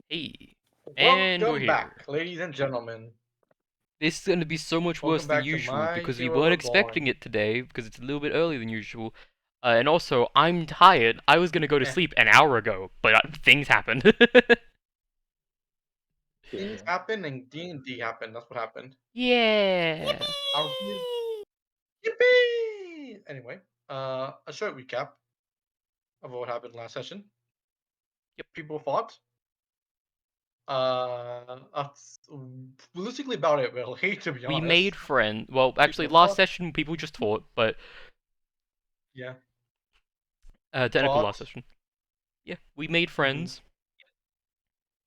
Hey, and we're Welcome here. back, ladies and gentlemen. This is going to be so much worse Welcome than back to usual My because we Hero weren't expecting Reborn. it today because it's a little bit earlier than usual. And also, I'm tired. I was going to go to Eh, sleep an hour ago, but things happened. things Yeah. happen and D&D happened. That's what happened. Yeah. I'll give Yippee! Anyway, a short recap of what happened last session. Yep. People fought. That's realistically about it, really, to be We honest. made friends. Well, actually, People last fought. session people just fought, but Yeah. technical last Fought. session. Yeah, we made hmm friends.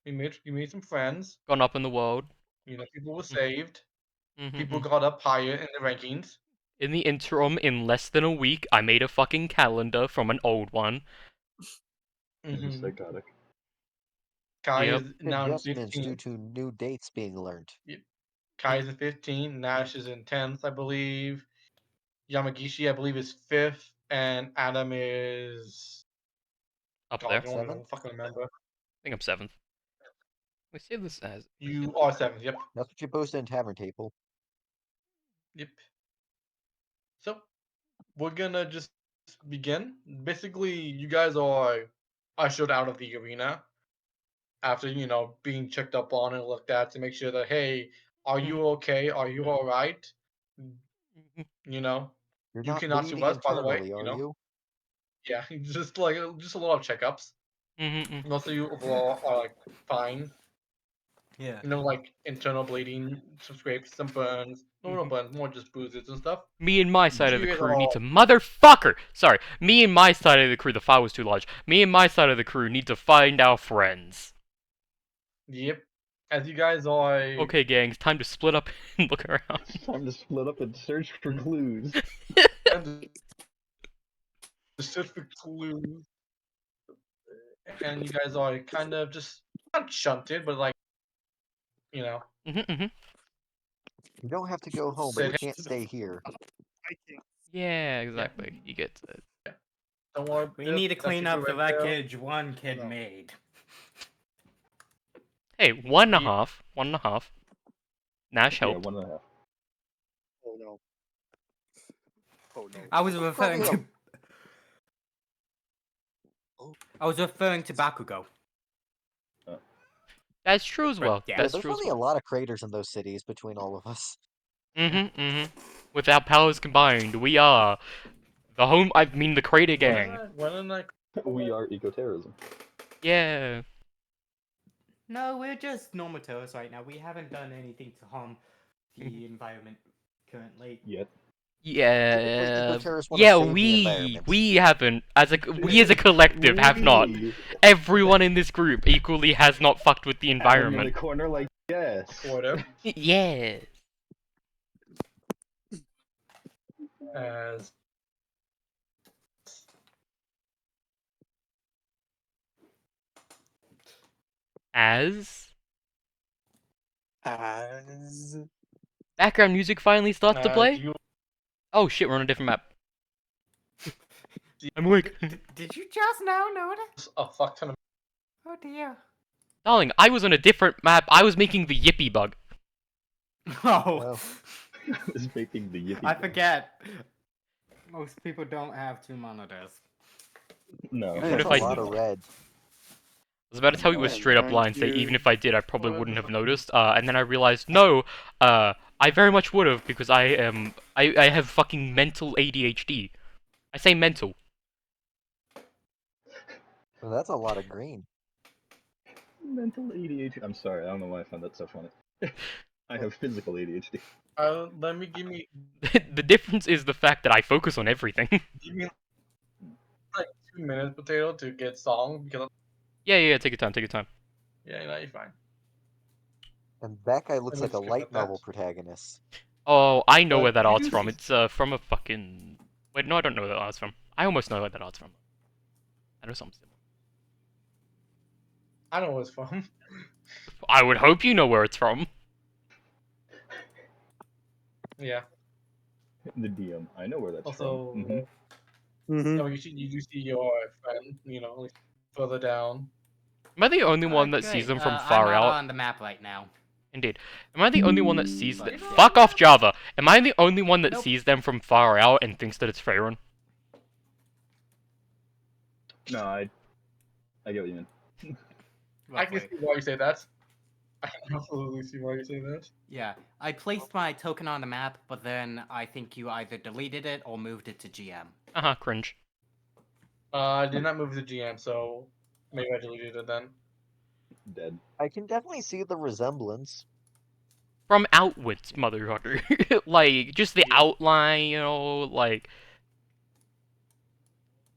We made some friends. Gone up in the world. People were saved. People Mm-hmm. got up higher in the rankings. In the interim, in less than a week, I made a fucking calendar from an old one. And hmm psychotic. Kai Yep. is now in Adjustments due 15th. to new dates being learned. Kai is in 15. Nash is in 10th, I believe. Yamagishi, I believe, is 5th. And Adam is. Up God, I there. don't even Seventh? fucking remember. I think I'm 7th. We say this as. You are 7th, yep. That's what you posted in Tavern Table. Yep. So, we're gonna just begin. Basically, you guys are ushered out of the arena after, being checked up on and looked at to make sure that, hey, are Mhm. you okay? Are you alright? You know, You're you not cannot sue bleeding us, by the way, internally, are you? Yeah, just a lot of checkups. Mm-hmm. Most of you overall are like fine. Yeah. Like internal bleeding, some scrapes, some burns. No, no burns, more just bruises and stuff. Me and my But side of you the guys crew need all, to motherfucker. Sorry, me and my side of the crew. The file was too large. Me and my side of the crew need to find our friends. yep. As you guys are, Okay, gang, it's time to split up and look around. It's time to split up and search for clues. and the search clues, and you guys are kind of just not shunted, but like, you know, Mm-hmm. You don't have to go home, but you sit. can't stay here. Yeah, exactly. You get it. Don't worry. We need to that clean secret up the right there. wreckage one kid No. made. Hey, one and a Yeah. half. 1.5. Nash Yeah, helped. 1.5. Oh no. Oh no. I was referring to. Oh. I was referring to Bakugo. That's true as well. Yeah. Yeah, That's there's true as only a well. lot of craters in those cities between all of us. Mm-hmm. With our powers combined, we are the home. I mean, the Crater Gang. When I We are ecoterrorism. Yeah. No, we're just normal terrorists right now. We haven't done anything to harm the environment currently. Yet. Typically, Yeah, eco-terrorists want to yeah. save the We environment. haven't we as a collective have not. We. Everyone in this group equally has not fucked with the Adam in the environment. corner, like, yes. order Yeah. as As As... background music finally starts to play. you Oh shit, we're on a different map. I'm awake. Did you just now notice? a fuck ton of Oh dear. Darling, I was on a different map. I was making the yippee bug. Oh. I was making the yippee. I forget. Most people don't have 2 monitors. No. What That's if a I- lot of red. I was about to tell you a No. straight up lie and say even if I did, I probably wouldn't have noticed. And then I realized no, I very much would have because I have fucking mental ADHD. I say mental. Well, that's a lot of green. Mental ADHD. I'm sorry, I don't know why I found that so funny. I have physical ADHD. give me The difference is the fact that I focus on everything. like 2 minutes, potato, to get song because Yeah, take your time, take your time. yeah, you're fine. And that guy looks Let me like a just get light that. novel protagonist. Oh, I know But where that you art's do from. see- It's from a fucking. Wait, no, I don't know where that art's from. I almost know where that art's from. I know something. I know where it's from. I would hope you know where it's from. Yeah. The DM. I know where that's Also, from. you do see your friend, further down. Am I the only one that sees them from far I'm not out? on the map right now. Indeed. Am I the only one that sees But them? yeah. Fuck off, Java! Am I the only one that Nope. sees them from far out and thinks that it's Faerun? No, I get what you mean. I can Roughly. see why you say that. I can absolutely see why you say that. Yeah, I placed my token on the map, but then I think you either deleted it or moved it to GM. Haha, cringe. I did not move the GM, so maybe I deleted it then. Dead. I can definitely see the resemblance. From outwards, motherfucker. Like, just the outline, you know, like...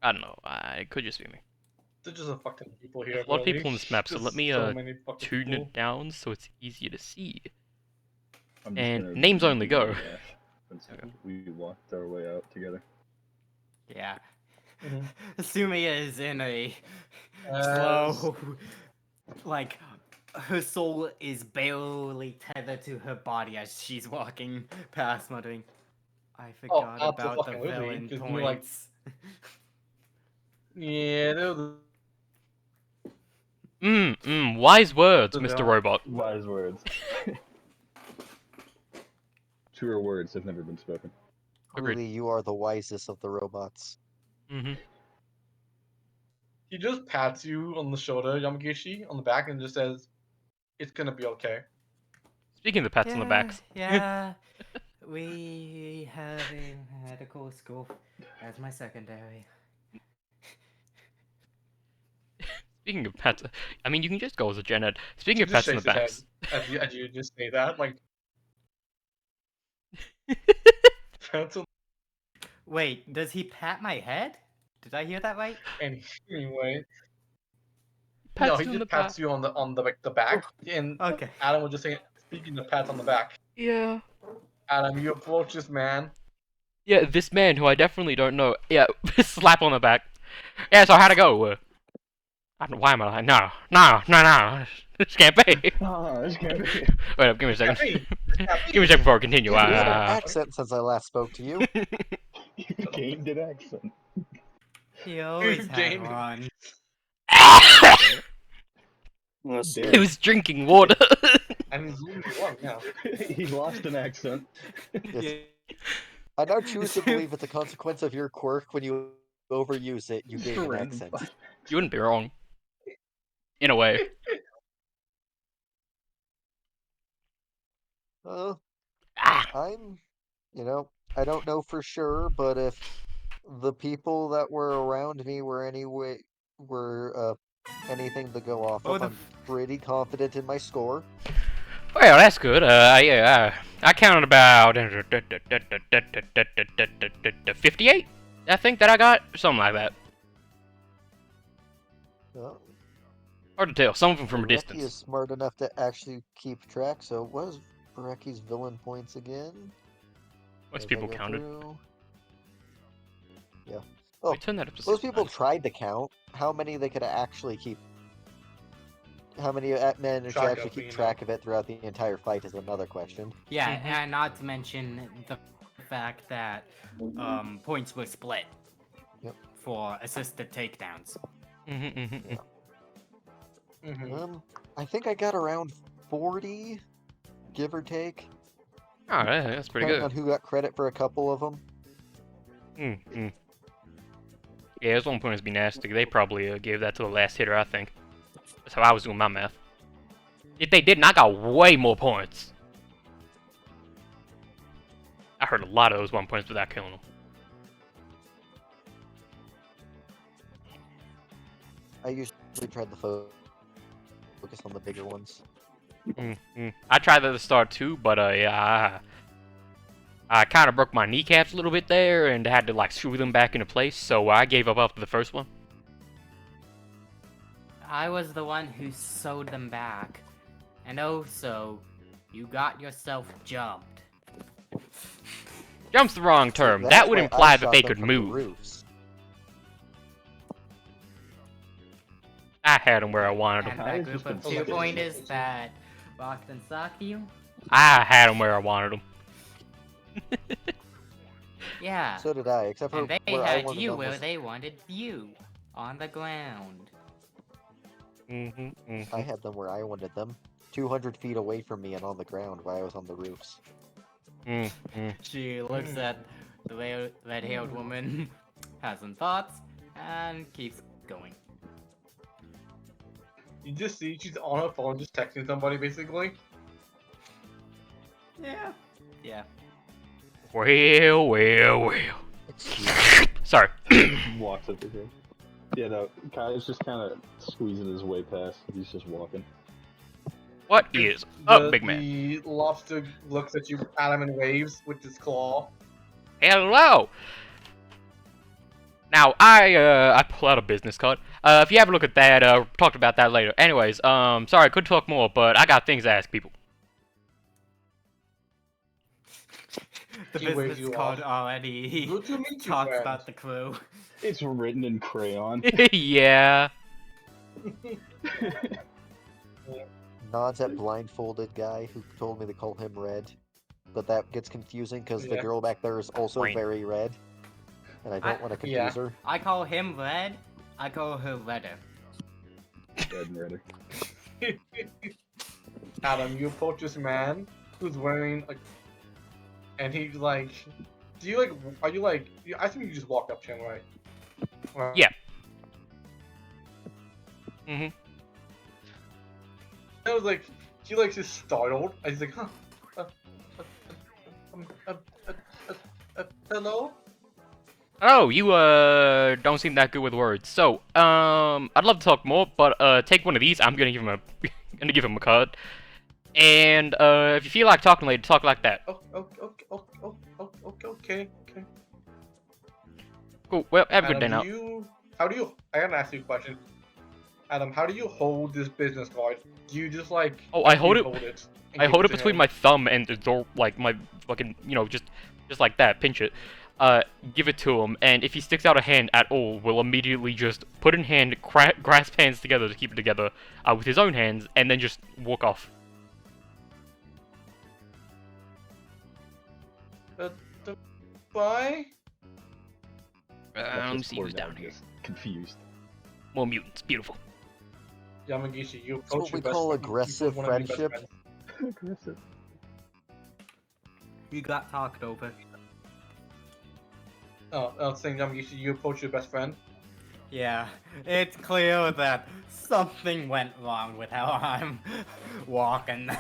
I don't know, it could just be me. There's just a fucking people here. There's a lot of bro. people on this map, so Just let me, so many fucking tune people. it down so it's easier to see. I'm And gonna names make only you go. guys laugh since we walked our way out together. Yeah. Mhm. Sumi is in a As- slow, like, her soul is barely tethered to her body as she's walking past, muttering, "I forgot not the about the fucking movie, villain 'cause me, like- points." Yeah, there was Wise words, No. Mr. Robot. Wise words. Truer words have never been spoken. Agreed. Truly, you are the wisest of the robots. Mm-hmm. he just pats you on the shoulder, Yamagishi, on the back, and just says, "It's gonna be okay." Speaking of the pats on the backs. Yeah, we have a medical school as my secondary. Speaking of pats, I mean, you can just go as a gen ed. Speaking He of just pats on the shakes his backs. head as you just say that, like, pats on. Wait, does he pat my head? Did I hear that right? Anyway, Pats no, he you on the just pats back. you on the back, and Okay. Adam was just saying, speaking of pats on the back, Yeah. Adam, you approach this man. Yeah, this man who I definitely don't know. Yeah, slap on the back. Yeah, so how'd it go? I don't know, why am I like, no. This can't be. Ah, this can't be. Wait up, give me a second. Hey, Give me a second before I continue. You had an accent since I last spoke to you. You gained an accent. He always had Jamie. one. He was drinking water. and he's losing one now. He lost an accent. Yes. I now choose to believe it's a consequence of your quirk when you overuse it, you gain an Random accent. fuck. You wouldn't be wrong. In a way. Ah! I don't know for sure, but if the people that were around me were anything to go off Oh, of, the I'm pretty confident in my score. Well, that's good. I counted about 58. I think that I got something like that. Well, Hard to tell. Some of them from a Bereki distance. is smart enough to actually keep track, so what is Bereki's villain points again? Most As I people go counted. through? Yeah. Oh, We turn that up to most people 69. tried to count how many they could actually keep. How many managed to Track actually of, keep you know. track of it throughout the entire fight is another question. Yeah, Mhm. and not to mention the fact that points were split. Yep. For assisted takedowns. Mhm. I think I got around 40, give or take. Alright, that's pretty Depending on good. who got credit for a couple of them. Yeah, those 1 pointers be nasty. They probably gave that to the last hitter, I think. That's how I was doing my math. If they didn't, I got way more points. I heard a lot of those 1 points without killing them. I usually try to focus on the bigger ones. I tried that at the start too, but yeah, I kind of broke my kneecaps a little bit there and had to like screw them back into place, so I gave up after the first one. I was the one who sewed them back. And also, you got yourself jumped. Jump's the wrong term. That's That would why I imply that shot they them could from the move. roofs. I had them where I wanted And them. that I've group just of been 2 looking. pointers that walked and socked you? I had them where I wanted them. Yeah. So did I, except for And they where I had wanted you them where was... they wanted you. On the ground. I had them where I wanted them. 200 feet away from me and on the ground while I was on the roofs. She looks at the red-haired woman, has some thoughts, and keeps going. You just see she's on her phone just texting somebody basically. Yeah. Yeah. Well. Excuse me. Sorry. Walks up to her. Yeah, no, Kai's just kind of squeezing his way past. He's just walking. What is up, big man? The lobster looks at you, Adam, and waves with his claw. Hello. Now I pull out a business card. If you have a look at that, talk about that later. Anyways, sorry I could talk more, but I got things to ask people. The He waves business you card off. already Good to meet you, talks friend. about the crew. It's written in crayon. Yeah. Nods at blindfolded guy who told me to call him Red. But that gets confusing because the Yeah. girl back there is also Right. very red. And I don't want to yeah. confuse her. I call him Red. I call her Redder. Red and redder. Adam, you approach this man who's wearing like, and he's like, do you like? Are you like? I think you just walk up to him, right? Right. Yeah. Mhm. I was like, he like just startled. I was like, huh? Hello? Oh, you don't seem that good with words. So, I'd love to talk more, but take one of these. I'm gonna give him a gonna give him a card. And if you feel like talking later, talk like that. Okay. Cool. Well, have a good day Adam, now. how do you? I gotta ask you a question. Adam, how do you hold this business card? Do you just like? Oh, I hold you it- and I give hold it to between him? my thumb and the door, like my fucking, just like that. Pinch it. Give it to him, and if he sticks out a hand at all, we'll immediately just put in hand, grasp hands together to keep it together, with his own hands, and then just walk off. Bye. Let me This see poor who's guy down here. just confused. More mutants. Beautiful. Yamagishi, you That's approach what we your best call friend- you aggressive approach one of your best friendship. friends. Aggressive. You got talked over. Oh, I was saying, Yamagishi, you approach your best friend. Yeah, it's clear that something went wrong with how I'm walking.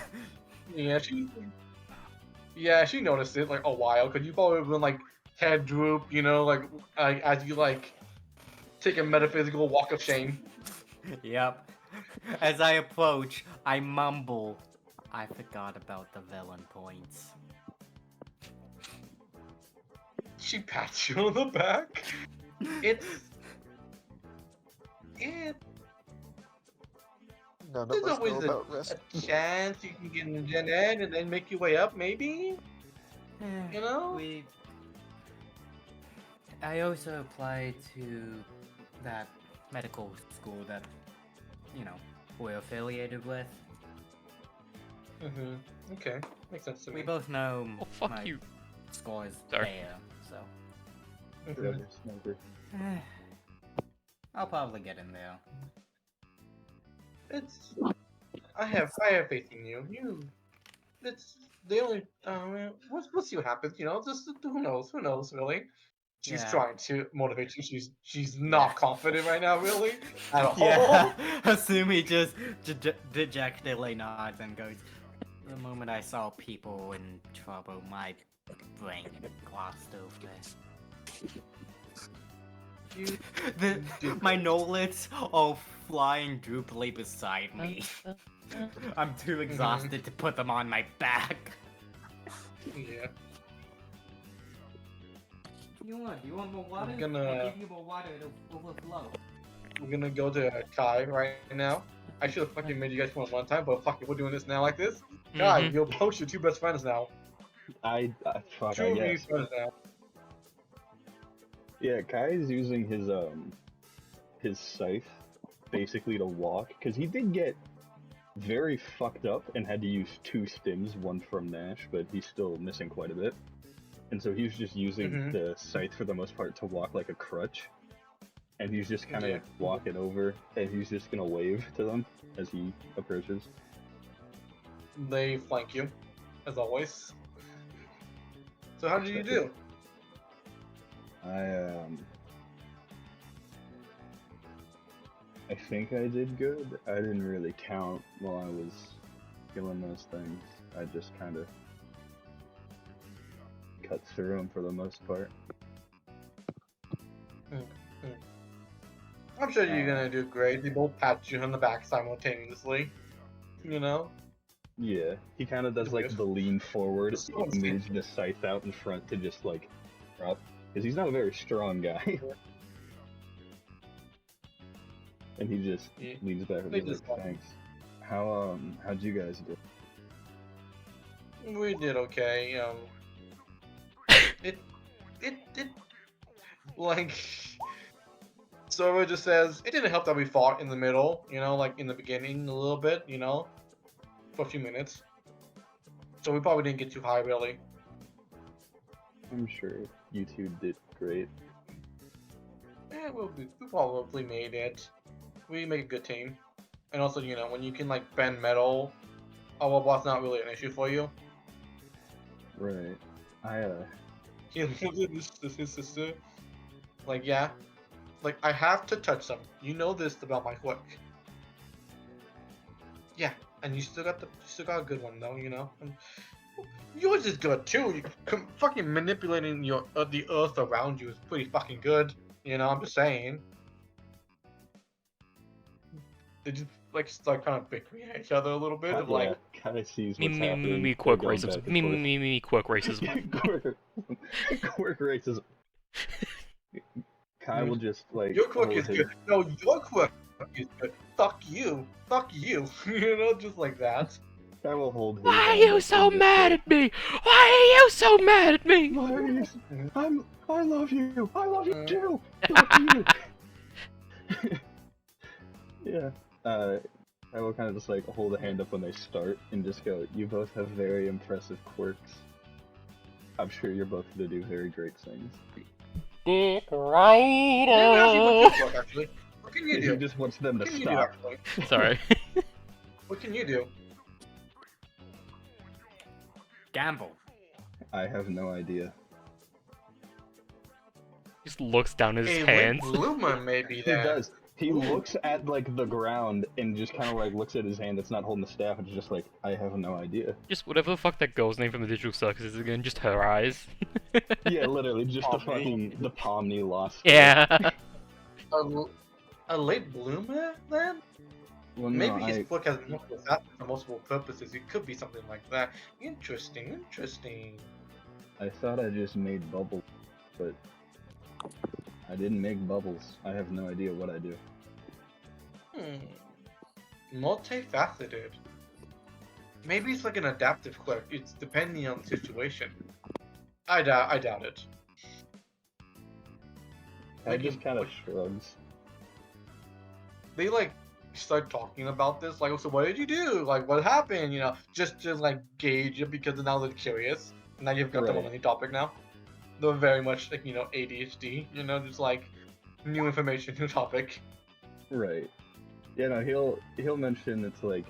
Yeah, she noticed it like a while because you probably been like head droop, like as you like take a metaphysical walk of shame. Yep. As I approach, I mumble. I forgot about the villain points. She pats you on the back. It None of there's us know always about rest. a chance you can get in Gen Ed and then make your way up, maybe. You know? I also applied to that medical school that, we're affiliated with. Okay, makes sense to me. We both know Oh, fuck my you. score is Sorry. there, so Whatever, sniper. I'll probably get in there. It's I have faith in you. It's the only. We'll see what happens. Just who knows really. She's Yeah. trying to motivate you. She's not confident right now, really, at all. Yeah, Asumi just dejectedly nods and goes, the moment I saw people in trouble, my brain glossed over. You- My knowledge all flying droopily beside me. I'm too exhausted to put them on my back. Yeah. You want more water? I'm gonna- I'll give you more water, it'll overflow. We're gonna go to Kai right now. I should have fucking made you guys come one time, but fuck it, we're doing this now like this. Kai, Mhm. you'll post your two best friends now. Fuck, Two I of guess. these friends now. Yeah, Kai is using his scythe basically to walk because he did get very fucked up and had to use 2 stims, one from Nash, but he's still missing quite a bit. And so he's just using Mhm. the scythe for the most part to walk like a crutch. and he's just kind of Yeah. walking over, and he's just gonna wave to them as he approaches. They flank you, as always. So how did you do? I think I did good. I didn't really count while I was killing those things. I just kind of cut through them for the most part. I'm sure you're gonna do great. They both pat you on the back simultaneously. You know? Yeah, he kind of does like Weird. the lean forward. Just one He thing. moves the scythe out in front to just like drop, because he's not a very strong guy. And he just Yeah. leans back and They goes just like, "Thanks." How'd you guys do? We did okay. It, like, Sora just says it didn't help that we fought in the middle. You know, like in the beginning a little bit. You know, for a few minutes. So we probably didn't get too high, really. I'm sure you two did great. Yeah, we probably made it. We make a good team. And also, you know, when you can like bend metal, a robot's not really an issue for you. Right. He lives with his sister. Like, yeah. Like, I have to touch them. You know this about my foot. Yeah, and you still got a good one though, you know. And yours is good too. Fucking manipulating the earth around you is pretty fucking good. You know, I'm just saying. They just like start kind of bickering at each other a little bit of like, kind of sees Me, what's me, me, happening. me, They're quirk going racism. back and Me, forth. me, me, me, quirk racism. Quirk racism. Kai will just like your quirk hold is his. good. No, your quirk is good. Fuck you. Fuck you. You know, just like that. Kai will hold his. Why are hand you up so and just mad say, at me? Why are you so mad at me? "Why are you? I love you. I love you Mm. too. Fuck you." Yeah. I will kind of just like hold a hand up when they start and just go, "You both have very impressive quirks. I'm sure you're both gonna do very great things." Dick Yeah, actually, what's Rider. your quirk, actually? What can you He do? just wants them to What can you do, stop. actually? Sorry. What can you do? Gamble. I have no idea. Just looks down his A late hands. bloomer, maybe He then. does. He Ooh. looks at like the ground and just kind of like looks at his hand that's not holding the staff and is just like, I have no idea. Just whatever the fuck that girl's name from the Digital Circus is again, just her eyes. Yeah, literally, just the Pomni. fucking the Pomni lost. Yeah. A late bloomer, then? Well, no, Maybe his quirk has multiple facets for multiple purposes. It could be something like that. Interesting, interesting. I thought I just made bubbles, but I didn't make bubbles. I have no idea what I do. Multifaceted. Maybe it's like an adaptive quirk. It's depending on the situation. I doubt it. I Like, just kind of what- shrugs. They like start talking about this, like, so what did you do? Like, what happened? You know, just to like gauge it because now they're curious. Now you've got them on Right. any topic now. They're very much like, you know, ADHD. You know, just like new information, new topic. Right. Yeah, no, he'll mention it's like,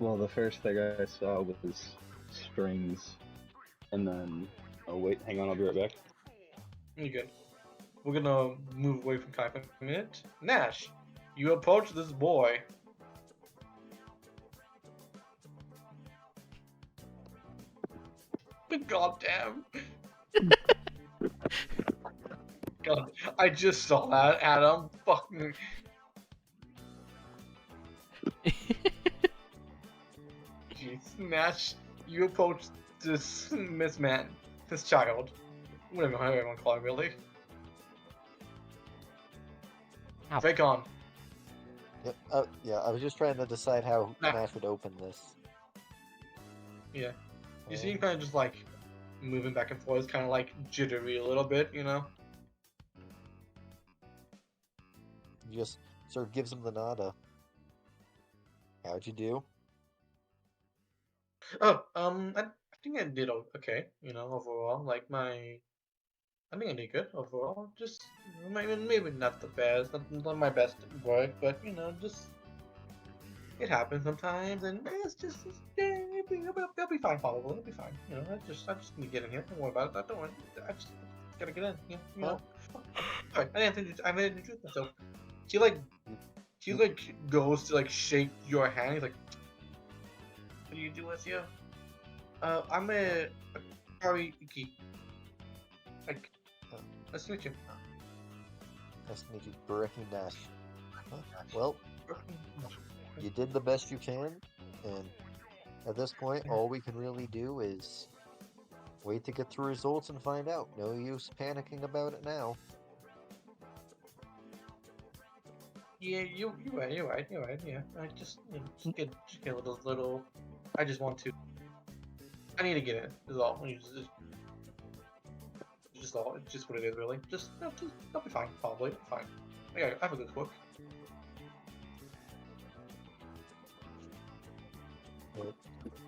well, the first thing I saw was strings, and then, oh wait, hang on, I'll be right back. You're good. We're gonna move away from Kai for a minute. Nash, you approach this boy. God damn. God, I just saw that, Adam. Fucking. Jeez, Nash, you approach this this child. Whatever I want to call him, really. Ow. Fake on. Yeah, I was just trying to decide how Nah. Nash would open this. Yeah. You see him kind of just like moving back and forth, kind of like jittery a little bit, you know? Just sort of gives him the nod. How'd you do? Oh, I think I did okay, you know, overall. Like my I think I did good overall. Just maybe not the best, not my best work, but just it happens sometimes, and yeah, it'll be fine probably. It'll be fine. I just need to get in here. Don't worry about it. Don't worry. I just gotta get in. Sorry, I didn't introduce myself. He like he like goes to like shake your hand. He's like, "What do you do with you?" I'm a Kari Iki. Like, nice to meet you. Nice to meet you, Breaking Dash. Huh? Well, you did the best you can, and at this point, all we can really do is wait to get the results and find out. No use panicking about it now. Yeah, you're right. Yeah, I just get a little. I just want to. I need to get in. Is all. It's just what it is, really. I'll be fine. Probably fine. I have a good book.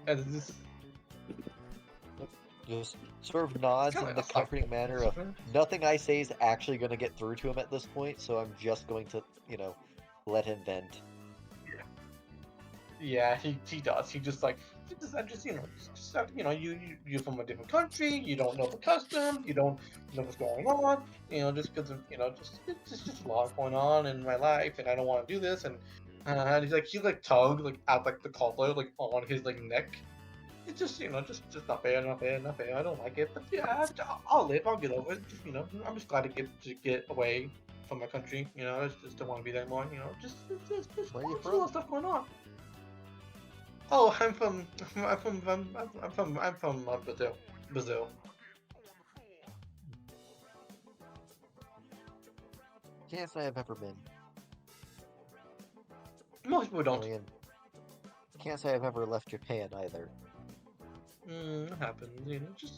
And this Just sort of nods kinda in the a comforting manner of nothing I say is actually going to get through to him at this point, so I'm just going to, let him vent. Yeah, he does. I just you're from a different country. You don't know the custom. You don't know what's going on. Just because of just a lot going on in my life, and I don't want to do this. And he tugged at the collar on his neck. It's just not fair, not fair, not fair. I don't like it, but yeah, I'll live. I'll get over it. I'm just glad to get away from my country. I just don't want to be there anymore. Just Where are you a lot of from? stuff going on. Oh, I'm from Brazil. Brazil. Can't say I've ever been. Most people don't. Alien. Can't say I've ever left Japan either. It happens.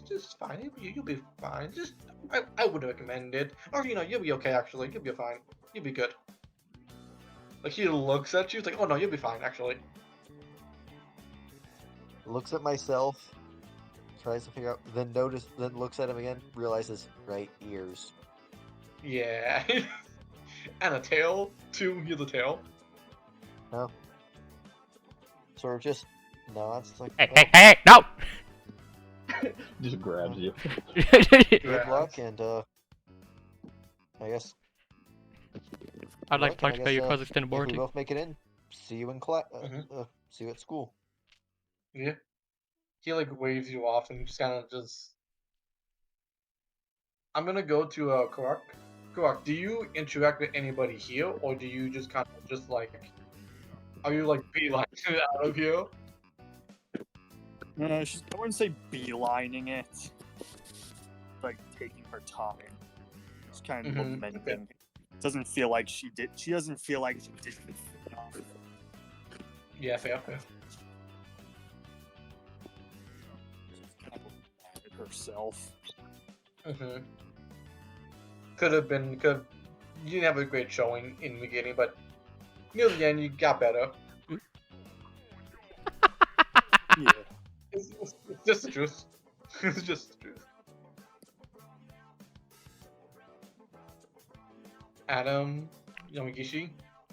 Just fine. You'll be fine. I would recommend it. Or you'll be okay actually. You'll be fine. You'll be good. Like he looks at you, it's like, oh no, you'll be fine actually. Looks at myself, tries to figure out, then looks at him again, realizes, right, ears. Yeah. And a tail too. Here's a tail. No. Sort of just nods, like, Hey, no! Just grabs you. good luck, and, I guess, I'd like to luck, and I activate your guess, car's extended if we warranty. both make it in, see you in class, Mhm. see you at school. Yeah. He waves you off and just kind of just. I'm gonna go to Karak. Karak, do you interact with anybody here, or do you just kind of just are you beeline out of here? I wouldn't say beelining it. Like taking her time. Just kind of Mhm, lamenting. Doesn't feel like she did. She doesn't feel like she did enough. Yeah, fair. Kind of mad at herself. Mhm. Could you didn't have a great showing in the beginning, but near the end you got better. Yeah. It's just the truth. It's just the truth. Adam Yamagishi.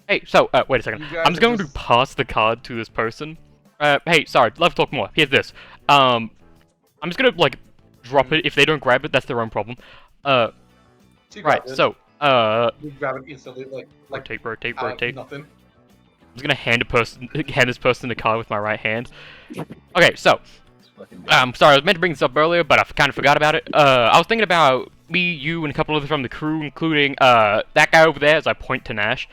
Hey, so, wait a second. You guys I'm just are going to just- pass the card to this person. Hey, sorry, let's talk more. Here's this. I'm just gonna, drop it. If they don't grab it, that's their own problem. She Right, grabbed it. so, You grab it instantly, rotate. out of nothing. I'm just gonna hand this person the card with my right hand. Okay, so, sorry, I was meant to bring this up earlier, but I kind of forgot about it. I was thinking about me, you, and a couple others from the crew, including, that guy over there, as I point to Nash.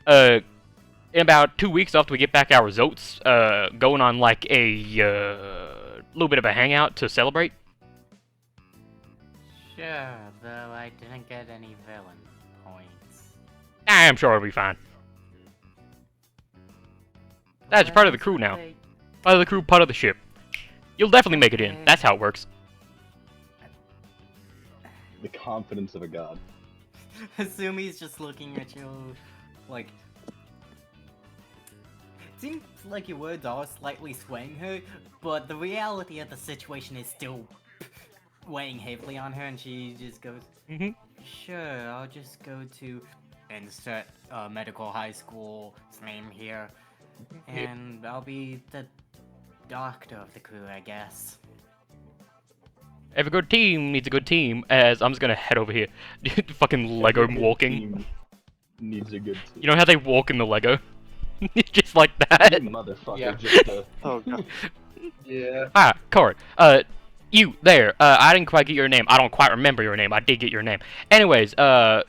In about 2 weeks after we get back our results, going on, a, little bit of a hangout to celebrate. Sure, though I didn't get any villain points. I'm sure it'll be fine. That's part of the crew now. Part of the crew, part of the ship. You'll definitely make it in. That's how it works. The confidence of a god. Asumi's just looking at you, like... Seems like your words are slightly swaying her, but the reality of the situation is still weighing heavily on her, and she just goes, Mm-hmm. "Sure, I'll just go to insert medical high school name here, and I'll be the doctor of the crew, I guess." Every good team needs a good team. As I'm just gonna head over here. Fucking Lego Every good walking. team needs a good team. You know how they walk in the Lego? Just like that. You motherfucker, Yeah. just Oh god. Yeah. Ah, Corey. You there. I didn't quite get your name. I don't quite remember your name. I did get your name. Anyways, gonna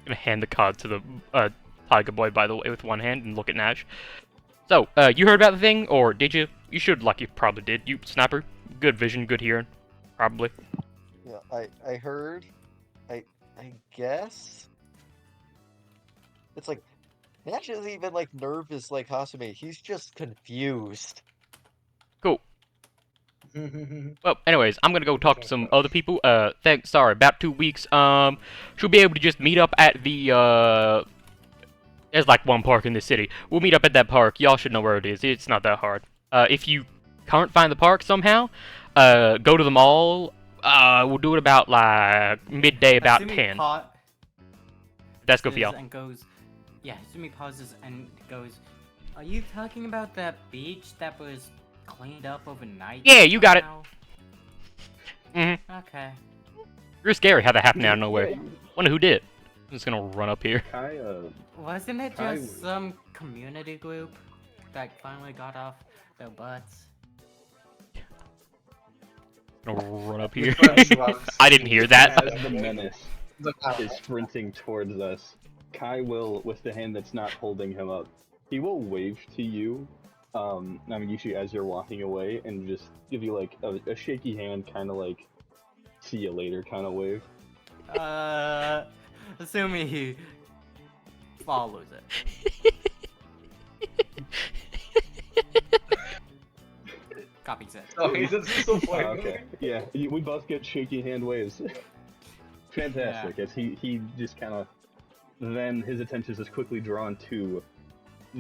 hand the card to the Tiger Boy, by the way, with one hand and look at Nash. So, you heard about the thing, or did you? You should, like you probably did. You Snapper, good vision, good hearing, probably. Yeah, I heard. I guess. It's like Nash isn't even like nervous like Hasame. He's just confused. Cool. Well, anyways, I'm gonna go talk to some other people. Sorry, about 2 weeks. She'll be able to just meet up at the There's like one park in the city. We'll meet up at that park. Y'all should know where it is. It's not that hard. If you can't find the park somehow, go to the mall. We'll do it about like midday, about Asumi 10. pa- That's good for y'all. And goes, yeah, Asumi pauses and goes, "Are you talking about that beach that was cleaned up overnight?" Yeah, you got it. somehow?" Mm-hmm. Okay. You're scary how that happened out of nowhere. Wonder who did it. I'm just gonna run up here. Kai, Wasn't it I just would- some community group that finally got off their butts? I'm gonna run up here. Which one was- I didn't hear that. as the menace Like, I don't is know. sprinting towards us, Kai will, with the hand that's not holding him up, he will wave to you, I mean, usually as you're walking away, and just give you like a shaky hand, kind of like, see you later kind of wave. Assuming he follows it. Copies it. Oh, he's just so funny. Okay, yeah, we both get shaky hand waves. Fantastic, as he just kind of, then his attention is just quickly drawn to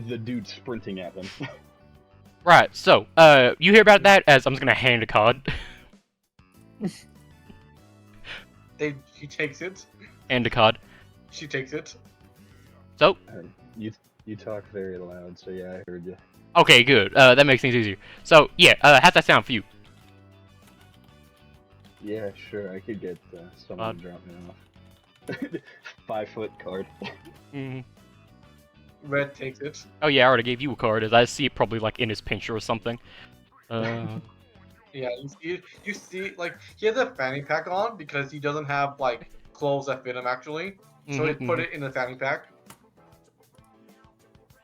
the dude sprinting at them. Right, so, you hear about that as I'm just gonna hand a card. He takes it. Hand a card. She takes it. So, You talk very loud, so yeah, I heard you. okay, good. That makes things easier. So, yeah, how's that sound for you? Yeah, sure, I could get someone to drop me off. 5 foot card. Mm. Red takes it. Oh yeah, I already gave you a card, as I see it probably like in his pincher or something. Yeah, you see, like, he has a fanny pack on because he doesn't have, like, clothes that fit him, actually. So he put it in the fanny pack.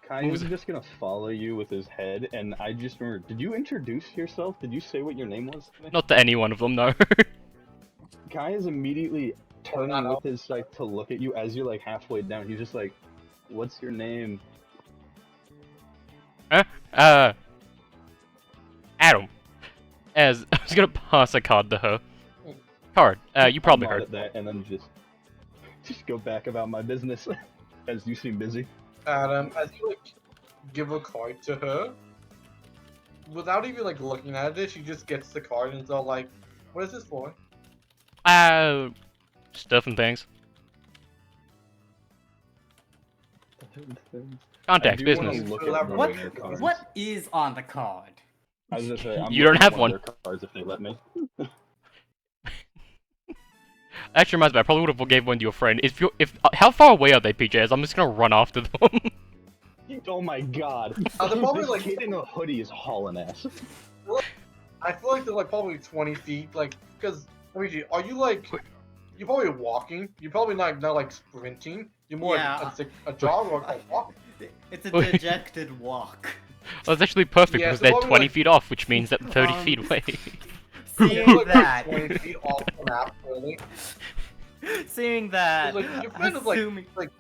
Kai is just gonna follow you with his head, and I just remember, did you introduce yourself? Did you say what your name was? Not to any one of them, no. Kai is immediately turning no. with his sight to look at you as you're like halfway down. He's just like, what's your name? Adam. As I was gonna pass a card to her. Card. You probably I'll nod heard. at that, and then just go back about my business, as you seem busy. Adam, as you, like, give a card to her, without even, like, looking at it, she just gets the card and it's all like, what is this for? Stuff and things. I Contacts, do wanna business. look at Elaborate. one of their cards. What is on the card? I was gonna say, I'm You don't looking at have of one. their cards if they let me. Actually reminds me, I probably would have gave one to your friend. How far away are they, PJs? I'm just gonna run after them. Oh my god. They're probably, This like, kid in a hoodie is hauling ass. I feel like they're, like, probably 20 feet, like, because, Luigi, are you, like, you're probably walking, you're probably not like, sprinting, you're more Yeah. like a jog or a walk. It's a dejected walk. Well, that's actually perfect Yeah, because so they're probably, 20 like- feet off, which means that 30 feet away. Seeing You're, like, that, 20 feet off the map, really. seeing that, Like, your friend is, like- assuming- like-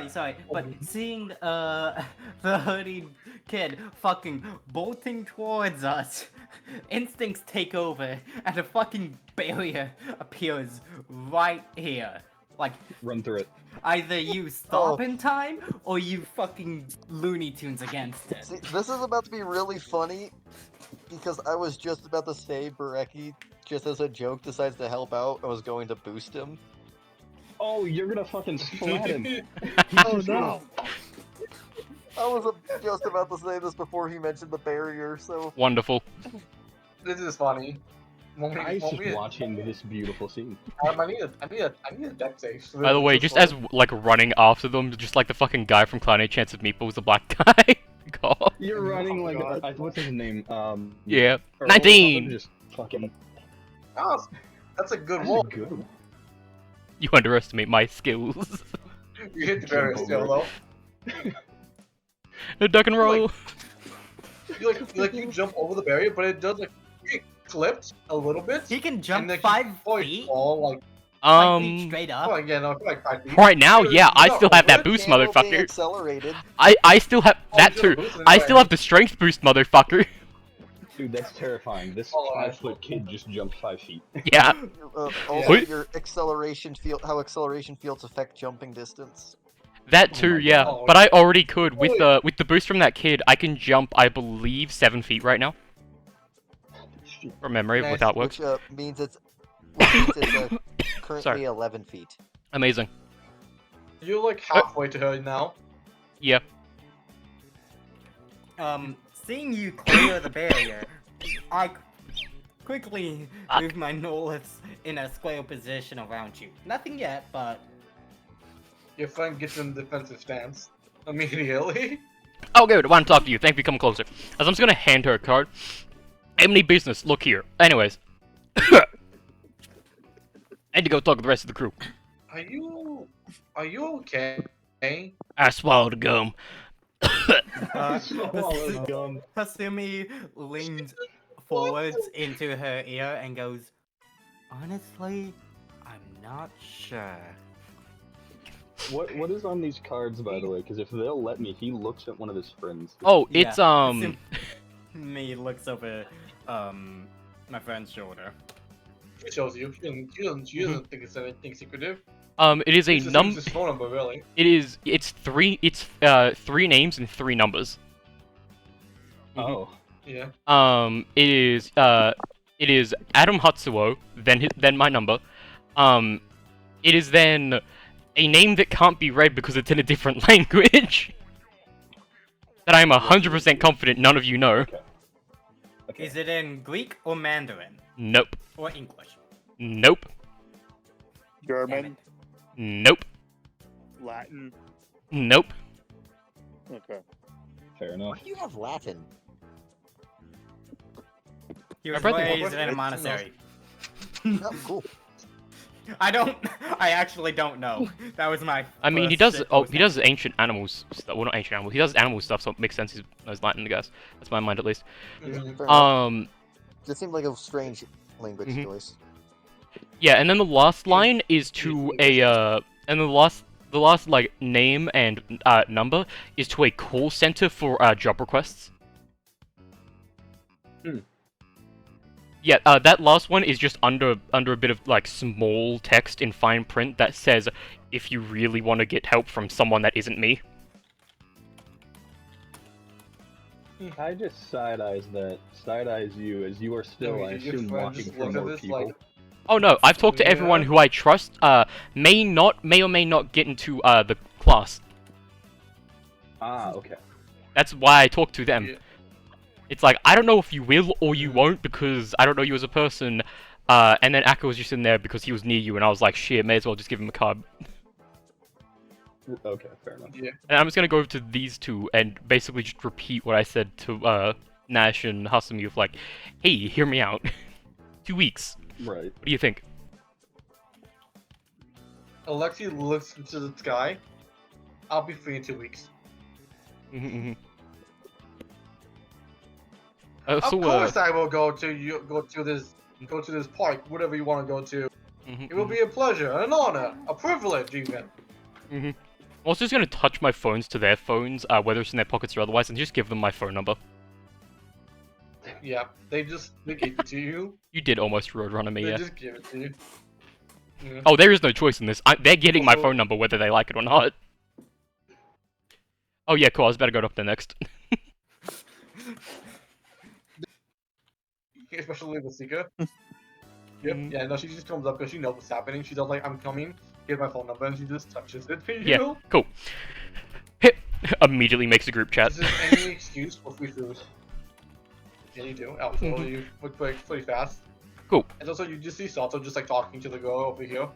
sorry, but seeing the hooded kid fucking bolting towards us, instincts take over, and a fucking barrier appears right here. Like, Run through it. either you stop in time, or you fucking Looney Tunes against it. See, this is about to be really funny because I was just about to say, Bareki, just as a joke, decides to help out and was going to boost him. Oh, you're gonna fucking splat him. Oh no! I was just about to say this before he mentioned the barrier, so... Wonderful. This is funny. Guys, just watching this beautiful scene. I need a deck save. By the way, just as like running after them, just like the fucking guy from Clown A Chance of Meatballs, the black guy. God. You're running like God. what's his name? Yeah. Earl or 19! something, just fucking. Oh, that's a good That's roll. a good one. You underestimate my skills. You hit the barrier still though. Duck and roll. You jump over the barrier, but it does like it clips a little bit. He can and jump then 5 you feet. fall like 5 feet straight oh up. yeah, no, like 5 feet. Right now, yeah, I You're still not have that over it. boost, Camo being motherfucker. accelerated. I still have Oh, that you too. have a boost, I then still go have the strength boost, motherfucker. Dude, that's terrifying. This Oh, 5-foot kid just jumped 5 feet. Yeah. Also, Wait. your acceleration field, how acceleration fields affect jumping distance. That Oh too, my yeah. God. But I already could with Wait. the boost from that kid. I can jump, I believe, 7 feet right now. From memory, Nice. with how it works. Which means it's, currently Sorry. 11 feet. Amazing. You're like halfway to her now. Yeah. Seeing you clear the barrier, I quickly move my Noliths in a square position around you. Nothing yet, but Your friend gets in defensive stance immediately. Oh, good. I want to talk to you. Thank you. Come closer. As I'm just gonna hand her a card. Emily business. Look here. Anyways. I had to go talk to the rest of the crew. Are you okay? I swallowed gum. Swallowed gum. Kasumi leans forwards into her ear and goes, "Honestly, I'm not sure." What is on these cards, by the way? Because if they'll let me, he looks at one of his friends. Oh, Yeah, it's Me looks over my friend's shoulder. She shows you. She doesn't think it's anything secretive. it is a It's num. his phone number, really. It's three names and 3 numbers. Oh. Yeah. It is Adam Hatsuo, then my number. It is then a name that can't be read because it's in a different language. That I am 100% confident none of you know. Okay. Is it in Greek or Mandarin Nope. or English? Nope. Damn German, it. Nope. Latin. Nope. Okay. Fair enough. Why do you have Latin? He was brother- raised in a monastery. Oh, cool. I actually don't know. That was my. I mean, he first does. shit Oh, post he does ancient animals stuff. Well, not ancient animals. He does animal stuff, so it makes sense. He's Latin, I guess. That's my mind, at least. Mhm. Fair enough. It seemed like a strange language Mhm. choice. Yeah, and then the last line is to a and the last like name and number is to a call center for job requests. Hmm. Yeah, that last one is just under a bit of like small text in fine print that says, "If you really want to get help from someone that isn't me." I just side-eyes you as you are still, I Your assume, friend walking just for looks at more this people. like, Oh no, I've talked to everyone Yeah. who I trust. May or may not get into the class. Ah, okay. That's why I talk to them. Yeah. It's like, I don't know if you will or you won't because I don't know you as a person. And then Akka was just in there because he was near you, and I was like, shit, may as well just give him a card. Okay, fair enough. yeah. And I'm just gonna go over to these two and basically just repeat what I said to Nash and Hasumi of like, hey, hear me out. 2 weeks. Right. What do you think? Alexi looks into the sky. I'll be free in 2 weeks. Of So, course, I will go to this park, whatever you want to go to. It will be a pleasure, an honor, a privilege, even. I'm also just gonna touch my phones to their phones, whether it's in their pockets or otherwise, and just give them my phone number. Yeah, they gave it to you. You did almost roadrunner me, They yeah. just give it to you. Yeah. Oh, there is no choice in this. They're getting my Also- phone number whether they like it or not. Oh yeah, cool. I was about to go up there next. Especially the Seeker. Yep. Mm. Yeah, no, she just comes up because she knows what's happening. She's all like, I'm coming. Here's my phone number, and she just touches it for you. Yeah, cool. Hit. Immediately makes a group chat. This is any excuse for free food. Yeah, you do. Also, Mhm. you look pretty fast. Cool. And also, you just see Sato just like talking to the girl over here.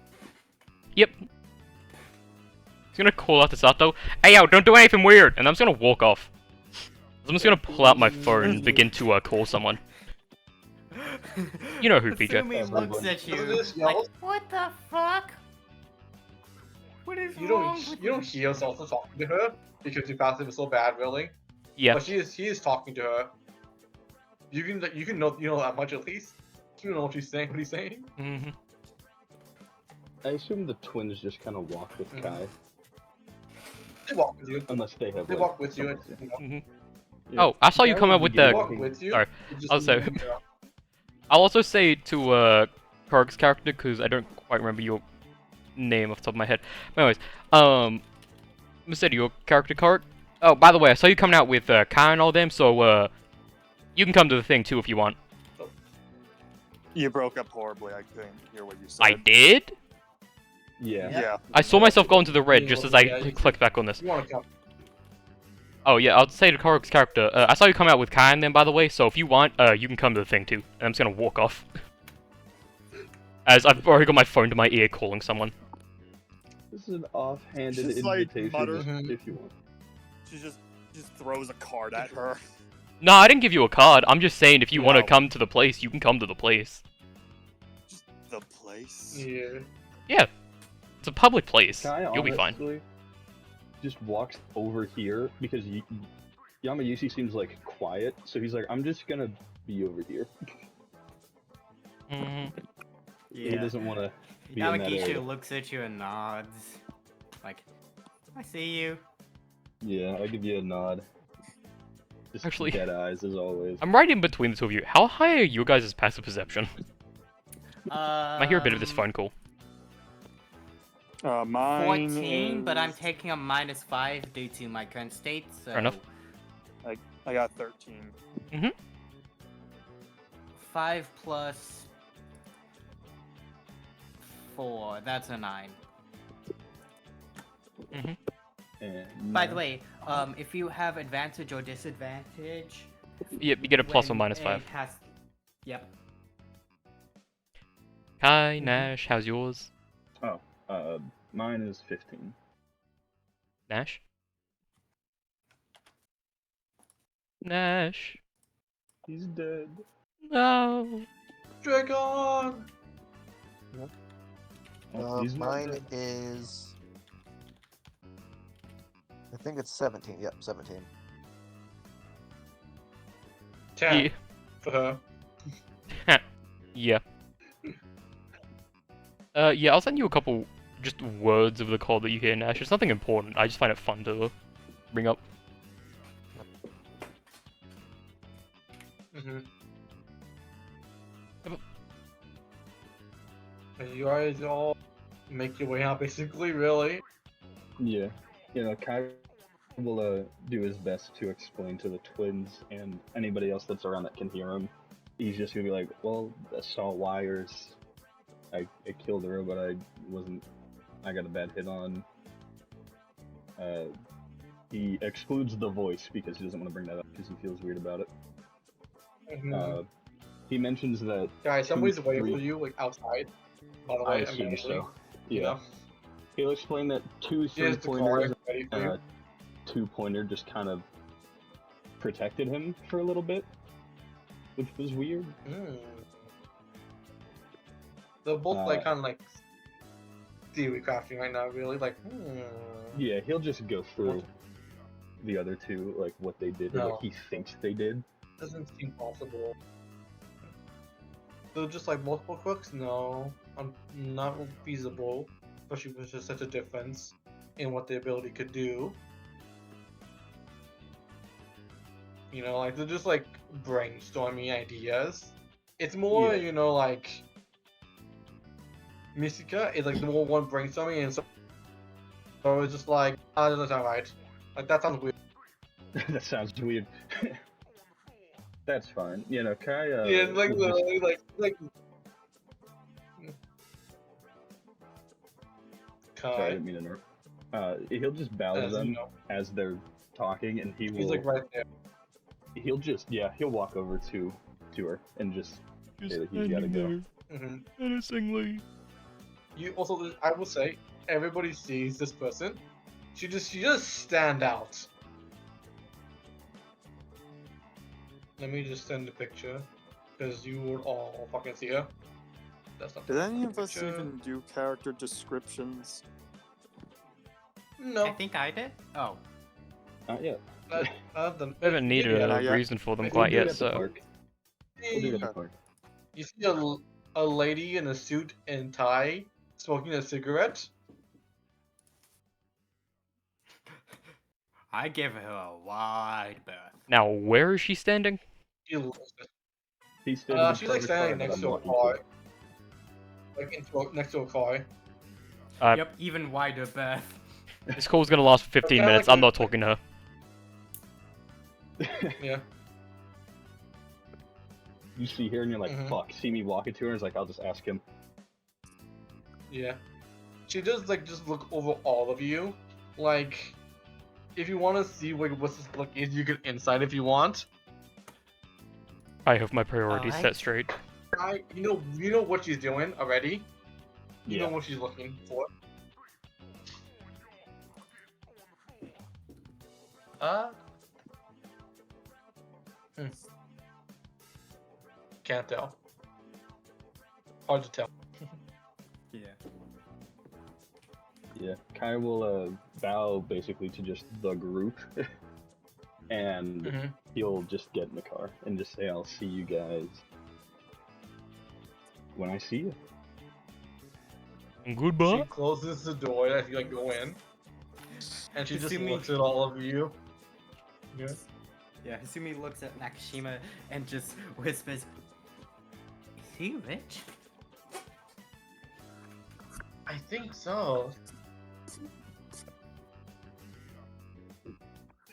Yep. He's gonna call out to Sato, "Hey yo, don't do anything weird," and I'm just gonna walk off. I'm just gonna pull out my phone and begin to call someone. You know who, PJ. Sumi looks at you This like, yells. what the fuck? What is You wrong don't with you don't hear Sato talking to her because your passive is so bad, really. Yeah. But he is talking to her. You can know that much at least. You know what he's saying. Mm-hmm. I assume the twins just kind of walk with Mhm. Kai, They walk with you. unless they have. They like, walk with you. someone to- You know. Mm-hmm. Yeah. Oh, I saw you Kai come would up with be They the. walk walking- with you. Sorry. you just Also- yeah. I'll also say to Karg's character, because I don't quite remember your name off the top of my head. But anyways, Mr. your character Karg. Oh, by the way, I saw you coming out with Kai and all them, so you can come to the thing too if you want. You broke up horribly. I couldn't hear what you said. I did. Yeah. Yeah. I saw myself go into the red Yeah, just as I yeah, you- clicked back on this. You want to come? Oh yeah, I'll say to Karg's character. I saw you come out with Kai and them, by the way. So if you want, you can come to the thing too. And I'm just gonna walk off. As I've already got my phone to my ear calling someone. This is an offhanded Just, like, invitation mutter- if you want. She just throws a card at her. No, I didn't give you a card. I'm just saying if you want to No. come to the place, you can come to the place. Just the place. Yeah. It's a public place. Kai You'll be fine. honestly just walks over here because Yamayushi seems like quiet, so he's like, I'm just gonna be over here. hmm He doesn't want to be in that area. Yamagishu looks at you and nods. Like, I see you. Yeah, I'll give you a nod. Just Actually- dead eyes as always. I'm right in between the two of you. How high are your guys' passive perception? I hear a bit of this phone call. Mine 14, but I'm is- taking a -5 due to my current state, so... Fair enough. I got 13. 5 plus 4, that's a 9. And By the way, if you have advantage or disadvantage... Yep, you get a plus or when minus it 5. Has... Yep. Kai, Nash, how's yours? mine is 15. Nash? Nash? He's dead. No! Dragon. Oh, he's not Mine dead. is. I think it's 17. Yep, 17. 10 Yeah. for her. Yeah. Yeah, I'll send you a couple just words of the call that you hear, Nash. It's nothing important. I just find it fun to bring up. Mm-hmm. You guys all make your way out, basically, really. Yeah. You know, Kai will do his best to explain to the twins and anybody else that's around that can hear him. He's just gonna be like, well, I saw wires. I killed her, but I got a bad hit on. He excludes the voice because he doesn't want to bring that up because he feels weird about it. Mhm. He mentions that Guys, somebody's 2, waiting 3 for you, like, outside. By the I way, assume immediately. so. You Yeah. know? He'll explain that 2 Here's the car, 3-pointers, ready for you. 2-pointer just kind of protected him for a little bit, which was weird. They're both like Uh, kind of like theory crafting right now, really. Like, Yeah, he'll just go through the other two, like what they did or No. what he thinks they did. doesn't seem possible. So just like multiple crooks, no, not feasible, especially with just such a difference in what the ability could do. You know, like they're just like brainstorming ideas. It's more, Yeah. you know, like Mystica is like the more one brainstorming, and so it's just like, that doesn't sound right. Like that sounds weird. That sounds weird. That's fine. You know, Kai. Yeah, it's like will just- literally, like Sorry, I Kai. didn't mean to interrupt. He'll just bow to As you them know, as they're talking, and he's like right there. he'll walk over to her and just say that he's gotta go. hmm menacingly. You also, I will say, everybody sees this person. She just stand out. Let me just send a picture, because you would all fucking see her. That's not. Did the any of us picture. even do character descriptions? No. I think I did. Oh. Not yet. The, We haven't needed yeah, a yet. reason for them We'll quite do it yet, at the so. park. We'll do it at the park. You see a lady in a suit and tie smoking a cigarette. I give her a wide berth. Now, where is she standing? She looks- He's standing in she's front like of the car standing that next I'm to a walking car. Like next to a car. Yep, even wider berth. This call's gonna last for 15 kinda minutes. like I'm a- not talking to her. to. Yeah. You see her and you're like, Mhm. fuck. See me walking to her, and it's like, I'll just ask him. Yeah. She does like just look over all of you. Like, if you want to see what this look is, you can insight if you want. I have my priorities Alright. set straight. You know what she's doing already. You Yeah. know what she's looking for. Hmm. Can't tell. Hard to tell. Yeah. Yeah. Kai will bow basically to just the group, and hmm he'll just get in the car and just say, I'll see you guys when I see you. She Goodbye. closes the door as you like go in, and she just Hasumi- looks at all of you. Yeah. Yeah, Hasumi looks at Nakashima and just whispers, "Is he rich?" I think so.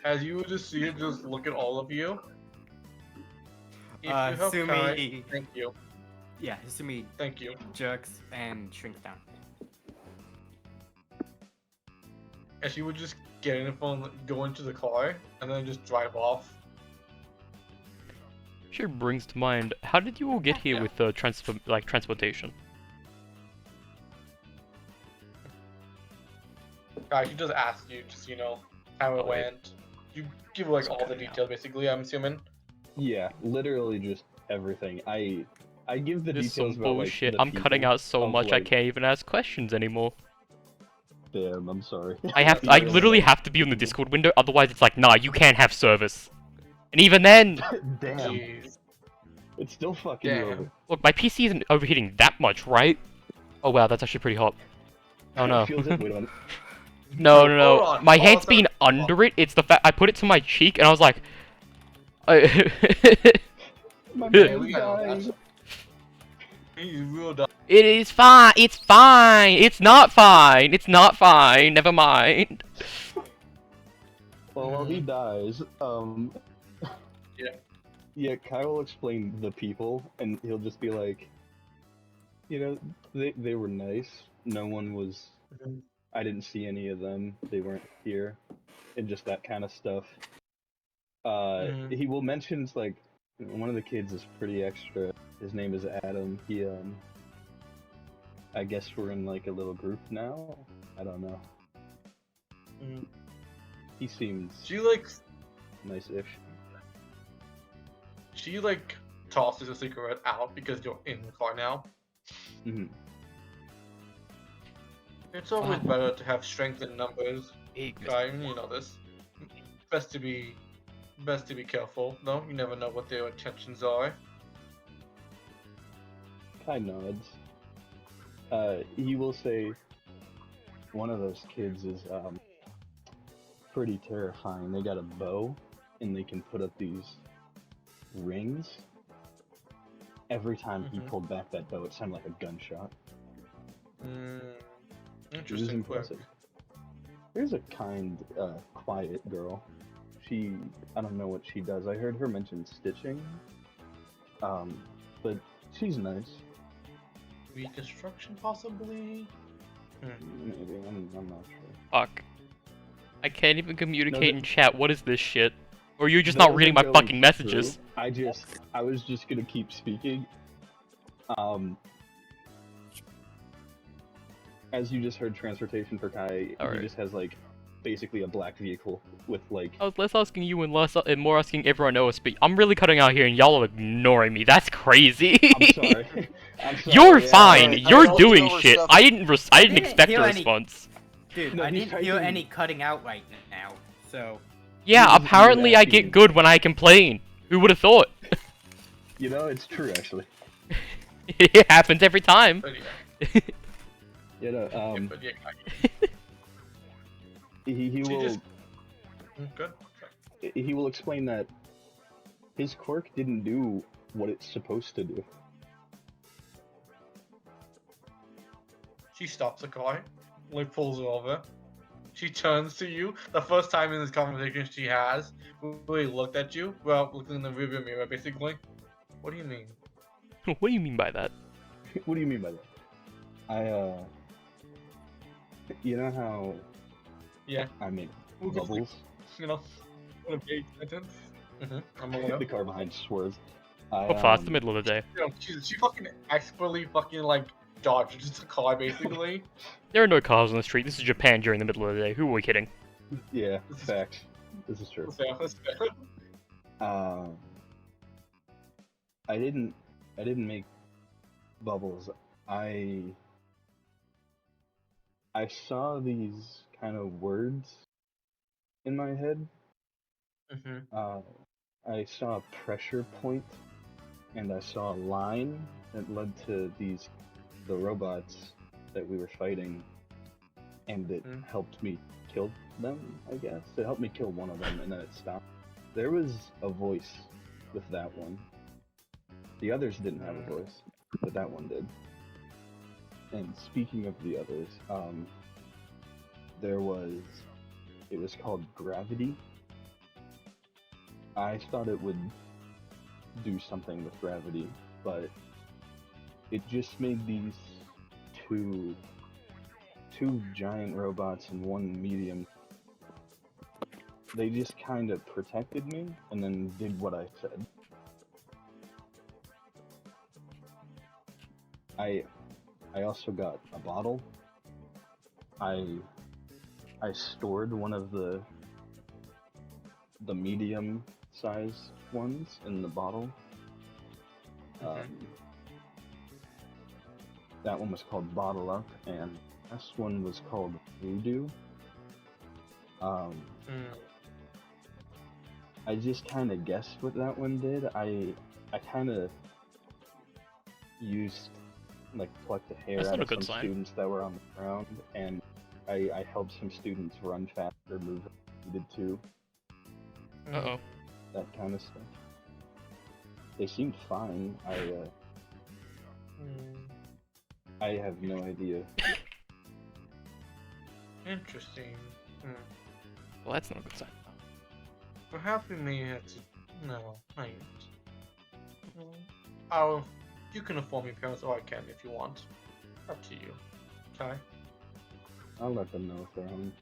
As you would just see her just look at all of you. If you have Kai, Hasumi. thank you. Yeah, Hasumi Thank you. jerks and shrinks down. And she would just get in the phone, go into the car, and then just drive off. Sure brings to mind, how did you all get here Yeah. with transportation? Guys, she just asked you, just how it Oh, yeah. went. You give like It's all the cutting out. details, basically. I'm assuming. Yeah, literally just everything. I give the This is some details about bullshit. like, the I'm cutting people out so of, much I like- can't even ask questions anymore. Damn, I'm sorry. That's I really literally nice. have to be on the Discord window, otherwise it's like, nah, you can't have service. And even then, Damn, Jeez. it's still fucking you Damn. over. look, my PC isn't overheating that much, right? Oh wow, that's actually pretty hot. Oh no. Feels it. Wait a minute. No, Hold no. on, My pause hand's that. been under it. It's the fact I put it to my cheek and I was like, My Yeah, Yeah, man we got died. that. He's real dumb. it is fine. It's fine. It's not fine. It's not fine. Never mind. Well, while he dies, Yeah. yeah, Kai will explain the people, and he'll just be like, they were nice. No one was. Mhm. I didn't see any of them. They weren't here, and just that kind of stuff. Mhm. He will mention like one of the kids is pretty extra. His name is Adam. He I guess we're in like a little group now. I don't know. Mhm. He seems She like nice-ish. tosses a cigarette out because you're in the car now. hmm It's always Fine. better to have strength in numbers. Guy, you know this. Best to be careful. No, you never know what their intentions are. Kai nods. He will say one of those kids is pretty terrifying. They got a bow and they can put up these rings. Every time he Mhm. pulled back that bow, it sounded like a gunshot. It was Interesting. Quick. impressive. There's a kind, quiet girl. I don't know what she does. I heard her mention stitching. But she's nice. Reconstruction, possibly. Maybe I'm not sure. Fuck. I can't even communicate that- in chat. What is this shit? Or you're just That not reading my wasn't going fucking messages. through. I was just gonna keep speaking. As you just heard, transportation for Kai, Alright. he just has like basically a black vehicle with like. I was less asking you and more asking everyone else, but I'm really cutting out here and y'all are ignoring me. That's crazy. I'm sorry. I'm sorry. You're yeah. fine. Alright, You're I'll doing go over shit. stuff. I didn't didn't expect hear a any- response. Dude, No, I he's didn't hear typing- any cutting out right now, so... Yeah, wasn't even apparently I asking. get good when I complain. Who would have thought? You know, it's true actually. It happens every time. But yeah. You know, Yeah, but yeah, Kai. he She will just- Good. he will explain that his quirk didn't do what it's supposed to do. She stops the car, like pulls it over. She turns to you. The first time in this conversation she has, really looked at you. Well, looked in the rearview mirror, basically. What do you mean? What do you mean by that? What do you mean by that? You know how Yeah, I make We'll just- bubbles? you know, in a vague sentence. I'm aware. The car behind swerves. I, How fast? The middle of the day. You know, she fucking expertly fucking like dodges the car, basically. There are no cars on the street. This is Japan during the middle of the day. Who are we kidding? Yeah, This is- fact. This is true. That's fair. I didn't make bubbles. I saw these kind of words in my head. I saw a pressure point, and I saw a line that led to the robots that we were fighting, and it Mm. helped me kill them, I guess. It helped me kill one of them, and then it stopped. There was a voice with that one. The others didn't have a voice, but that one did. And speaking of the others, it was called Gravity. I thought it would do something with gravity, but it just made these two giant robots and one medium. They just kind of protected me and then did what I said. I also got a bottle. I stored one of the medium size ones in the bottle. That one was called Bottle Up, and this one was called Voodoo. I just kind of guessed what that one did. I kind of used, like, plucked the hair That's out not a of good some sign. students that were on the ground, and I helped some students run faster, move if they needed to, Uh-oh. that kind of stuff. They seemed fine. I have no idea. Interesting. Well, that's not a good sign. Perhaps we may have to. No, not yet. You can inform your parents, or I can if you want. Up to you. Okay? I'll let them know if they're home.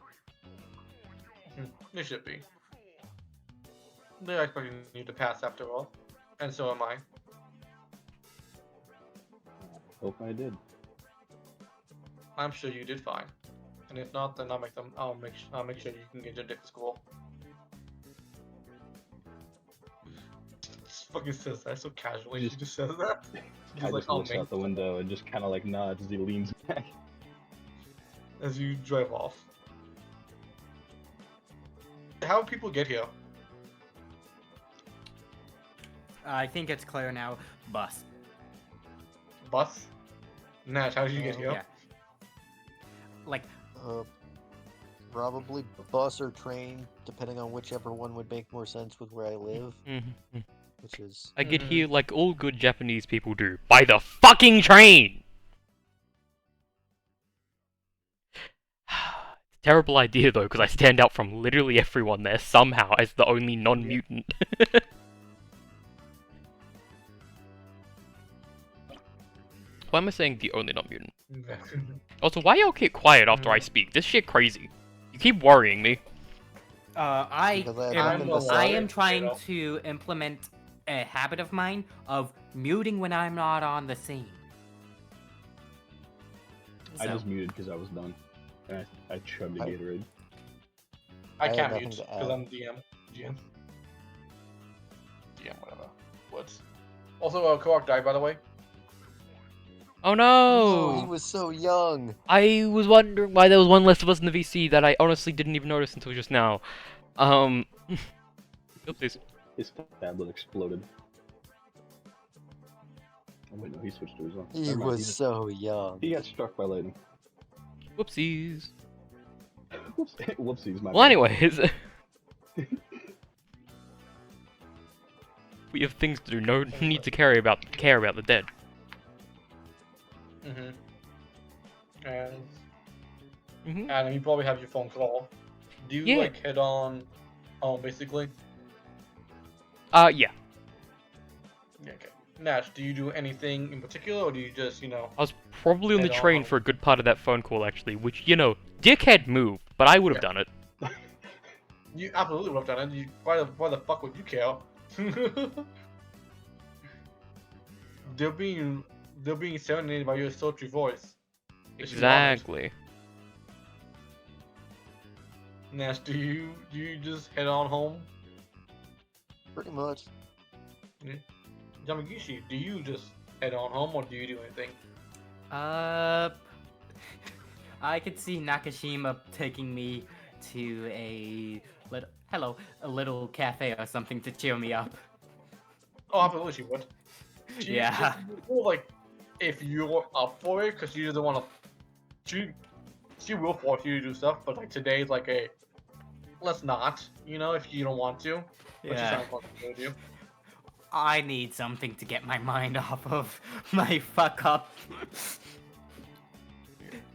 They should be. They're expecting you to pass after all, and so am I. Hope I did. I'm sure you did fine. And if not, then I'll make sure you can get into different school. Just fucking says that so casually. She just says that. Kai Just like, just "I'll looks make out the window and just kind of like nods as he leans back. as you drive off. How do people get here? I think it's clear now. Bus. Bus? Nash, how did you get here? Yeah. Like, Probably bus or train, depending on whichever one would make more sense with where I live, Mm-hmm. which is I get here like all good Japanese people do. By the fucking train! Terrible idea though, because I stand out from literally everyone there somehow as the only non-mutant. Why am I saying the only non-mutant? Also, why y'all keep quiet after I speak? This shit crazy. You keep worrying me. Because I have nothing to I say. am trying You know. to implement a habit of mine of muting when I'm not on the scene. I So, just muted because I was done. And I chugged a I- Gatorade. I I have can't nothing mute to because add. I'm DM. DM, whatever. What? Also, Koak died, by the way. Oh No, he no! was so young. I was wondering why there was one less of us in the VC that I honestly didn't even notice until just now. Oopsies. His tablet exploded. Oh wait, no, he switched to his own. He Never mind, was so young. he got struck by lightning. Whoopsies. Whoops, whoopsies, my Well, bad. anyways. We have things to do. No need to care about the dead. And Mm-hmm. Adam, you probably have your phone call. Do you Yeah. like head on home basically? Yeah. Yeah, okay. Nash, do you do anything in particular, or do you just, I was probably on the Head train on. for a good part of that phone call, actually, which, dickhead move, but I would have Yeah. done it. You absolutely would have done it. Why the fuck would you care? they're being serenaded by your sultry voice. They should be honored. Exactly. Nash, do you just head on home? Pretty much. Yamagishi, do you just head on home, or do you do anything? I could see Nakashima taking me to a little cafe or something to cheer me up. Oh, absolutely, she would. Yeah. Well, like, if you're up for it, because she doesn't want to. She will force you to do stuff, but like today's like a. Let's not, if you don't want to. But she Yeah. sounds comfortable with you. I need something to get my mind off of my fuck up.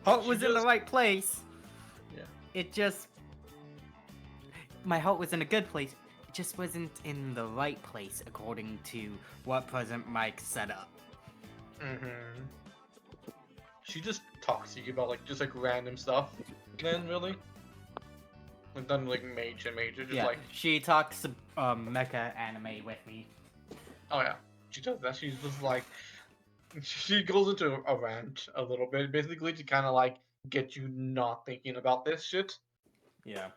Heart was in the right place. Yeah. It just. My heart was in a good place. It just wasn't in the right place according to what President Mike set up. She just talks to you about just random stuff. Then really, done like major, just Yeah, like she talks mecha anime with me. oh yeah, she does that. She's just like she goes into a rant a little bit, basically to kind of get you not thinking about this shit. Yeah.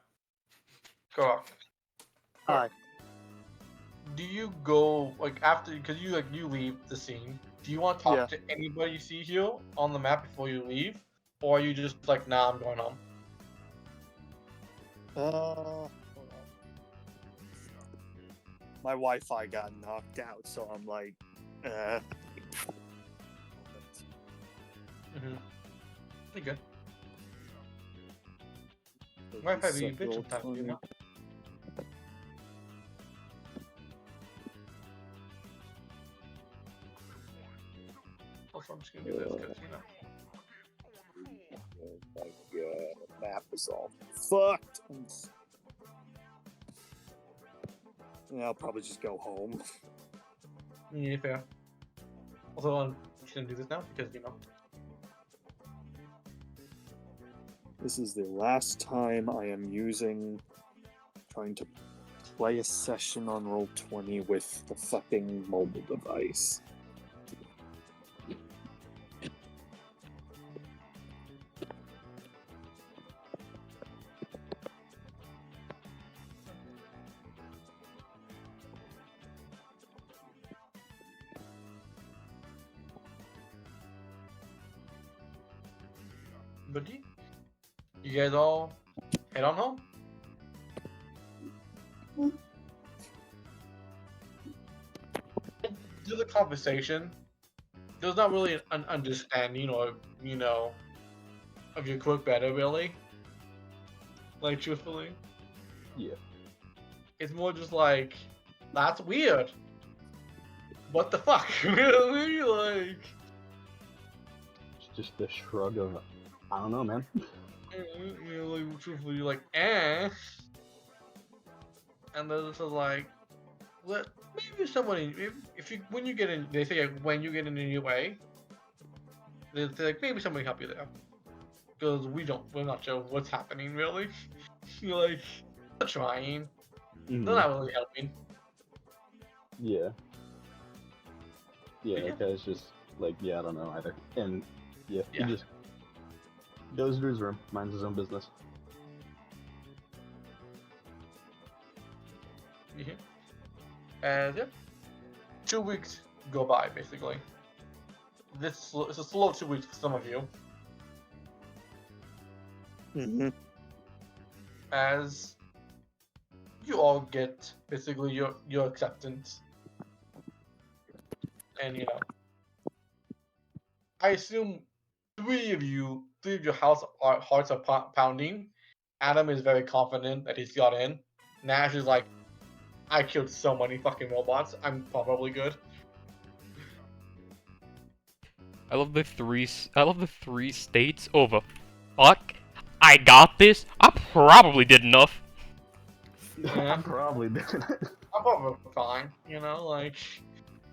Correct. Hi. Do you go after because you leave the scene? Do you want to talk Yeah. to anybody you see here on the map before you leave, or are you just nah, I'm going home? Hold on. My Wi-Fi got knocked out, so I'm like, Pretty good. Wi-Fi be a bitch sometimes, you know. Also, I'm just gonna do this because my God, map is all fucked. Yeah, I'll probably just go home. Yeah, fair. Also, I'm just gonna do this now because This is the last time I am trying to play a session on Roll20 with the fucking mobile device. But you guys all head on home. To the conversation, there's not really an understanding or of your quirk better really. Truthfully, Yeah. it's more just that's weird. What the fuck? Really? It's just a shrug of, I don't know, man. Truthfully, you're eh. And then this is what maybe somebody if you when you get in they say when you get in a new way, they're like, maybe somebody help you there. Because we're not sure what's happening really. You're like, they're trying. Mhm. They're not really helping. Yeah. Yeah, Yeah. that guy's just like, yeah, I don't know either. And yeah, Yeah. he just goes to his room, minds his own business. Yeah. And yeah, 2 weeks go by basically. This is a slow 2 weeks for some of you, Mm-hmm. as you all get basically your acceptance, and I assume three of your hearts are pounding. Adam is very confident that he's got in. Nash is like, I killed so many fucking robots. I'm probably good. I love the three states over. Fuck, I got this. I probably did enough. Yeah. Probably didn't. I'm probably fine. Like.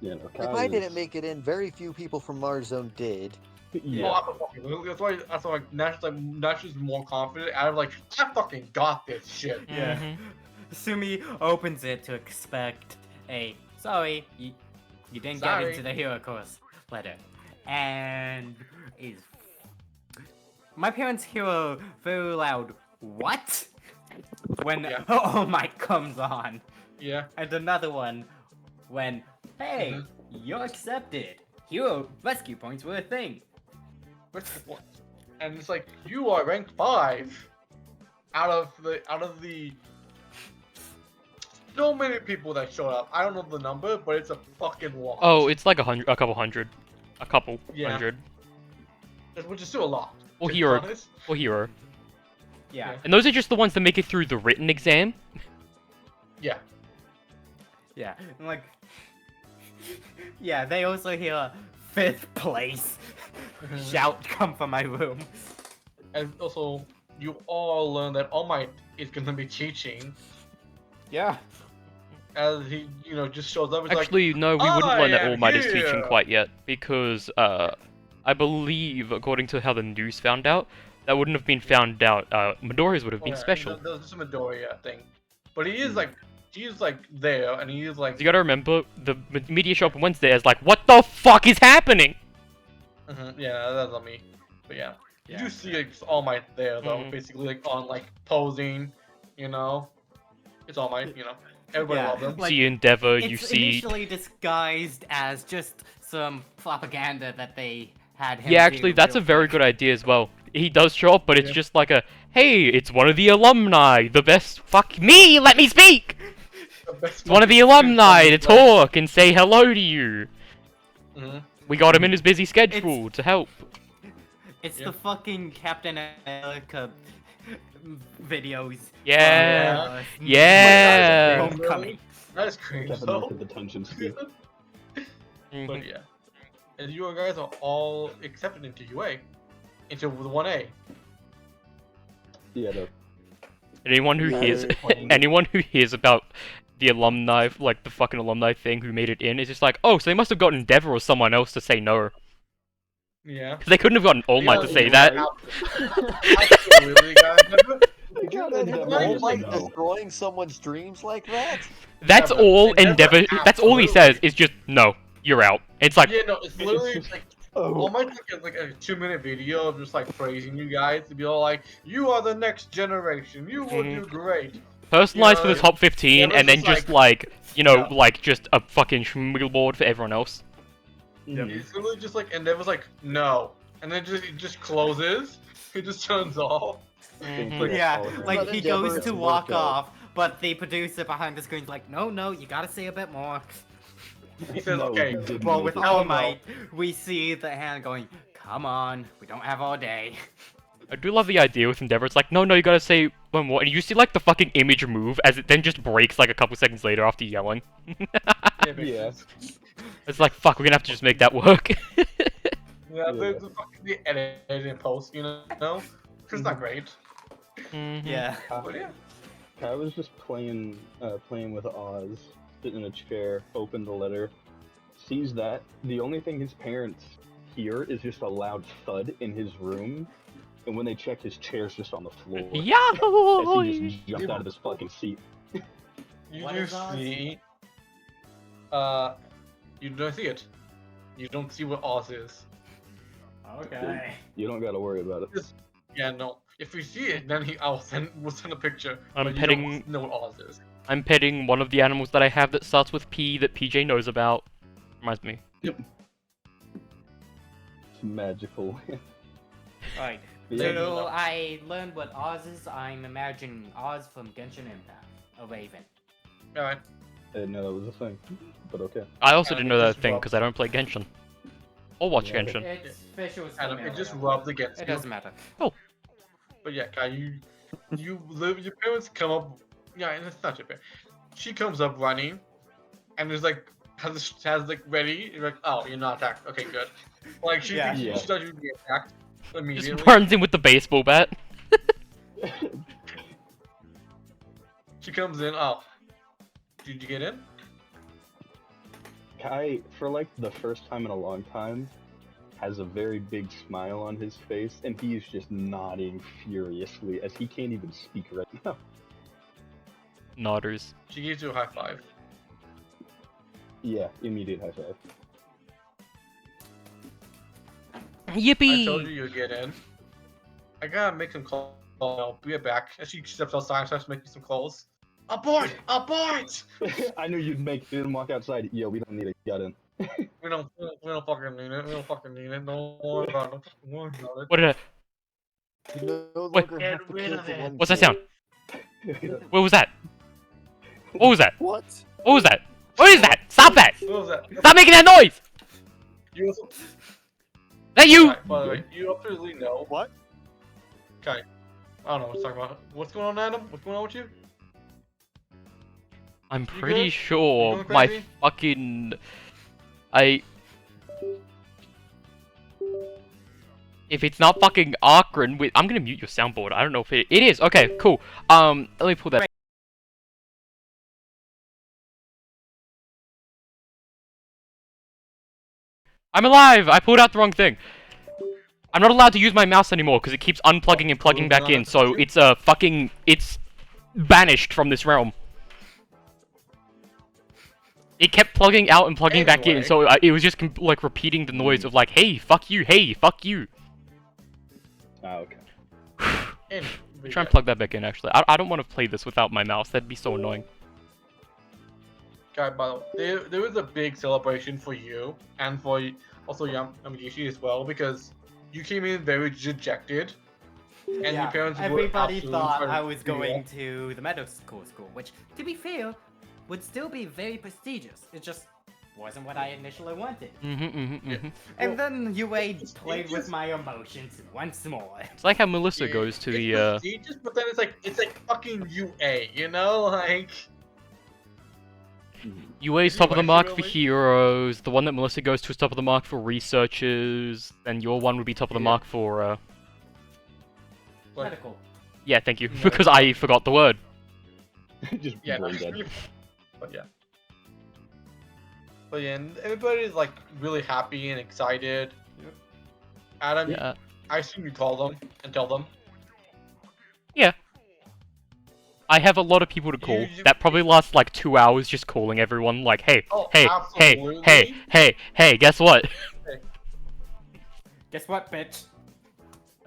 You know, If Kai I didn't is- make it in, very few people from Mars Zone did. Yeah. That's why Nash is more confident. Adam's like, I fucking got this shit. Yeah. Mhm. Sumi opens it to expect a sorry, you didn't get Sorry. into the hero course letter. And is my parents hear a very loud what? When Yeah. oh my comes on. Yeah. And another one when hey, you're accepted. Hero rescue points were a thing. And it's like, you are ranked 5 out of the so many people that showed up. I don't know the number, but it's a fucking lot. Oh, it's like a couple hundred. Yeah. Hundred. Which is still a lot. Well, to be hero. honest. Or hero. Yeah. And those are just the ones that make it through the written exam. Yeah. Yeah. And like yeah, they also hear 5th place. Shout come from my room. And also, you all learn that All Might is gonna be teaching Yeah. as he, just shows up. It's Actually, no, we wouldn't learn that I All Might is am teaching here. quite yet, because, I believe, according to how the news found out, that wouldn't have been found out, Midoriya's would have been special. There's just a Midoriya thing, but he's like there, and he is like. You gotta remember, the media show up on Wednesday is like, what the fuck is happening? Yeah, that's on me. But yeah, you Yeah. do see like All Might there though, Mhm. basically like on like posing, It's All Might, Everybody Yeah, loves him. You like, see Endeavor, you It's see... initially disguised as just some propaganda that they had him Yeah, actually, do that's a real very quick. good idea as well. He does show up, but it's Yeah. just like a, hey, it's one of the alumni, the best... Fuck me, let me speak! The best It's one of the fucking alumni to like- talk and say hello to you. Mhm. We got him in his busy schedule to help. It's Yeah. the fucking Captain America videos. Yeah. Uh, Yeah. Homecoming. That is cringe Captain though. America detention speak. Mhm. But yeah, and you guys are all accepted into UA, into the 1A. Yeah, Anyone who Yeah, hears, playing- anyone who hears about the alumni, like the fucking alumni thing, who made it in, is just like, oh, so they must have got Endeavor or someone else to say no, Yeah. because they couldn't have gotten All Might to Yeah, say you're that. right. Absolutely, guys. You got It's Endeavor not to even say Like like no. destroying someone's dreams like that? That's but all Endeavor Endeavor. That's all he absolutely- says is just no. You're out. It's like, Yeah, no, it's literally just- like Oh, All Might took like a 2-minute video of just like praising you guys to be all like, "You are the next generation. You will do great." personalized for the Yeah, top 15, yeah, and then it's just like- like, you know, Yeah. like just a fucking schmiggleboard for everyone else. mhm. It's literally just like, and was like, "No," and then it just closes. It just turns off. Mhm. Like, Yeah, hologram. like But he Endeavor goes is to a walk workout. off, but the producer behind the screen's like, no, you gotta say a bit more. He says, No, "Okay." he didn't Well, make with it. All no. Might, we see the hand going, come on, we don't have all day. I do love the idea with Endeavor. It's like, no, you gotta say one more, and you see like the fucking image move as it then just breaks like a couple seconds later after yelling. Yeah, makes Yeah. sense. It's like, fuck, we're gonna have to just make that work. Yeah, Yeah. the fucking edit and post, Because it's not great. Mhm. Yeah. But yeah. I was just playing with Oz, sitting in a chair, opened the letter, sees that. The only thing his parents hear is just a loud thud in his room, and when they check, his chair's just on the floor. As Yahoo! he just jumped out of his fucking seat. You What do is Oz? see. You don't see it. You don't see what Oz is. Okay. You don't gotta worry about it. Yeah, no. If we see it, then we'll send a picture. I'm but you petting- don't know what Oz is. I'm petting one of the animals that I have that starts with P that PJ knows about. Reminds me. It's magical. Alright. Yeah, So I learned what Oz is. I'm imagining Oz from Genshin Impact, a raven. Alright. I didn't know that was a thing, but okay. I also Adam, didn't know it that just thing rubbed- because I don't play Genshin. Or watch Yeah. Genshin. It's visuals Adam, familiar. it just rubbed against It you. doesn't matter. But yeah, Kai, you live. Your parents come up. Yeah, and it's not your parents. She comes up running, and there's like has like ready. You're like, oh, you're not attacked. Okay, good. Like she Yeah. thinks Yeah. she thought you'd be attacked immediately. Just runs in with the baseball bat. She comes in. Oh, did you get in? Kai, for like the first time in a long time, has a very big smile on his face, and he is just nodding furiously as he can't even speak right now. Nodders. She gives you a high five. Yeah, immediate high five. Yippee! I told you you'd get in. I gotta make some calls. I'll be right back. As she steps outside and starts making some calls. Abort! Abort! I knew you'd make him walk outside. Yo, we don't need a gut in. We don't fucking need it. We don't fucking need it. Don't worry about it. Don't worry about it. What did I... You no Wait. longer Get have to rid kill of the it. one What's that kill. sound? What was that? What was that? What? What was that? What is that? Stop that! What was that? Stop making that noise! You also, Is that you? Right, by the way, you absolutely know. What? Okay. I don't know what to talk about. What's going on, Adam? What's going on with you? I'm You pretty good? sure You going my crazy? fucking... If it's not fucking Akron, wait, I'm gonna mute your soundboard. I don't know if it is. Okay, cool. Let me pull that. I'm alive! I pulled out the wrong thing. I'm not allowed to use my mouse anymore because it keeps unplugging and plugging back in, so it's it's banished from this realm. It kept plugging out and plugging back in, Anyway. so it was just like repeating the noise of like, hey, fuck you, hey, fuck you. Ah, okay. Anyway, Try and plug that back in, actually. I don't want to play this without my mouse. That'd be so annoying. Guy, by the way, there was a big celebration for you and for also Yamagishi as well because you came in very dejected, and your Yeah, parents were everybody absolutely thought trying to I was figure going out- to the Meadow School, which, to be fair, would still be very prestigious. It just wasn't what I initially wanted. Mm-hmm. And then UA it's played with just- my emotions once more. It's like how Melissa Yeah, goes to it's the, prestigious, but then it's like fucking UA, you know, like. UA's top of the Anyway, mark for really? heroes, the one that Melissa goes to is top of the mark for researchers, and your one would be top of the Yeah. mark for, Like, Medical. yeah, thank you, Yeah. because I forgot the word. Just yeah, brain dead. but yeah. But yeah, and everybody's like really happy and excited. Yep. Adam, Yeah. I assume you call them and tell them. I have a lot of people to call. That probably lasts like 2 hours just calling everyone, like, hey, Oh, hey, absolutely. hey, guess what? Guess what, bitch?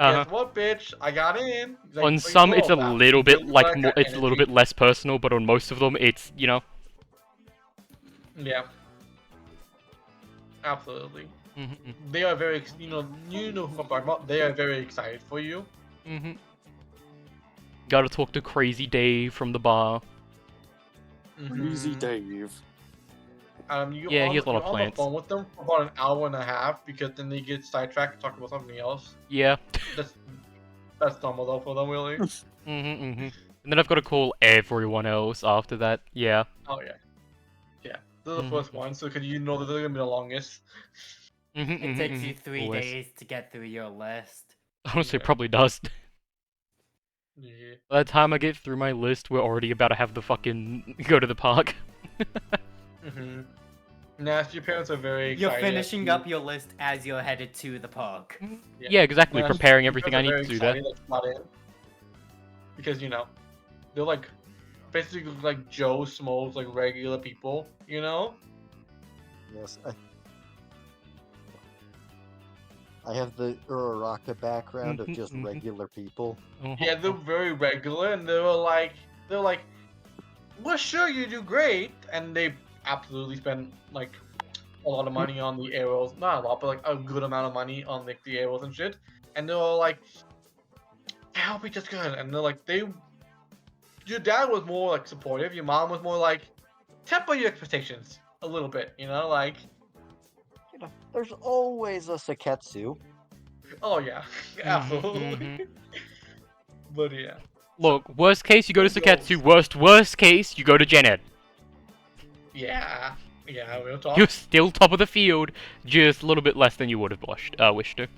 Uh-huh. Guess what, bitch? I got in. Like, On like, some, it's a all that. little bit Really like got more, that it's a little bit energy. less personal, but on most of them, it's, you know. Yeah. Absolutely. Mm-hmm. They are very, you know who I'm talking about. They are very excited for you. Mm-hmm. Gotta talk to Crazy Dave from the bar. Crazy Mhm. Dave. You Yeah, on, he has a lot of you're on plants. the phone with them for about an hour and a half because then they get sidetracked and talk about something else. Yeah. That's normal though for them, really. And then I've got to call everyone else after that. Yeah. Oh yeah, yeah. They're the Mhm. first ones, so because you know that they're gonna be the longest. It takes you 3 Always. days to get through your list. Honestly, it Yeah. probably does. Yeah. By the time I get through my list, we're already about to have the fucking go to the park. hmm Nash, your parents are very You're excited. finishing up your list as you're headed to the park. Yeah, exactly. Nash, Preparing your everything I parents are need to very do there. excited that you got in. Because, they're like, basically like Joe Smolls, like regular people, Yes, I have the Uraraka background of just regular people. Yeah, they're very regular, and they're like, we're sure you do great, and they absolutely spend like a lot of money on the arrows, not a lot, but like a good amount of money on like the arrows and shit, and they're all like, I hope he does good, and they're like, your dad was more like supportive, your mom was more like, temper your expectations a little bit, like, There's always a Saketsu. oh yeah, absolutely, but yeah. Look, worst case, you go to Who Saketsu. goes? Worst case, you go to Gen Ed. Yeah, we'll talk. You're still top of the field, just a little bit less than you would have wished to.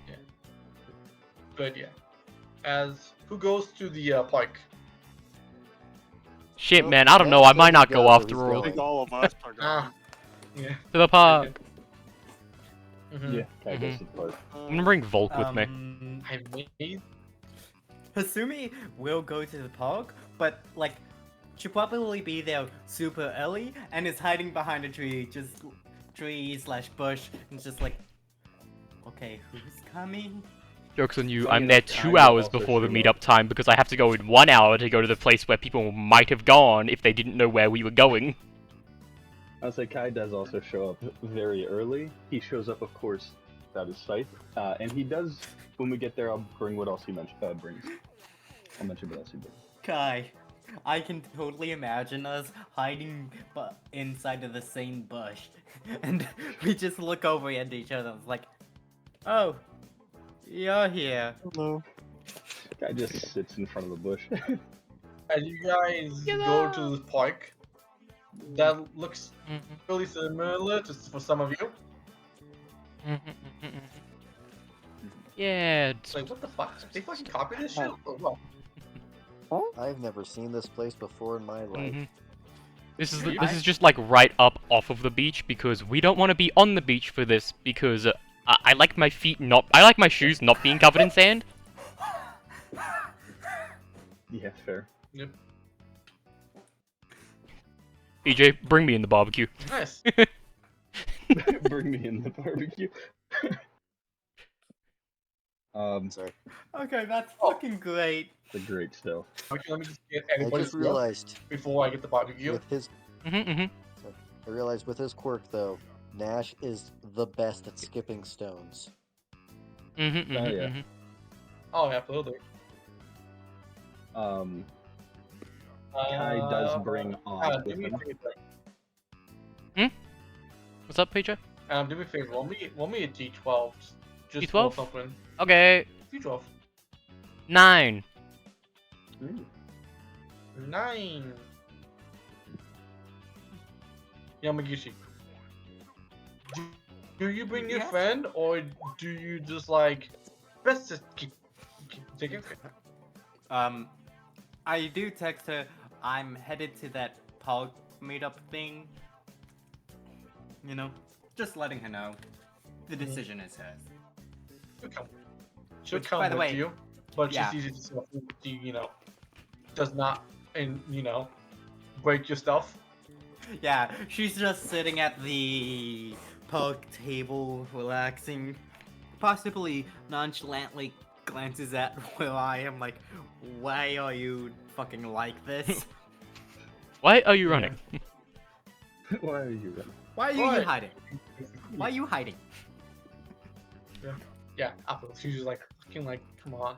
But yeah, who goes to the park? Shit, Well, man, I don't know. Nash I might not doesn't go go, after he's all. I think going. all of us are Ah, going. yeah. To the park. Mhm. Yeah, Kai goes to the park. I'm gonna bring Volk with me. I made. Hasumi will go to the park, but like, she'll probably be there super early and is hiding behind a tree, just tree/bush, and just like, okay, who's coming? Joke's on you, Funny I'm there enough, 2 Kai hours also before the showed meetup up. time because I have to go in 1 hour to go to the place where people might have gone if they didn't know where we were going. I would say Kai does also show up very early. He shows up, of course, out of sight, and he does. When we get there, I'll bring what else he brings. I'll mention what else he brings. Kai, I can totally imagine us hiding inside of the same bush, and we just look over at each other and it's like, oh, you're here. No. Kai just sits in front of the bush. As you guys go to this park, that looks really similar to for some of you. Yeah. It's like, what the fuck? They fucking copied this shit? Or what? I've never seen this place before in my life. This is Really? this is just like right up off of the beach because we don't want to be on the beach for this because I like my feet not. I like my shoes not being covered in sand. Yeah, fair. Yep. EJ, bring me in the barbecue. Nice. Bring me in the barbecue. Sorry. Okay, that's fucking great. The great stuff. Okay, let me just get I everybody's just look realized before I get the barbecue. with his I realized with his quirk though, Nash is the best at skipping stones. yeah. Oh, absolutely. Kai does bring on do with me a him. favor. What's up, PJ? Do me a favor. Roll me a D12. Just D12? roll something. Okay, D12. 9. 9. Yamagishi. Do you bring your Yes. friend, or do you just like... Let's just take it. I do text her, I'm headed to that park meetup thing. You know, just letting her know. The decision is hers. She'll Which, come by the with way, you, but yeah. she's easy to sell food to does not, break your stuff. Yeah, she's just sitting at the park table, relaxing, possibly nonchalantly glances at where I am like, why are you fucking like this? Why are you running? Why are you running? Why are you Why? hiding? Why are you hiding? Yeah, Apple. She's just like, fucking like, come on.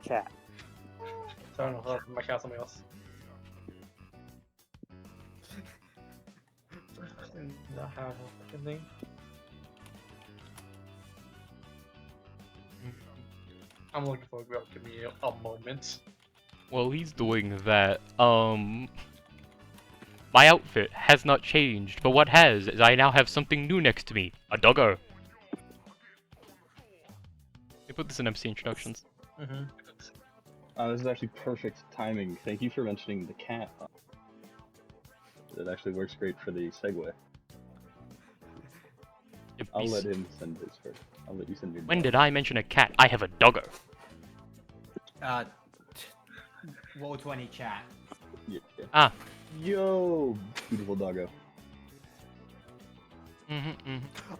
Cat. So I don't know, my cat, something else. Not have a fucking thing. I'm looking for a girl. Give me a moment. While he's doing that, my outfit has not changed, but what has is I now have something new next to me, a doggo. They put this in MC introductions. Mm-hmm. This is actually perfect timing. Thank you for mentioning the cat. It actually works great for the segue. It'd I'll be let him send his first. I'll let you send your. When dog. did I mention a cat? I have a doggo. Roll 20 chat. Yeah. Ah. Yo, beautiful doggo.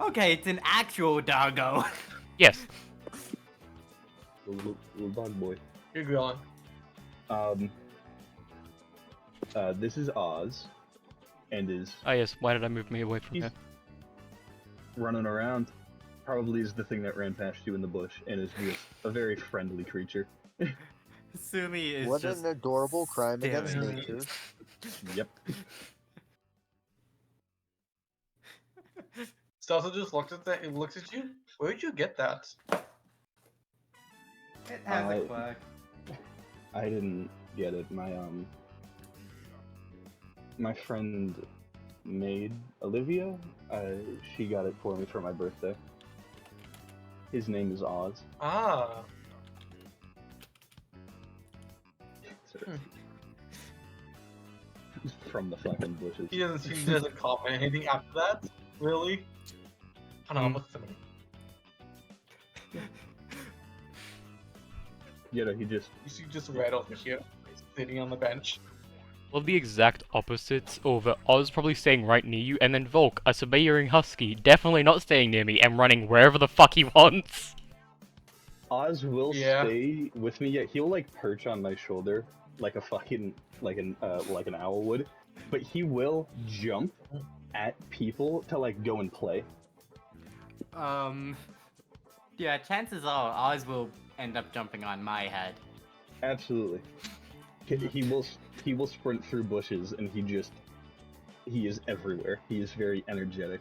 Okay, it's an actual doggo. Yes. Little dog boy. You're going. This is Oz, and is Oh yes. Why did I move me away from he's here? running around. Probably is the thing that ran past you in the bush, and is just a very friendly creature. Sumi is What just an adorable crime against staring. nature. Yep. Stelza just looks at that. It looks at you. Where'd you get that? It has a Uh, quirk. I didn't get it. My friend maid Olivia, she got it for me for my birthday. His name is Oz. Ah. From the fucking bushes. He doesn't comment anything after that. Really? I don't know. What's somebody? You know, he just You see, just red over here, sitting on the bench. Well, the exact opposites over Oz probably staying right near you, and then Volk, a surveying husky, definitely not staying near me and running wherever the fuck he wants. Oz will Yeah. stay with me. Yet he'll like perch on my shoulder like a fucking like an owl would, but he will jump at people to like go and play. Yeah, chances are Oz will end up jumping on my head. Absolutely. He will sprint through bushes, and he is everywhere. He is very energetic.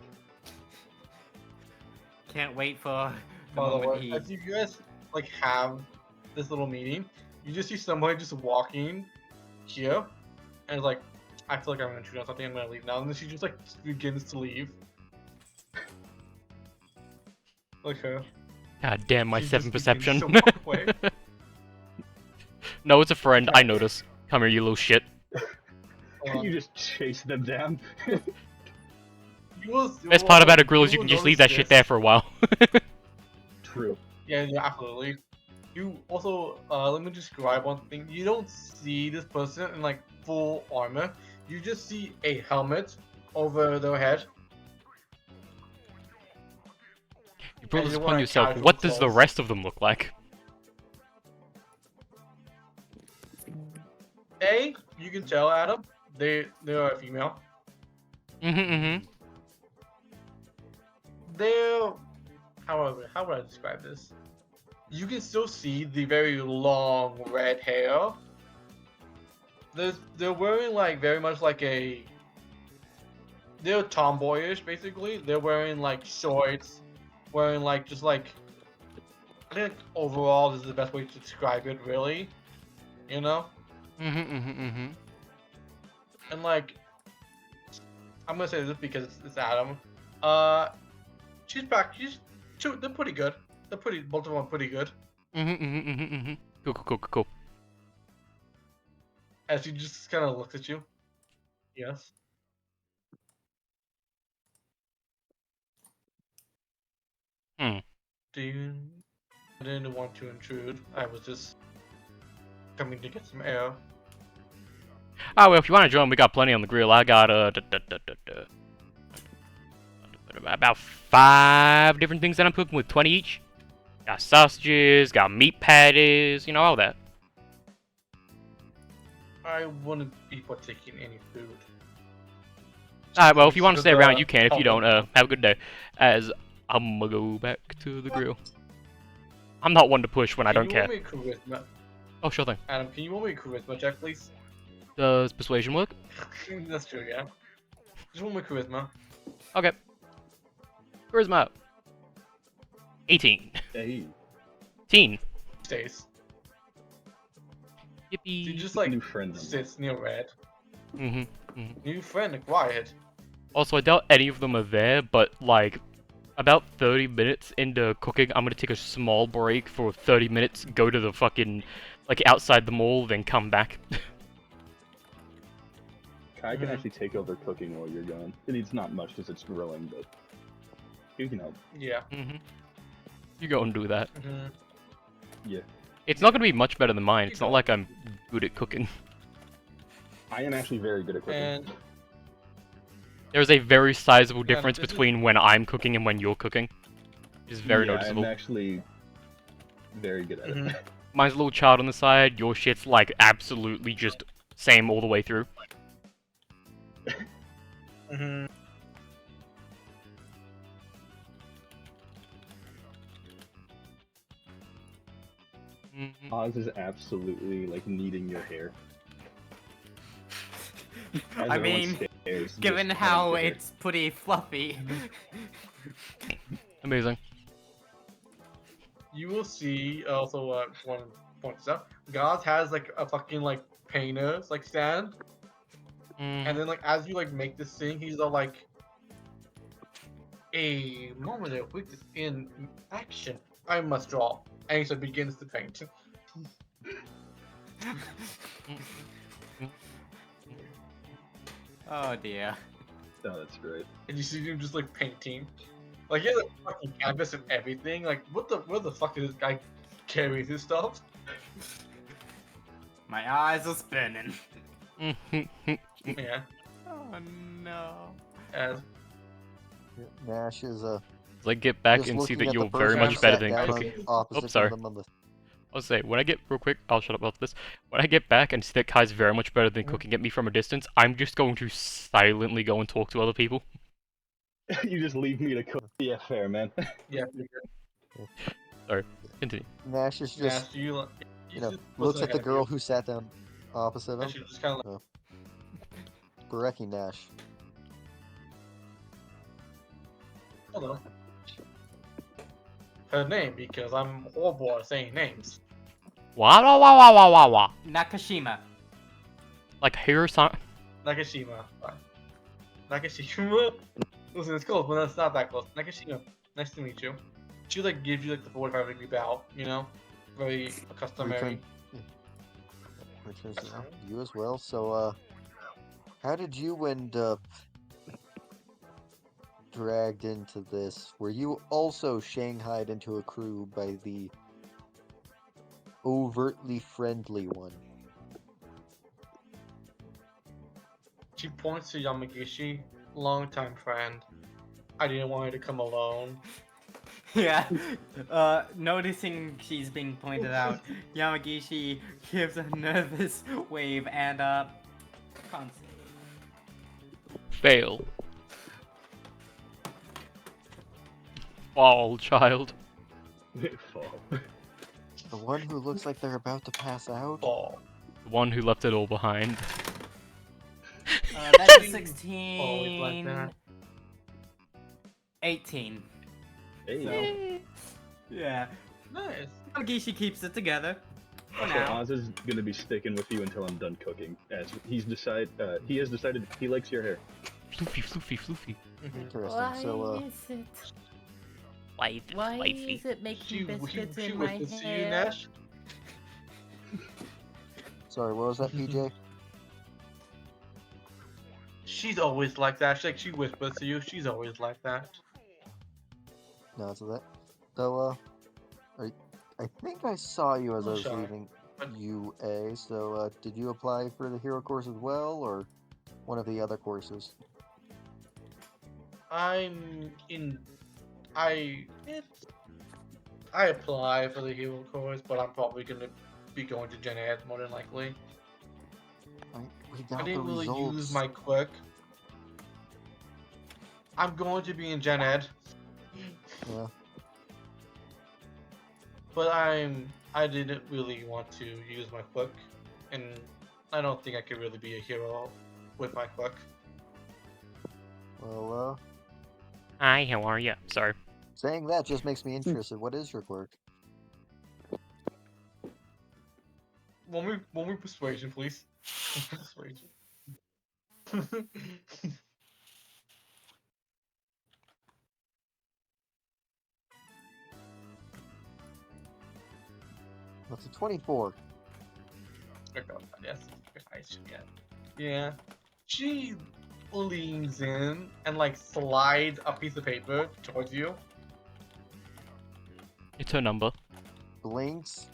Can't wait for the By the moment way, he. as you guys like have this little meeting, you just see somebody just walking here, and it's like, I feel like I'm gonna shoot on something. I'm gonna leave now, and then she just like begins to leave. Like her. God damn my She 7 just perception. begins to walk away. No, it's a friend. I notice. Come here, you little shit. You just chase them down. Best part about a grill is you can just leave that shit there for a while. True. Yeah, absolutely. You also, let me describe one thing. You don't see this person in like full armor. You just see a helmet over their head. You brought And this you're upon wearing yourself. casual What does the clothes. rest of them look like? You can tell, Adam, they are a female. Mm-hmm. They're, however, how would I describe this? You can still see the very long red hair. They're wearing like very much like a. They're tomboyish, basically. They're wearing like shorts, wearing like just like. I think overall this is the best way to describe it, really. You know, Mm-hmm. and like, I'm gonna say this because it's Adam. She's back. They're pretty good. Both of them are pretty good. Mm-hmm. Cool. As she just kind of looks at you. Yes. Hmm. I didn't want to intrude. I was just coming to get some air. Oh, well, if you want to join, we got plenty on the grill. I got, about 5 different things that I'm cooking with 20 each. Got sausages, got meat patties, you know, all that. I wouldn't be partaking any food. Alright, well, if you want to Just stay the around, you can. If you don't, helmet. have a good day. As I'm gonna go back to the grill. I'm not one to push when I don't Can care. you roll me a charisma? Oh, sure thing. Adam, can you roll me a charisma check, please? Does persuasion work? That's true, yeah. Just roll me charisma. Okay. Charisma. 18. Hey, Teen. Stays. Yippee. She just like new friend. sits near Red. Mm-hmm. New friend, quiet. Also, I doubt any of them are there, but, like, about 30 minutes into cooking, I'm gonna take a small break for 30 minutes, go to the fucking, like, outside the mall, then come back. Kai can Mhm. actually take over cooking while you're gone. It needs not much because it's growing, but you can help. Yeah. You go and do that. Yeah. It's not gonna be much better than mine. You It's not go. like I'm good at cooking. I am actually very good at cooking. And There's a very sizable Yeah, difference this is- between when I'm cooking and when you're cooking. It's very yeah, noticeable. I'm actually very good at Mhm. it. Mine's a little child on the side. Your shit's like absolutely just same all the way through. Mhm. Oz is absolutely like kneading your hair. As I everyone mean, stares, given just how cutting your hair. it's pretty fluffy. Amazing. You will see also one point this out. God has like a fucking like painter's like stand, and then like as you like make this thing, he's all like, a moment of weakness in action. I must draw, and he so begins to paint. Oh dear. Oh, that's great. And you see him just like painting. Like he has a fucking canvas and everything. Like where the fuck is this guy carrying his stuff? My eyes are spinning. Yeah. Oh no. As Nash is Like get back just and see looking that at the you're very person much who better sat than down cooking. on opposite Oh, sorry. from them on the I'll say when I get real quick, I'll shut up about this. When I get back and see that Kai's very much better than cooking at me from a distance, I'm just going to silently go and talk to other people. You just leave me to cook. Yeah, fair, man. yeah. Continue. Nash is Yeah. just So you know just looks listen at the ahead of girl you, who sat down opposite and him. she just kind of like, Barecki Nash. hello. Her name because I'm horrible at saying names. Wah wah wah wah wah wah wah. Nakashima. Like Hiro-san. Nakashima. Nakashima. Listen, it's close, but it's not that close. Nakashima, nice to meet you. She like gives you like the 45-degree bow, you know, very customary. Returns to you as well. So, how did you end up dragged into this? Were you also shanghaied into a crew by the overtly friendly one? She points to Yamagishi, longtime friend. I didn't want her to come alone. Yeah. Noticing she's being pointed out, Yamagishi gives a nervous wave and can't Fail. Fall, child. Fall. The one who looks like they're about to pass out? Fall. The one who left it all behind. That's a Always like 16. that. 18. Hey. Yeah. Nice. Yamagishi keeps it together. For So now. Oz is gonna be sticking with you until I'm done cooking, as he has decided he likes your hair. Floofy, floofy, floofy. Interesting. So, is it? Wife, Why wifey. is it making biscuits she in my whispers to you, hair? Nash. sorry, what was that, PJ? She's always like that. She whispers to you. She's always like that. No, it's that. So, I think I saw you as I Oh, was sorry. leaving UA. So, did you apply for the hero course as well, or one of the other courses? I apply for the hero course, but I'm probably gonna be going to Gen Ed more than likely. We I got the didn't really results. use my quick. I'm going to be in Gen Ed, Yeah. but I didn't really want to use my quick, and I don't think I could really be a hero with my quick. Well, Hi, how are you? Sorry. saying that just makes me interested. What is your quirk? One more persuasion, please. Persuasion. That's a 24. Oh god, yes, I should get. Yeah. She leans in and like slides a piece of paper towards you. It's her number. Blinks,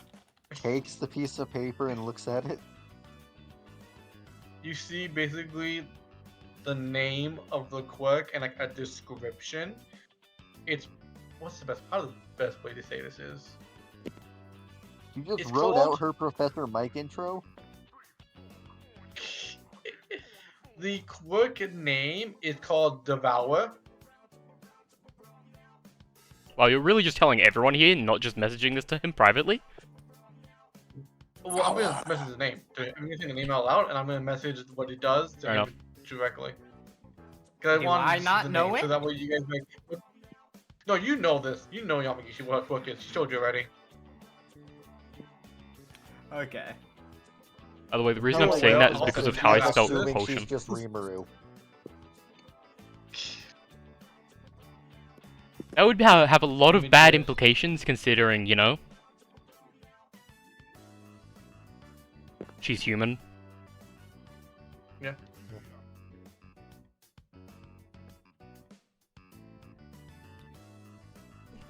takes the piece of paper and looks at it. You see basically the name of the quirk and like a description. It's what's the best? How the best way to say this is? You just It's wrote called- out her Professor Mike intro. The quirk name is called Devour. Wow, you're really just telling everyone here, not just messaging this to him privately? Well, I'm gonna message the name. I'm gonna say the name out loud, and I'm gonna message what it does to Fair him enough. directly. Cause Do want I the not name, know so it? that way you guys like. No, you know this. You know Yamagishi what quirk is. She told you already. Okay. By the way, the reason Oh, I'm saying well, that is also because of she's how I not spelt assuming potion. she's just Rimuru. That would have a lot Let of me bad do this. implications considering, you know, she's human. Yeah.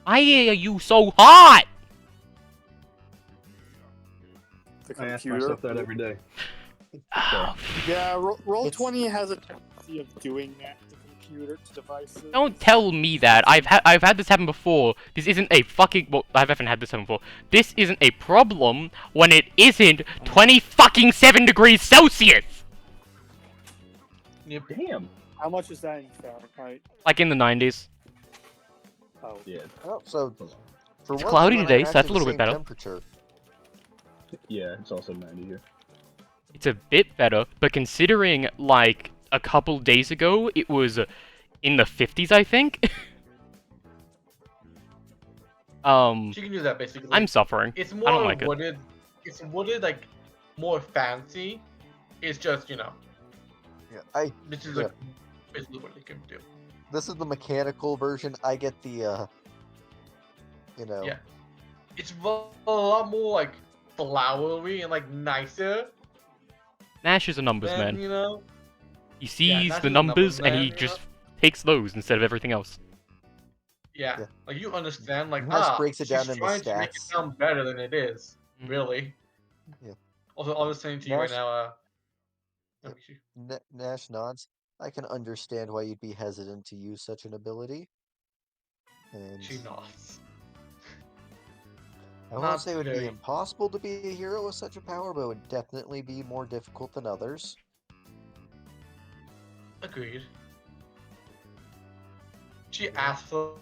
I hear you so hot! The I ask computer. myself that every day. Oh, Yeah, Roll It's- 20 has a tendency of doing that to computer to devices. don't tell me that. I've had this happen before. This isn't a fucking well, I haven't had this happen before. This isn't a problem when it isn't 27 degrees Celsius. Yep. Damn. How much is that in Fahrenheit? Like in the 90s. Oh, Yeah. Oh, so for It's once, cloudy we're today, not so that's a actually little the bit better. same Temperature. Yeah, it's also 90 here. It's a bit better, but considering like a couple days ago it was in the 50s, I think. She can do that basically. I'm suffering. It's I more don't like it. wooded. It's wooded, like more fancy. It's just Yeah, this is Yeah. like basically what it can do. this is the mechanical version. I get the Yeah. It's a lot more like flowery and like nicer Nash is a numbers than man. He Yeah, sees Nash the is a numbers numbers and man, he you just know? takes those instead of everything else. Yeah. Yeah. Like you understand, like Nash breaks it she's down into trying to make it stats. sound better than it is. Mhm. Really. Yeah. Also, I was saying to you right Nash- now. Nash nods. I can understand why you'd be hesitant to use such an ability. And She nods. I won't Not say it would be very. impossible to be a hero with such a power, but it would definitely be more difficult than others. Agreed. She asked for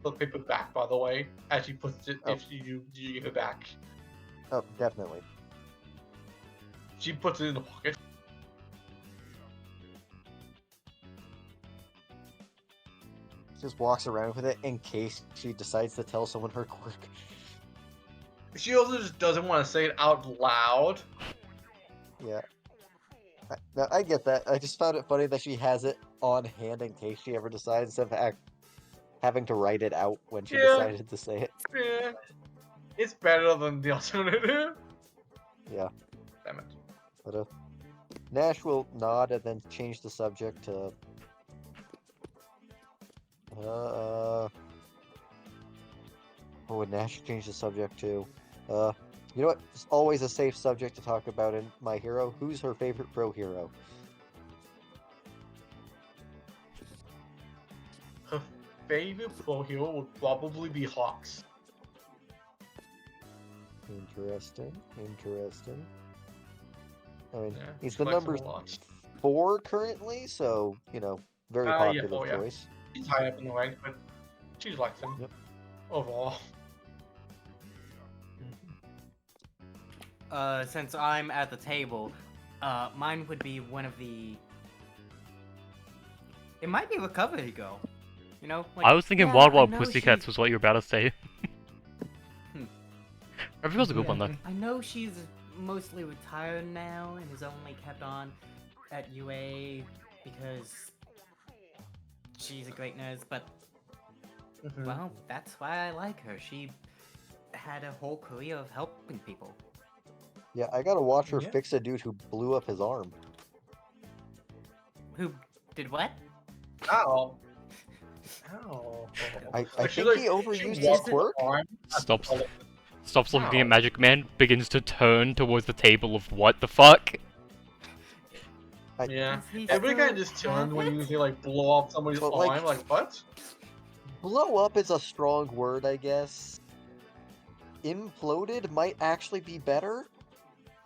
the paper back, by the way, as she puts it. Oh. If you give it back, Oh, definitely. she puts it in the pocket. Just walks around with it in case she decides to tell someone her quirk. She also just doesn't want to say it out loud. Yeah. Now, I get that. I just found it funny that she has it on hand in case she ever decides of having to write it out when she Yeah. decided to say it. Yeah, it's better than the alternative. Yeah. Damn it. But Nash will nod and then change the subject to. What would Nash change the subject to? You know what? It's always a safe subject to talk about in My Hero. Who's her favorite pro hero? Her favorite pro hero would probably be Hawks. Interesting. Interesting. I mean, Yeah, he's she the likes him number a lot. 4 currently, so very Yeah, popular 4, yeah. choice. He's high up in the rank, but she likes him. Yep. Overall. Since I'm at the table, mine would be one of the. It might be Recovery Girl. You know, like, I was thinking yeah, Wild I Wild know Pussycats she's- was what you were about to say. That was a good one though. I know she's mostly retired now and is only kept on at UA because she's a great nurse, but well, that's why I like her. She had a whole career of helping people. Yeah, I gotta watch her Yeah. fix a dude who blew up his arm. Who did what? Ow. Ow. I Like, think he overused his walks quirk. on Stops. Oh, Stops looking Ow. at Magic Man. Begins to turn towards the table of what the fuck. Yeah. Does he Everybody kind of still just turns have when you it? say like blow up somebody's But, like- arm. Like what? Blow up is a strong word, I guess. Imploded might actually be better.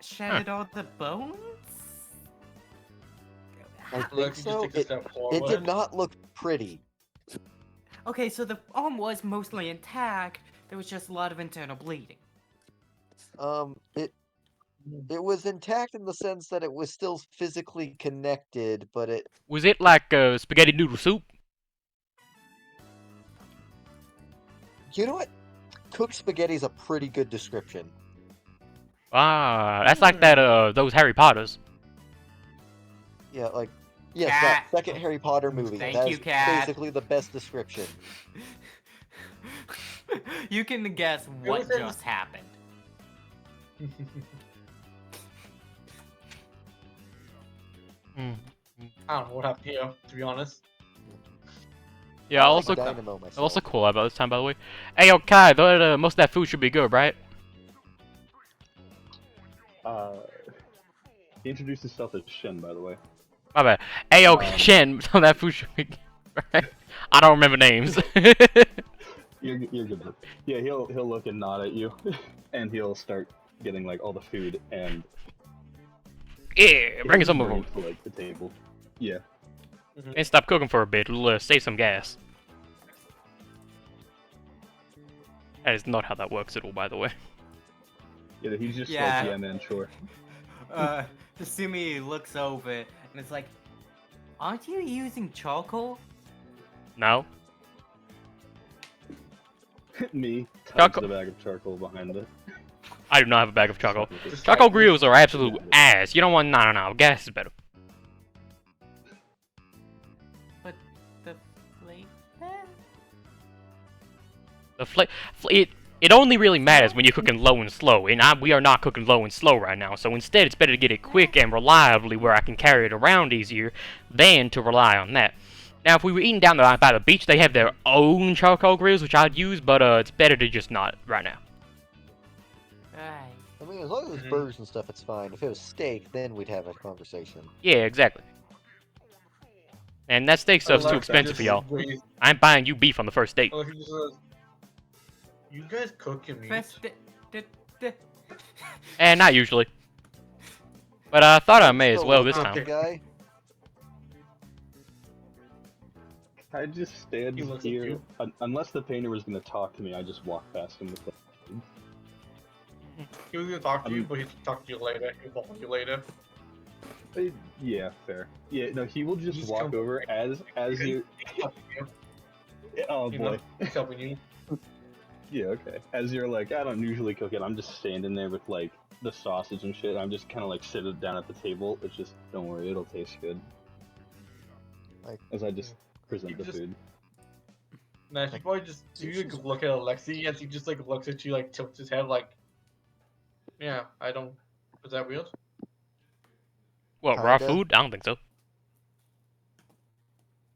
Shattered all the bones? I Look, think he just so. takes a step It forward. did not look pretty. Okay, so the arm was mostly intact. There was just a lot of internal bleeding. It was intact in the sense that it was still physically connected, but it Was it like spaghetti noodle soup? you know what? Cooked spaghetti is a pretty good description. Ah, that's like that those Harry Potters. Yeah, like yes, Cat. that second Harry Potter movie. Thank That you, is Cat. basically the best description. You can guess what was in- just happened. Mm. I don't know what happened here, to be honest. Yeah, I also like Dynamo myself. also cool about this time, by the way. Hey, yo, Kai, most of that food should be good, right? He introduced himself as Shen, by the way. My bad. Hey, yo, Um, Shen, some of that food should be good, right? I don't remember names. You're good. Bro. Yeah, he'll look and nod at you, and he'll start getting like all the food and Yeah, bring us some of bring them. it to like the table. Yeah. And stop cooking for a bit. It'll save some gas. That is not how that works at all, by the way. Yeah, he's just Yeah. like, yeah, man, sure. Sumi looks over and it's like, aren't you using charcoal? No? Me, Charcoal- the bag of charcoal behind it. I do not have a bag of charcoal. Just Charcoal like- grills are absolute ass. You don't want... No. Gas is better. But the flavor? It only really matters when you're cooking low and slow, and we are not cooking low and slow right now, so instead it's better to get it quick and reliably where I can carry it around easier than to rely on that. Now, if we were eating down by the beach, they have their own charcoal grills, which I'd use, but it's better to just not right now. Right. I mean, as long as it's Mhm. burgers and stuff, it's fine. If it was steak, then we'd have a conversation. Yeah, exactly. And that steak stuff's too Alexa expensive for just y'all. raised- I ain't buying you beef on the first date. Alexa just says, you guys cook your meat? First, And not usually. But I thought I may as Still well look this at time. the guy. I just stand He looks at here. you. Unless the painter was gonna talk to me, I just walk past him with the. He was gonna talk to you, but he'll talk to you later. He'll call you later. Yeah, fair. Yeah, no, he will just Just walk come- over as you. He's helping you. Oh You boy. know, he's helping you. Yeah, okay. As you're like, I don't usually cook it. I'm just standing there with like the sausage and shit. I'm just kind of like sitting down at the table. It's just, don't worry, it'll taste good. Like- As I just present You the just- food. Nah, she probably just you like, look at Alexi and he just like looks at you, like tilts his head, like, yeah, I don't. Is that weird? What, raw Kinda. food? I don't think so.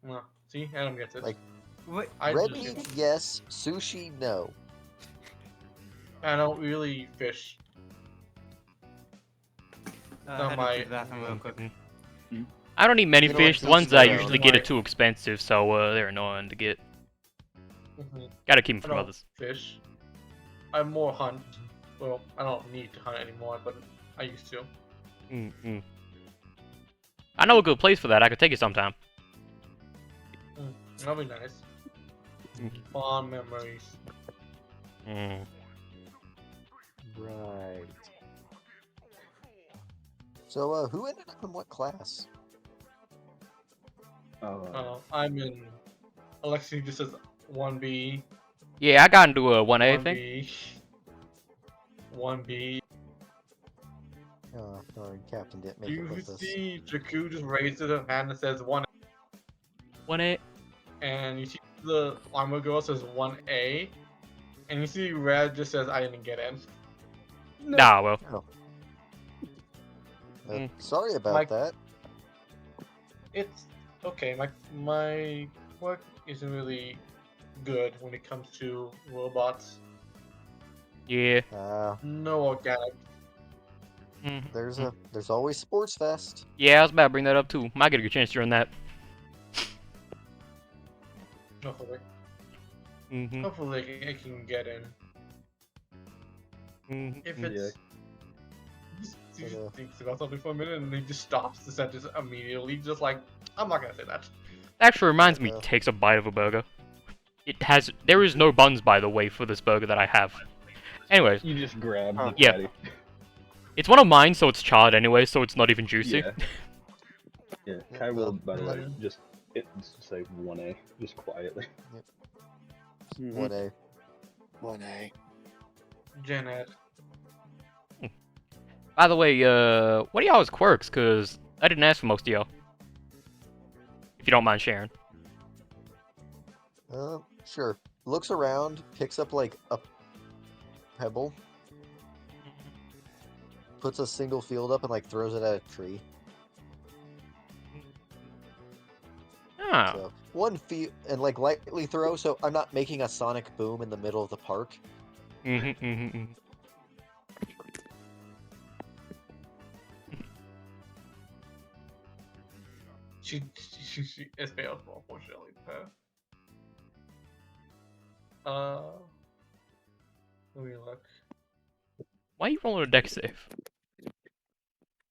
No. See, Adam gets it. Like- what? I Red just- meat, yes. Sushi, no. I don't really eat fish. I had to my- go to the bathroom real quick. I don't eat many You know what, fish. The since ones you're I around, usually get are like- too expensive, so they're annoying to get. Mhm. Gotta keep them I from don't others. fish. I more hunt. Well, I don't need to hunt anymore, but I used to. Mm-mm. I know a good place for that. I could take you sometime. That'd be nice. Fond memories. Mm. Right. So, who ended up in what class? I'm in. Alexi just says 1B. Yeah, I got into a 1A, I think. 1B. 1B. Oh, darn, Captain didn't make it You with us. see Jakku just raises her hand and says 1, 1A. and you see the armor girl says 1A, and you see Red just says I didn't get in. Nah, well. Oh. Mm. Sorry about Like- that. it's okay. My work isn't really good when it comes to robots. Yeah. No organic. Mhm. There's always Sports Fest. Yeah, I was about to bring that up too. Might get a good chance to run that. Hopefully, Mm-hmm. hopefully it can get in. If Mm-hmm. it's he just thinks about something for a minute and he just stops the sentence immediately, just like I'm not gonna say that. Actually, reminds me, Yeah. takes a bite of a burger. There is no buns, by the way, for this burger that I have. Anyways, You just grab the Yeah. patty. it's one of mine, so it's charred anyway, so it's not even juicy. Yeah. Yeah. Kai will, by the way, Mhm. just say 1A, just quietly. Mm-hmm. 1A. 1A. Janet. By the way, what are y'all's quirks? Cause I didn't ask for most of y'all. If you don't mind sharing. Sure. Looks around, picks up like a pebble, puts a single field up and like throws it at a tree. Ah, So one feet and like lightly throw, so I'm not making a sonic boom in the middle of the park. mm-hmm. She is failed, unfortunately. Let me look. Why are you rolling a deck save?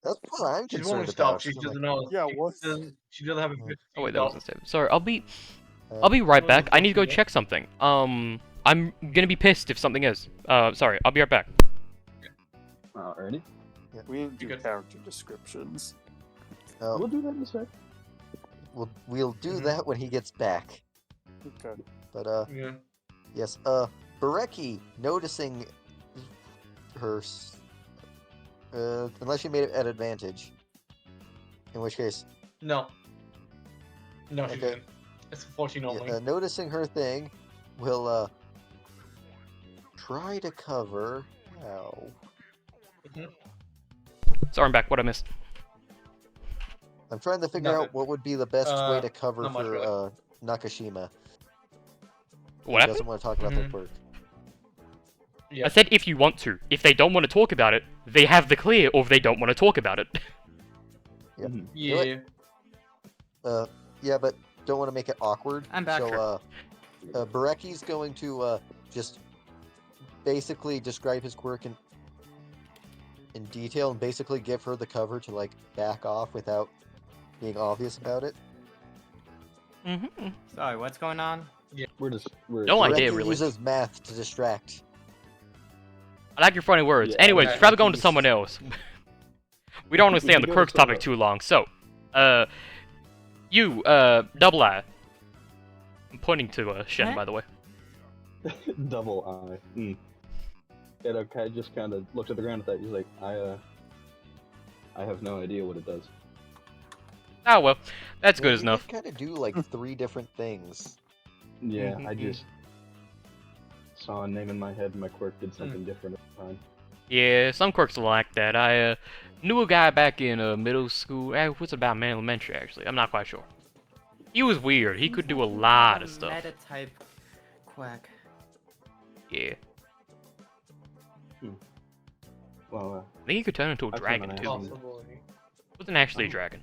That's what I'm She's concerned only stopped. about. She I'm doesn't like, know. Yeah, she what? She doesn't have a Oh. 15 Oh wait, that stop. wasn't save. Sorry, I'll be right back. I need to go check something. I'm gonna be pissed if something is. Sorry, I'll be right back. Ernie? We didn't do good. character descriptions. oh, We'll do that in a sec. we'll do Mhm. that when he gets back. Okay. But Yeah. yes, Bereki noticing her, unless you made it at advantage, in which case, No. No, she Okay. didn't. It's 14 only. noticing her thing, will try to cover. Ow. Sorry, I'm back. What I missed? I'm trying to figure out Nothing. what would be the best way to cover not much, for really. Nakashima. What He happened? doesn't want to talk about their Mhm. quirk. Yeah. I said if you want to. If they don't want to talk about it, they have the clear, or they don't want to talk about it. Yep. Mhm. Yeah. Yeah, but don't want to make it awkward. I'm back. So, Bereki's going to just basically describe his quirk in detail and basically give her the cover to like back off without being obvious about it. Mm-hmm. Sorry, what's going on? We're No Bereki idea, really. uses math to distract. I like your funny words. Yeah, Anyways, okay. we're probably going to someone else. We don't want to stay on the We can go to quirks someone topic else. too long. So, you, Double Eye. I'm pointing to Shen, Huh? by the way. Double I. And okay, just kind of looked at the ground at that. He's like, I have no idea what it does. Oh well, that's good enough. Kind of do like 3 different things. Yeah, I Mhm. just saw a name in my head and my quirk did something different at the time. Yeah, some quirks are like that. I knew a guy back in middle school. It was about elementary, actually. I'm not quite sure. He was weird. He could do a lot of stuff. Meta type quack. Yeah. Well, I think he could turn into a I plan dragon on too. asking- Possibility. Wasn't actually a dragon.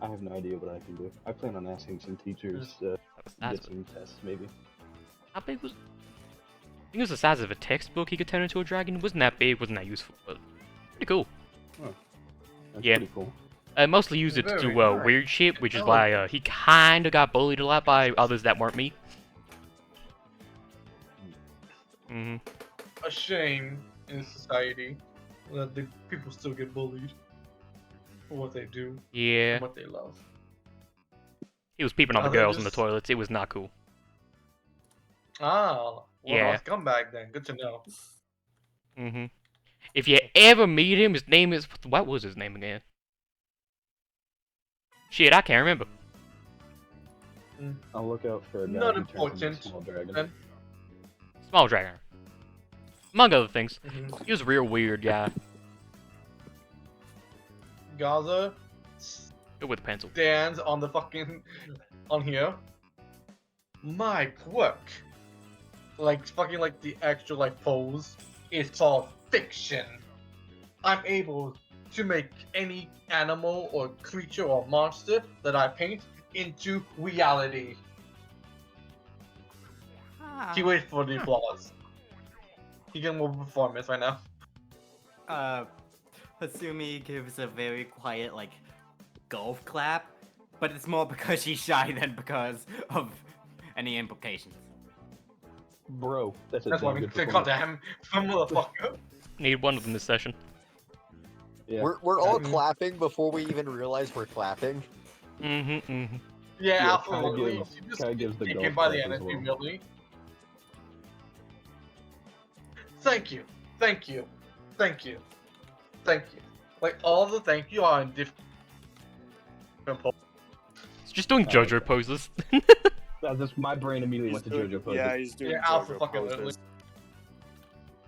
I have no idea what I can do. I plan on asking some teachers That was get that's some tests, maybe. how big was? I think it was the size of a textbook. He could turn into a dragon. Wasn't that big? Wasn't that useful? But pretty cool. That's Yeah. pretty cool. I mostly used it to Very do nice. weird shit, which is I why like he kinda got bullied a lot by others that weren't me. Hmm. A shame in society that the people still get bullied for what they do Yeah. and what they love. He was peeping on the Other girls in the just- toilets. It was not cool. Ah, well, Yeah. yeah. Scumbag then. Good to know. Hmm. If you ever meet him, his name is... What was his name again? Shit, I can't remember. I'll look out for a guy Not who turns into a important, small dragon. then. Small dragon. Among other things. Mhm. He was a real weird guy. Gaza, Do it with a pencil. stands on the fucking on here. My quirk, like fucking like the actual like pose, is called fiction. I'm able to make any animal or creature or monster that I paint into reality. He waits for the applause. He can move performance right now. Hasumi gives a very quiet, like, golf clap, but it's more because she's shy than because of any implications. Bro, that's a That's why damn we good said, performance. goddamn, motherfucker. Need one of them this session. Yeah. We're all Mhm. clapping before we even realize we're clapping. Mm-hmm. Yeah, Yeah, absolutely. kinda She just kinda gives the taken golf by the clap as energy, well. really. Thank you, thank you, thank you, thank you. Like all the thank you are in different poses. It's just doing Oh, JoJo okay. poses. Just my brain immediately He's went to doing, JoJo poses. yeah, he's doing Yeah, alpha JoJo fucking poses. literally.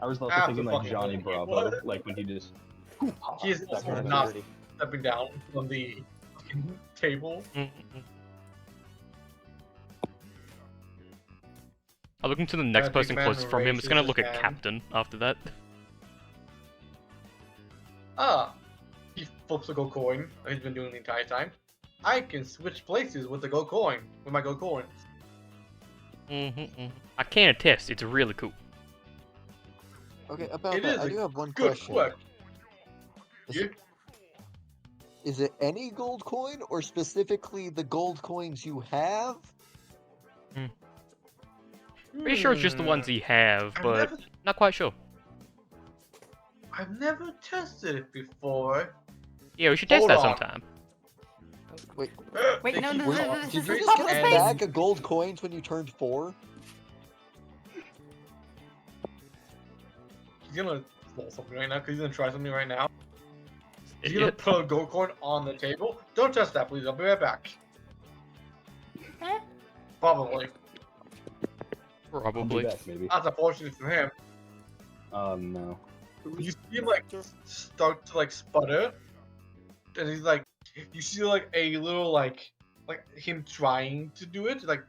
I was also thinking like Johnny Abso-fucking-literally. Bravo, What? like when he just. He is that also kind of not thing. stepping down from the fucking table. Mm-hmm. I'm looking to the next big person man closest from him. It's gonna raises look his at hand. Captain after that. He flips a gold coin, like he's been doing the entire time. I can switch places with the gold coin, with my gold coins. Mm-hmm. I can attest, it's really cool. Okay, about It that, is I a do have one good question. quirk. Is, Yeah. it, is it any gold coin, or specifically the gold coins you have? Pretty sure it's just the ones he have, I've but never- not quite sure. I've never tested it before. Yeah, we should test Hold that on. sometime. Wait, They no, keep no, Were, no, calling no, did this you is just public get a space! bag of gold coins when you turned 4? He's gonna roll something right now, because he's gonna try something right now. He's gonna Idiot. put a gold coin on the table. Don't touch that, please. I'll be right back. Eh? Probably. I'll be Probably. back, maybe. That's unfortunate for him. No. You see him like start to like sputter, and he's like, you see like a little like him trying to do it. Like,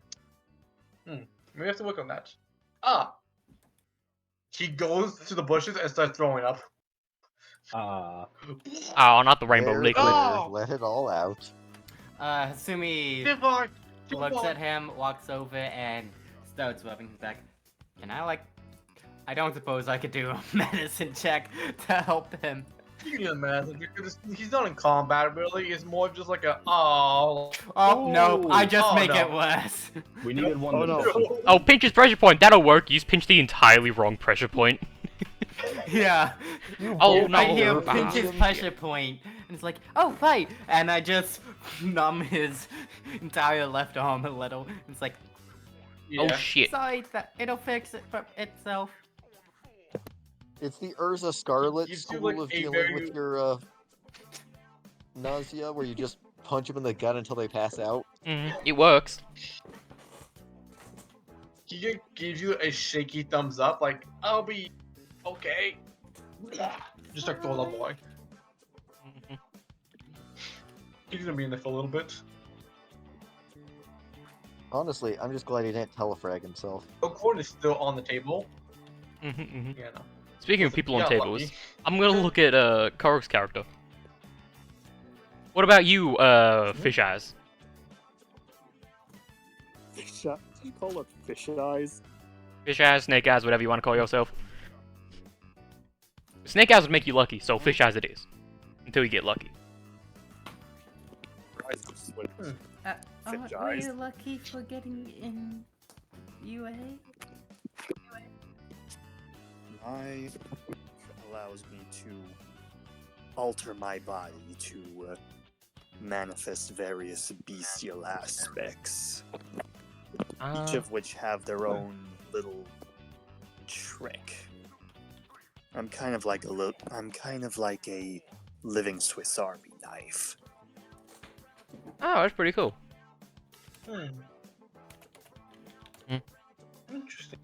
maybe I have to work on that. He goes to the bushes and starts throwing up. Ah. Oh, not the rainbow There, liquid. Oh! let it all out. Hasumi Divine, looks at him, walks over, and starts rubbing his back. Can I, like... I don't suppose I could do a medicine check to help him. You can imagine because he's not in combat really. It's more just like a oh. Oh, no, I just Oh, make no. it worse. We needed one Oh, this no. session. Oh, pinch his pressure point. That'll work. You just pinch the entirely wrong pressure point. Yeah. Oh, no. I hear Ah. pinch his pressure point, and it's like, oh, right. And I just numb his entire left arm a little. It's like, Oh, shit. sorry, it'll fix it for itself. It's the Urza Scarlet Gives you, school like, of a dealing very- with your nausea, where you just punch them in the gut until they pass out. It works. He gives you a shaky thumbs up, like I'll be okay. Just like throw that boy. Mhm. He's gonna be in there for a little bit. Honestly, I'm just glad he didn't telefrag himself. The corn is still on the table. Mhm. Yeah, no. Speaking of people on Yeah, tables, lucky. I'm gonna look at Karok's character. What about you, Fish Eyes? Fish eye- you call it fish eyes? Fish Eyes, Snake Eyes, whatever you want to call yourself. Snake Eyes would make you lucky, so Fish Eyes it is. Until you get lucky. Eyes are sweaty. Fish Were eyes. you lucky for getting in UA? My allows me to alter my body to manifest various bestial aspects, each of which have their own little trick. I'm kind of like a living Swiss Army knife. Oh, that's pretty cool. Hmm. Hmm. Interesting.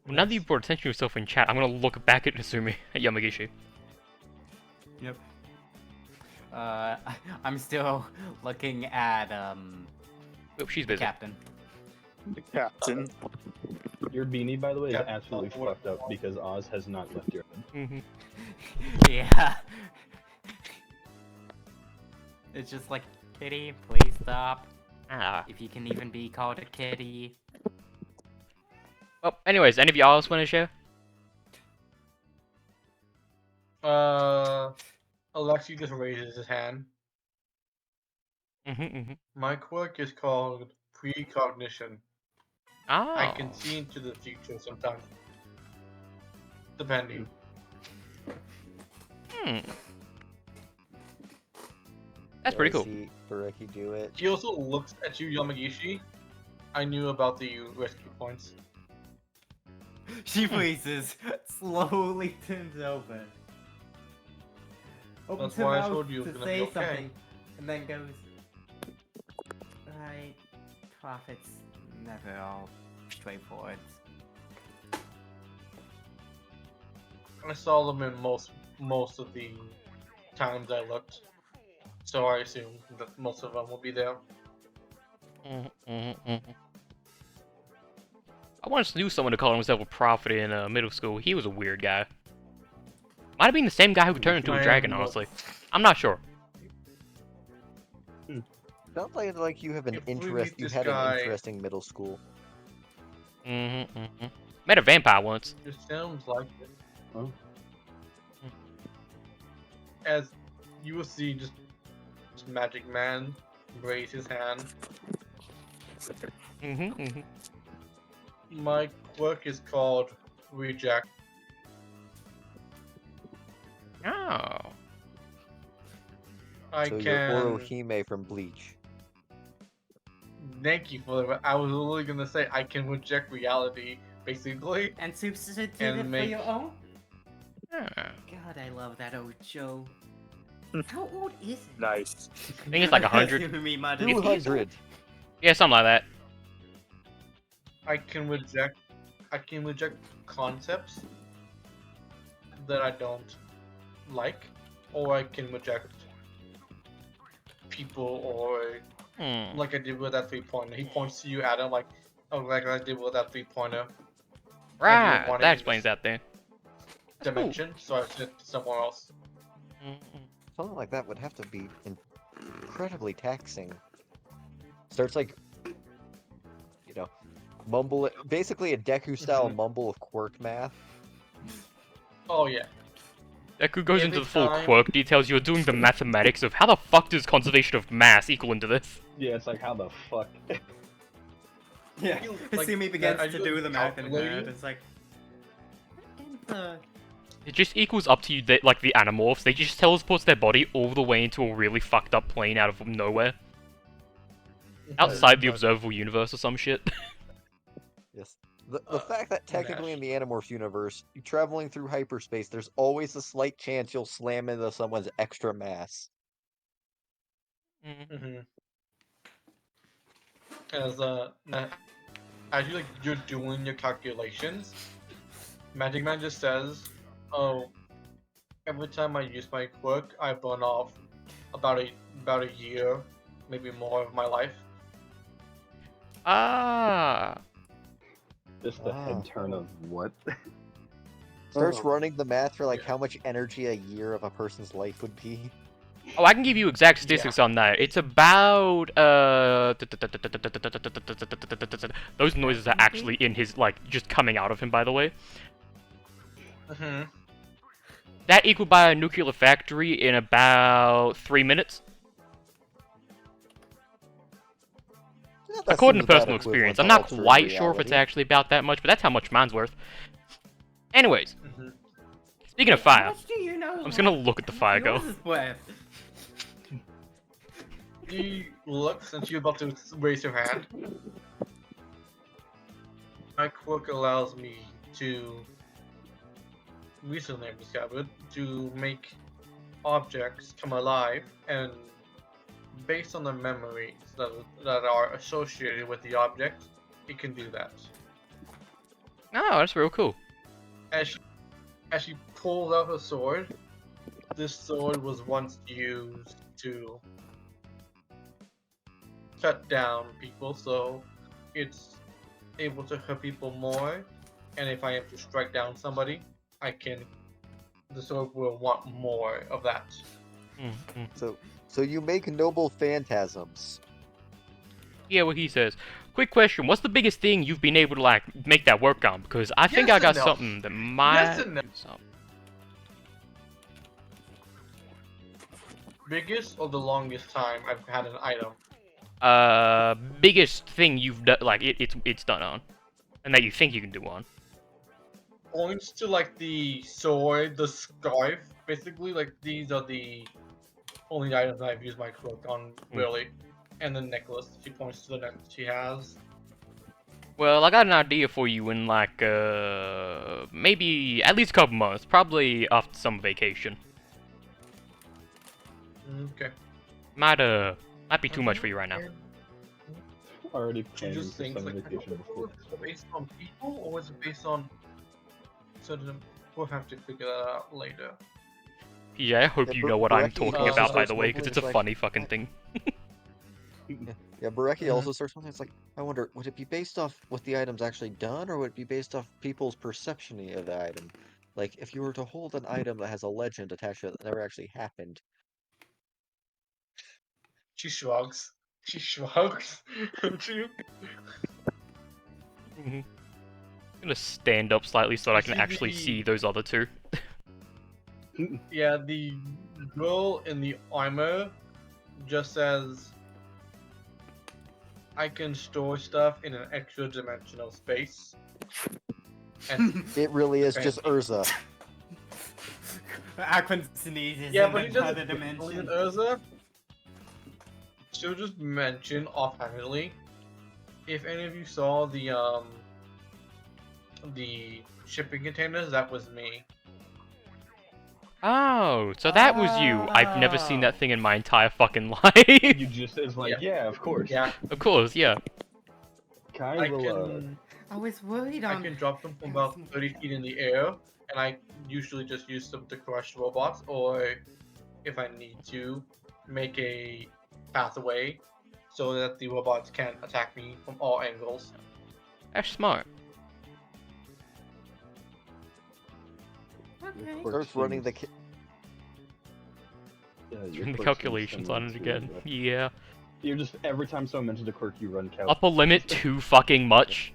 Now that you brought attention to yourself in chat, I'm gonna look back at Nasumi at Yamagishi. Yep. I'm still looking at Oh, she's the busy. captain. The captain. Your beanie, by the way, is Yeah. absolutely fucked up because Oz has not left your head. Mm-hmm. Yeah. It's just like, kitty, please stop. Ah. If you can even be called a kitty. Well, anyways, any of y'all else want to share? Alexi just raises his hand. Mm-hmm. My quirk is called precognition. Oh. I can see into the future sometimes. Depending. Hmm. That's pretty cool. See Bareki do it. He also looks at you, Yamagishi. I knew about the rescue points. She freezes, slowly turns over. Opens That's her why I mouth told you it was to gonna be say okay. something, and then goes, right, prophets never all straightforward. I saw them in most of the times I looked, so I assume that most of them will be there. I once knew someone who called himself a prophet in middle school. He was a weird guy. Might have been the same guy who turned into a I dragon, am honestly. I'm not sure. Sounds like you have an If we interest. meet You this had guy- an interesting middle school. Met a vampire once. It sounds like it. Oh. As you will see, just Magic Man raise his hand. My quirk is called Reject. Oh. I So you're can. Orohime from Bleach. Thank you for that. I was literally gonna say I can reject reality, basically. And substitute And it for make- your own? Ah. God, I love that old show. How old is it? Nice. I think it's like 100. Me, Mud. 200. Yeah, something like that. I can reject concepts that I don't like, or I can reject people, or like I did with that 3-pointer. He points to you, Adam, like I did with that 3-pointer Right, want that it explains in that thing. That's cool. dimension, so I sent it somewhere else. Something like that would have to be incredibly taxing. Starts like, mumble. Basically a Deku style mumble of quirk math. Oh yeah. Deku goes into Every the full time- quirk details. You're doing the mathematics of how the fuck does conservation of mass equal into this? Yeah, it's like, how the fuck? Yeah, Like, Sumi I begins to do do the math in her calculating. head. It's like, in the... It just equals up to you, like the Animorphs. They just teleports their body all the way into a really fucked up plane out of nowhere. Outside the observable universe or some shit. Yes. The fact that technically in the Animorphs universe, you traveling through hyperspace, there's always a slight chance you'll slam into someone's extra mass. As you're doing your calculations, Magic Man just says, "Oh, every time I use my quirk, I burn off about a year, maybe more of my life." Ah. Just the head turn of what? Starts Oh. running the math for like Yeah. how much energy a year of a person's life would be. Oh, I can give you exact statistics on that. It's about those noises are actually in his just coming out of him. By the way, that equaled by a nuclear factory in about 3 minutes. Yeah, that According to seems about personal equivalent experience, to I'm not alternate quite sure if it's reality. actually about that much, but that's how much mine's worth. Anyways, speaking of fire, How much do you know? I'm just gonna look at the fire go. Yours is worth. He looks since you're about to raise your hand. My quirk allows me to, recently I've discovered, to make objects come alive, and based on the memories that are associated with the object, it can do that. Oh, that's real cool. As she pulls out her sword, this sword was once used to cut down people, so it's able to hurt people more. And if I am to strike down somebody, the sword will want more of that. So you make noble phantasms. Yeah, what he says. Quick question: what's the biggest thing you've been able to like make that work on? Because I think Yes I got and no. something that might Yes and no. do something. Biggest or the longest time I've had an item? Biggest thing you've done, like it's done on, and that you think you can do on. Points to like the sword, the scarf. Basically, like these are the only items I've used my cloak on, really. And the necklace. She points to the necklace she has. Well, I got an idea for you in like maybe at least a couple months, probably after some vacation. Okay. Might be too much for you right now. And Already she planning just for thinks summer like, vacation before was the it start. based on people or was it based on certain? We'll have to figure that out later. PJ, I hope Yeah, you know what I'm Bareki talking also about, by starts the way, because mumbling, it's a it's like, funny fucking thing. Yeah, Bareki Mhm. also starts something. It's like, I wonder, would it be based off what the item's actually done, or would it be based off people's perception of the item? Like, if you were to hold an item that has a legend attached to it that never actually happened. She shrugs. She shrugs. She- I'm gonna stand up slightly so that I You can see actually the- see those other two. Yeah, the girl in the armor just says, I can store stuff in an extra dimensional space. And It really is just fancy. Urza. Aquan sneezes Yeah, in but he does another it differently than dimension. Urza. She'll just mention offhandedly. If any of you saw the shipping containers, that was me. Oh, so that was you. I've never seen that Oh. thing in my entire fucking life. You just is like, yeah, of course. Yeah, Of course, yeah. Kai I will can I was worried I on. can drop them from about 30 feet in the air, and I usually just use them to crush robots, or if I need to, make a pathway so that the robots can attack me from all angles. That's smart. Okay. Quirk Starts running the. seems- yeah, your Doing the quirk seems calculations on similar it to, again. Yeah. You're just every time someone mentions a quirk, you run calc. Upper limit too fucking much.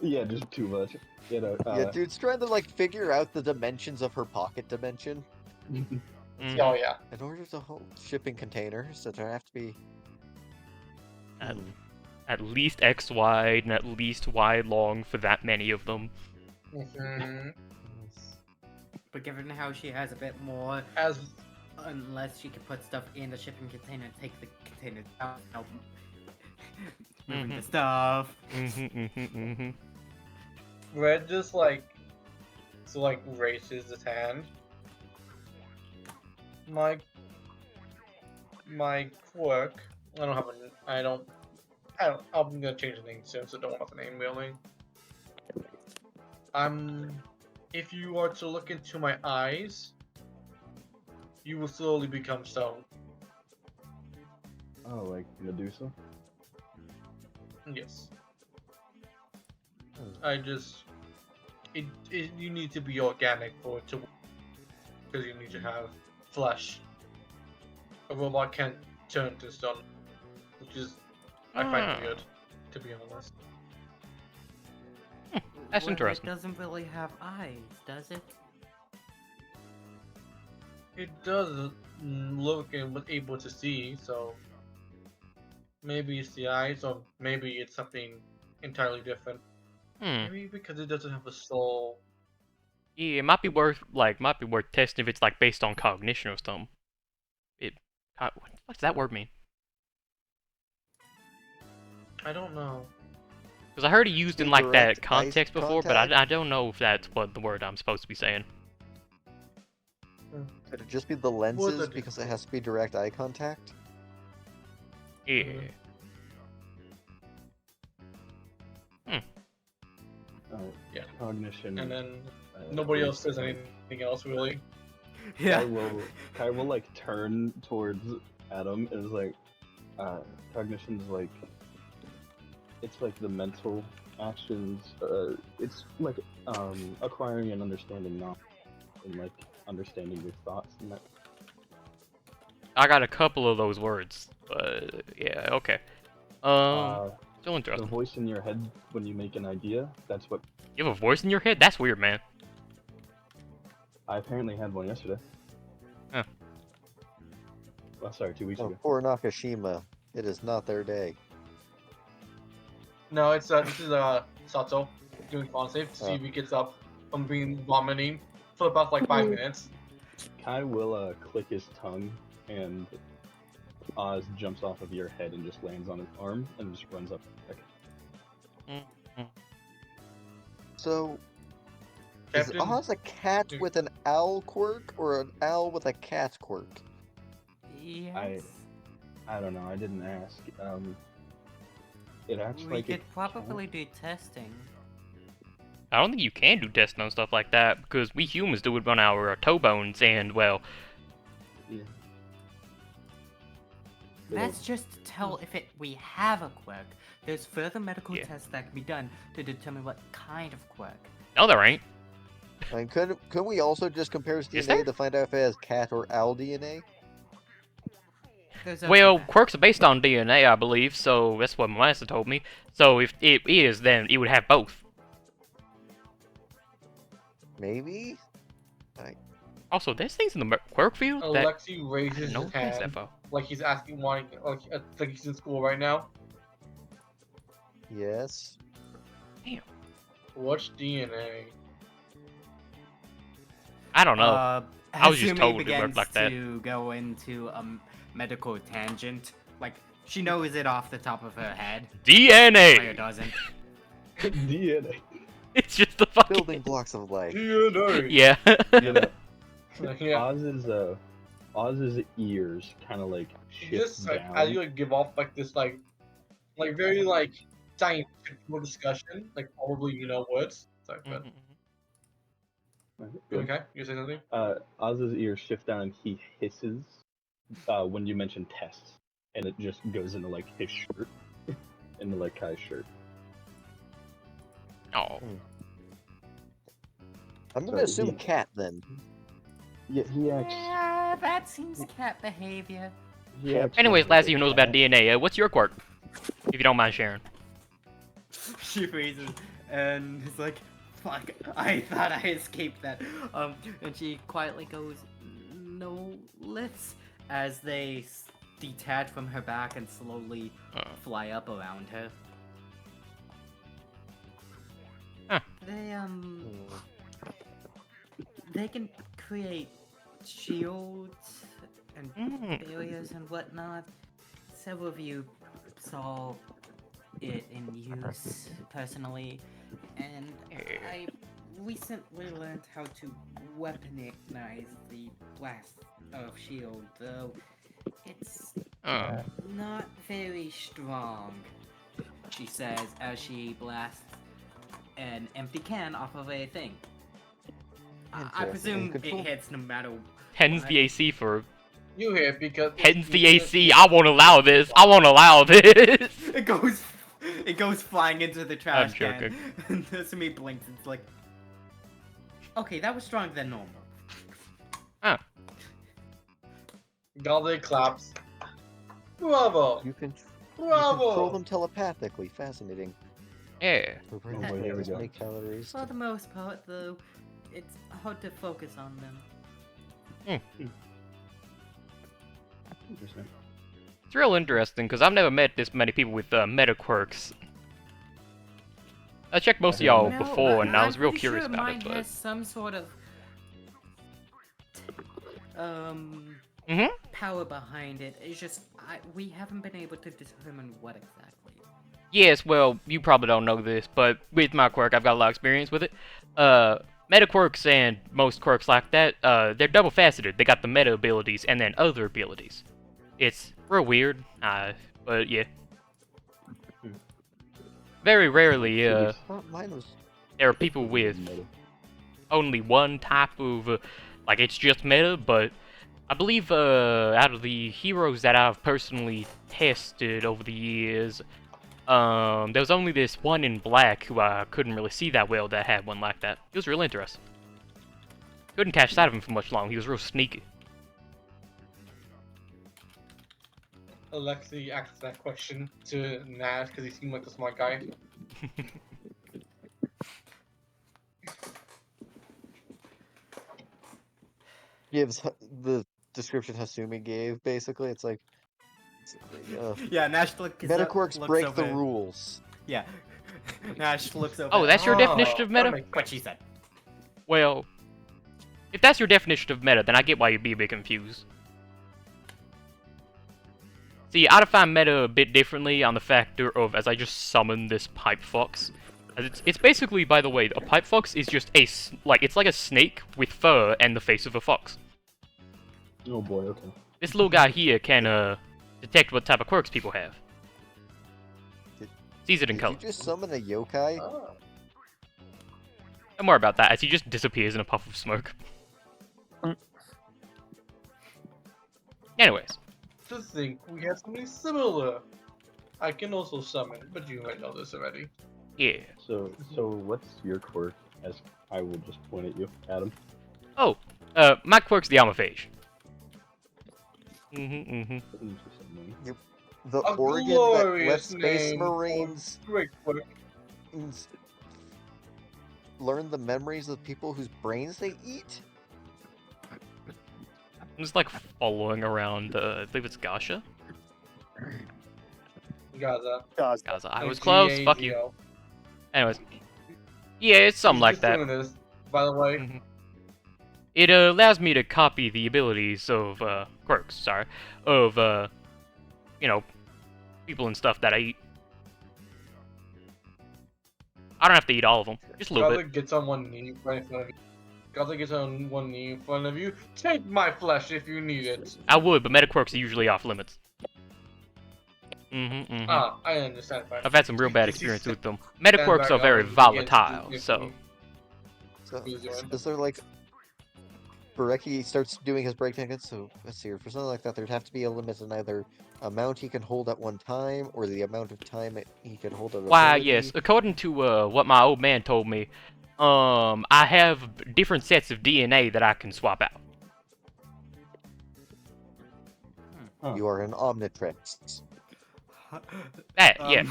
Yeah, just too much. You know. Yeah, dude's trying to like figure out the dimensions of her pocket dimension. Mhm. Oh yeah. In order to hold shipping containers, that there have to be. At, Hmm. at least X wide and at least Y long for that many of them. Mhm. But given how she has a bit more, As unless she could put stuff in the shipping container and take the container out, moving the Mhm. stuff. Red just raises his hand. My quirk. I don't have a. I don't. I'm gonna change the name soon, so don't want the name really. If you are to look into my eyes, you will slowly become stone. Oh, like Medusa. Yes. Hmm. I just. You need to be organic for it to. Because you need to have flesh. A robot can't turn to stone, which is I find Ah. weird, to be honest. That's Well, interesting. It doesn't really have eyes, does it? It does look and was able to see, so maybe it's the eyes, or maybe it's something entirely different. Hmm. Maybe because it doesn't have a soul. Yeah, it might be worth testing if it's like based on cognition or something. What the fuck does that word mean? I don't know. Because I heard it used in like that Indirect eye context before, but contact? I don't know if that's what the word I'm supposed to be saying. Could it just be the Words lenses are because it difficult. has to be direct eye contact? Yeah. Mhm. Yeah. Cognition. And then nobody else says anything else really. Kai will like turn towards Adam and is like, cognition's like, it's like the mental actions. It's like acquiring and understanding knowledge and like understanding your thoughts and that. I got a couple of those words, but yeah, okay. Still The interesting. voice in your head when you make an idea. That's what You have a voice in your head? That's weird, man. I apparently had one yesterday. Huh. Well, sorry, 2 weeks Oh, ago. poor Nakashima. It is not their day. No, it's this is Sato doing fawn save to see if he gets up from being vomiting for about like 5 minutes. Kai will click his tongue, and Oz jumps off of your head and just lands on his arm and just runs up. So, is Captain, Oz a cat dude. with an owl quirk or an owl with a cat quirk? Yes. I don't know. I didn't ask. It acts We like could a probably do testing. I don't think you can do testing on stuff like that, because we humans do it on our toe bones, and, well... Yeah. That's just to tell if we have a quirk. There's further medical Yeah. tests that can be done to determine what kind of quirk. No, there ain't. And could we also just compare his Is DNA there? to find out if it has cat or owl DNA? There's Well, that. quirks are based on DNA, I believe, so that's what my master told me. So if it is, then it would have both. Maybe? Also, there's things in the quirk field that Alexi I raises didn't know his things that hand far. like he's asking why, like he's in school right now. Yes. What's DNA? I don't know. I was just Hasumi told it begins worked like that. to go into a medical tangent. Like, she knows it off the top of her head. DNA! Player doesn't. DNA. It's just the fucking... Building blocks of life. DNA. Yeah. You know, Yeah. Oz's ears kind of like She shift just like down. as you like give off like this like very like scientific discussion, like probably you know words. Sorry, but Good. okay, you say something? Oz's ears shift down and he hisses when you mention tests, and it just goes into like his shirt, into like Kai's shirt. Oh. I'm gonna So assume he- cat then. Yeah, he acts. Yeah, that seems cat behavior. He acts Anyways, like Lassie a who knows about cat. DNA, what's your quirk? If you don't mind sharing. She freezes and is like, fuck, I thought I escaped that. And she quietly goes, no lifts, as they detach from her back and slowly fly up around her. Huh. They can create shields and barriers and whatnot. Several of you saw it in use personally, and I recently learned how to weaponize the blast of shield, though it's not very strong, she says as she blasts an empty can off of a thing. I presume it Control- hits no matter Hence the AC for... You hear because Hence the AC, I won't allow this! I won't allow this! it goes flying into the trash can. joking. And Sumi blinks and it's like, okay, that was stronger than normal. Galde claps. Bravo! You can Bravo! control them telepathically. Fascinating. Yeah. boy, here we go. Make calories. For the most part, though, it's hard to focus on them. Interesting. It's real interesting, because I've never met this many people with meta quirks. I checked most of y'all No, before, and I I'm was real pretty curious sure about mine it, but... has some sort of power behind it. It's just we haven't been able to determine what exactly. Yes, well, you probably don't know this, but with my quirk, I've got a lot of experience with it. Meta quirks and most quirks like that, they're double-faceted. They got the meta abilities and then other abilities. It's real weird, but yeah. Very rarely, Oh, mine was. there are people with Meta. only one type of, like, it's just meta, but I believe out of the heroes that I've personally tested over the years, there was only this one in black who I couldn't really see that well that had one like that. He was real interesting. Couldn't catch sight of him for much long. He was real sneaky. Alexi asked that question to Nash because he seemed like a smart guy. Gives the description Hasumi gave, basically. It's like, Yeah, Nash Metaquarks looks break over. the rules. Yeah. Nash looks over. Oh, that's your definition of that meta? makes What sense. she said. Well, if that's your definition of meta, then I get why you'd be a bit confused. See, I define meta a bit differently on the factor of as I just summon this pipe fox. As it's basically, by the way, a pipe fox is just it's like a snake with fur and the face of a fox. Oh boy, okay. This little guy here can detect what type of quirks people have. Sees it in Did color. you just summon a yokai? Oh. Don't worry about that, as he just disappears in a puff of smoke. Anyways. To think we have something similar. I can also summon, but you might know this already. Yeah. So what's your quirk? As I will just point at you, Adam. Oh, my quirk's the Armophage. Interesting. The A organ that glorious lets Space name Marines Great work. learn the memories of people whose brains they eat? I'm just like following around, I believe it's Gasha? Gaza. Gaza. I was close, fuck you. G-A-Z-O. Anyways. Yeah, it's something He's like just that. doing this, by the way. Mhm. It allows me to copy the abilities of, quirks, sorry, of, you know, people and stuff that I eat. I don't have to eat all of them, just a little Gaza bit. gets on one knee right in front of you. Gaza gets on one knee in front of you. Take my flesh if you need it. I would, but meta quirks are usually off limits. Ah, I understand. Fine. I've had some real bad experience with them. Meta Stand quirks back are up very and begin to volatile, do so... different- So, He's doing. is there like Bareki starts doing his breakdown again? So let's see. For something like that, there'd have to be a limit in either amount he can hold at one time or the amount of time he can hold at a Why, ability. yes. According to what my old man told me, I have different sets of DNA that I can swap out. You are an Omnitrix. That, yeah.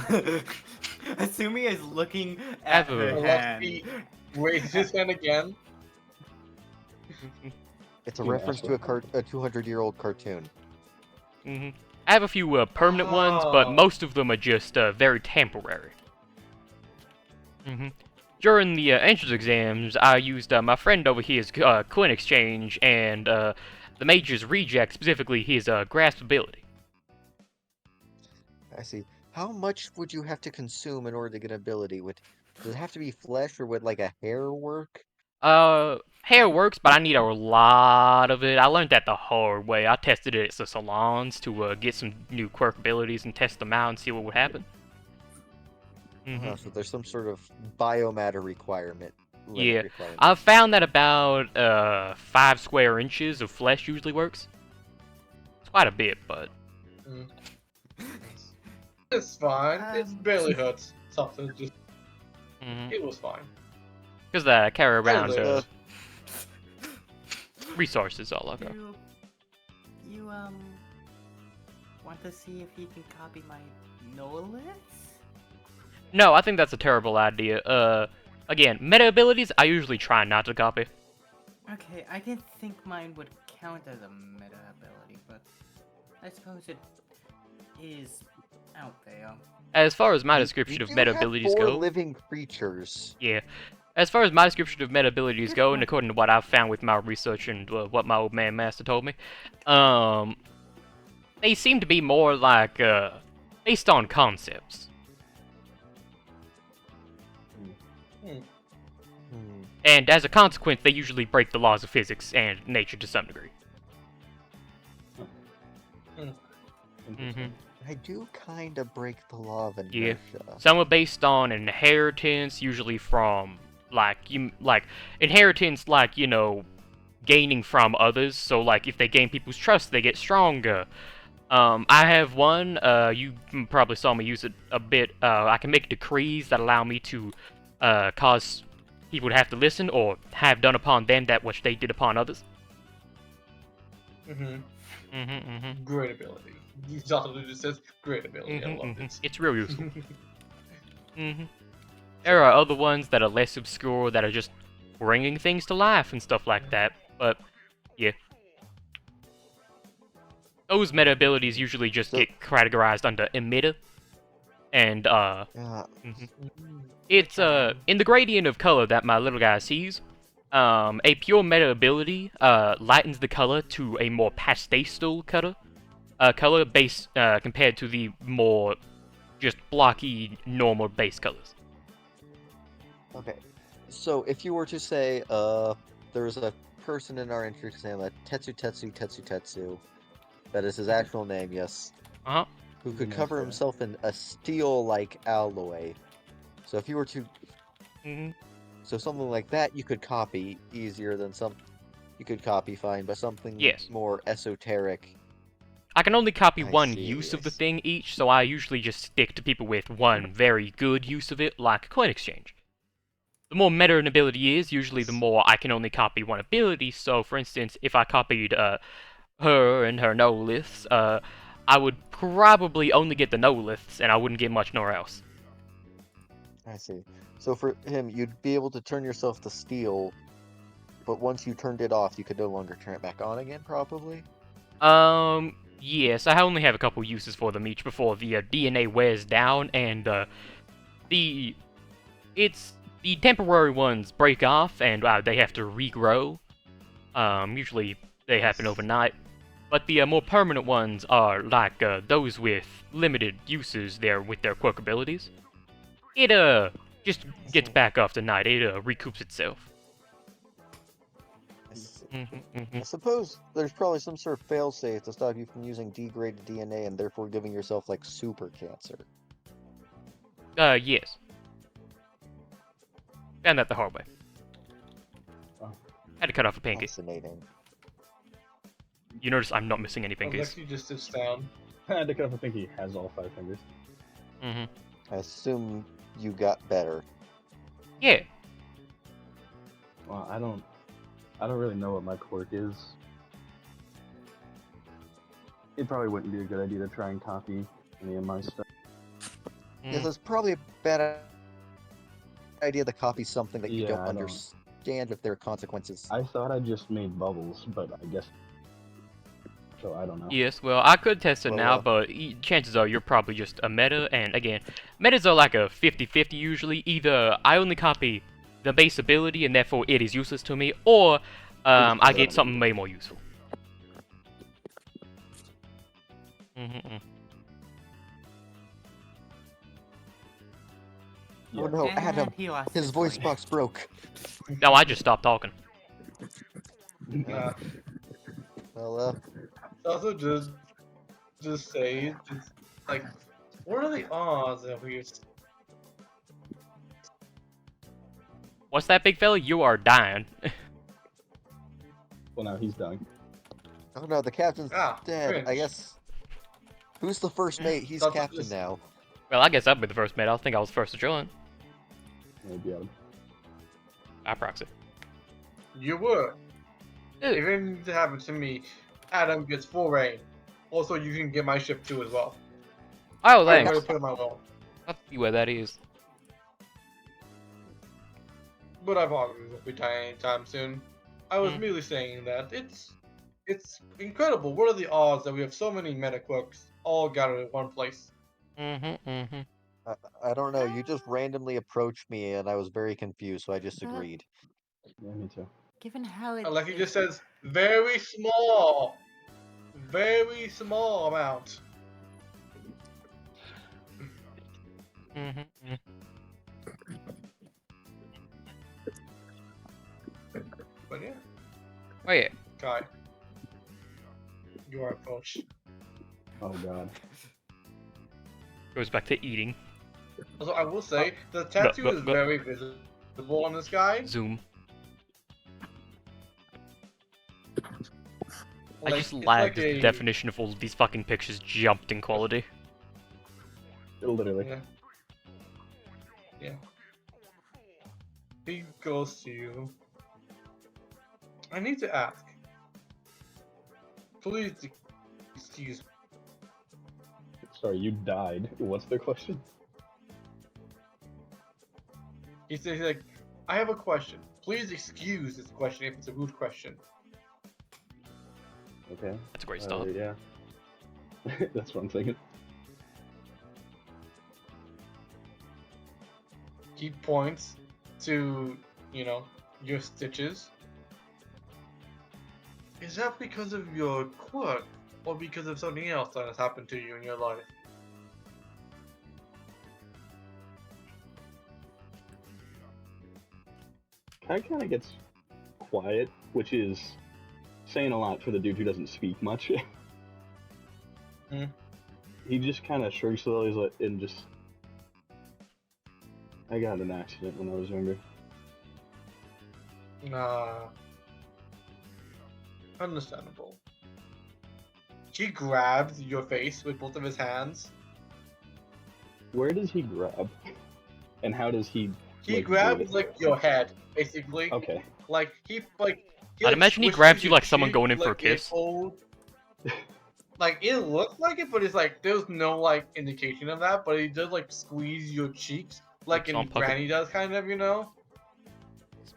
Asumi is looking at Ever. her hand. Alexi raises his hand again. It's a Yeah, reference to a 200-year-old cartoon. I have a few permanent ones, but Oh. most of them are just very temporary. During the entrance exams, I used my friend over here's coin exchange and the Major's reject, specifically his grasp ability. I see. How much would you have to consume in order to get ability? Does it have to be flesh, or would like a hair work? Hair works, but I need a lot of it. I learned that the hard way. I tested it at the salons to get some new quirk abilities and test them out and see what would happen. So there's some sort of biomatter requirement. limit Yeah, requirement. I've found that about 5 square inches of flesh usually works. It's quite a bit, but It's fine. It barely hurts. Something just. because It was fine. I carry around live. resources all over. You want to see if you can copy my Nolus? No, I think that's a terrible idea. Again, meta abilities I usually try not to copy. Okay, I didn't think mine would count as a meta ability, but I suppose it is out there. As far as my You description of do meta have abilities 4 go, living creatures. yeah. As far as my description of meta abilities go, and according to what I've found with my research and what my old man master told me, they seem to be more like based on concepts. And as a consequence, they usually break the laws of physics and nature to some degree. Interesting. I do kind of break the law of Yeah. inertia. Some are based on inheritance, usually from like inheritance, like gaining from others. So like if they gain people's trust, they get stronger. I have one. You probably saw me use it a bit. I can make decrees that allow me to cause people to have to listen or have done upon them that which they did upon others. Great ability. He also just says great ability. I love it. It's real useful. There are other ones that are less obscure that are just bringing things to life and stuff like that. But yeah. Those meta abilities usually just get categorized under emitter, and Yeah. it's in the gradient of color that my little guy sees. A pure meta ability lightens the color to a more pastel color base compared to the more just blocky normal base colors. Okay. So if you were to say, there's a person in our entry exam, Tetsu. That is his actual name, yes. Uh-huh. Who could cover himself in a steel-like alloy. So if you were to... So something like that you could copy easier than some... You could copy fine, but something more esoteric. I can only copy I one see, use of the yes. thing each, so I usually just stick to people with one very good use of it, like coin exchange. The more meta an ability is, usually the more I can only copy one ability. So, for instance, if I copied her and her no-liths, I would probably only get the no-liths, and I wouldn't get much nowhere else. I see. So for him, you'd be able to turn yourself to steel, but once you turned it off, you could no longer turn it back on again, probably? Yes, I only have a couple uses for them each before the DNA wears down, and the temporary ones break off, and they have to regrow. Usually they happen overnight. But the more permanent ones are like those with limited uses there with their quirk abilities. It just gets back after night. It recoups itself. I see. I suppose there's probably some sort of failsafe to stop you from using degraded DNA and therefore giving yourself like super cancer. Yes. Found that the hard way. Had to cut off a pinky. Fascinating. You notice I'm not missing any pinkies. Alexi just sits down. I had to cut off. I think he has all 5 fingers. I assume you got better. Yeah. Well, I don't really know what my quirk is. It probably wouldn't be a good idea to try and copy any of my stuff. Yes, it's probably a bad idea to copy something that you Yeah, don't I don't- understand if there are consequences. I thought I just made bubbles, but I guess. So I don't know. Yes, well, I could test it Well, now, but chances are you're probably just a meta, and again, metas are like a 50-50 usually. Either I only copy the base ability, and therefore it is useless to me, or I get something way more useful. Oh no, And Adam! he lost His voice point. box broke. No, I just stopped talking. Well, Also, just say, just, like, what are the odds that we? What's that, big fella? You are dying. Well, now he's dying. oh no, the captain's dead. I cringe. guess. Who's the first mate? He's That's captain just- now. Well, I guess I'd be the first mate. I think I was first to join. Maybe Adam. I proxy. You were. Ew. If anything happens to me, Adam gets full reign. Also, you can get my ship too as well. Oh, I'm thanks. going to put in my will. I'll see where that is. But I probably won't be dying anytime soon. I was Hmm. merely saying that it's incredible. What are the odds that we have so many meta quirks all gathered in one place? I don't know. You just randomly approached me, and I was very confused, so I just agreed. Yeah, me too. Given how it Like he is- just says, very small amount. But yeah, Oh yeah. Kai, you are a coach. Oh god. Goes back to eating. Also, I will say the tattoo but- is but- very visible visible on this guy. Zoom. I Like, just it's lagged like as the a- definition of all of these fucking pictures jumped in quality. Literally. Yeah. Yeah. He goes to you. I need to ask. Please excuse me. Sorry, you died. What's the question? He says, he's like, I have a question. Please excuse this question if it's a rude question. Okay. That's a great start. Yeah. That's what I'm thinking. He points to, you know, your stitches. Is that because of your quirk, or because of something else that has happened to you in your life? Kai kind of gets quiet, which is saying a lot for the dude who doesn't speak much. Hmm. He just kind of shrugs slowly and just. I got in an accident when I was younger. Nah. Understandable. He grabs your face with both of his hands. Where does he grab? And how does he? He like, do grabs it? like your head, basically. Okay. Like he like. He, I'd like, imagine he squishes grabs you your like someone cheek, going in for a like, kiss. Like it looks like it, but it's like there's no like indication of that. But he does like squeeze your cheeks, like Lips aren't puckered. Granny does, kind of, you know.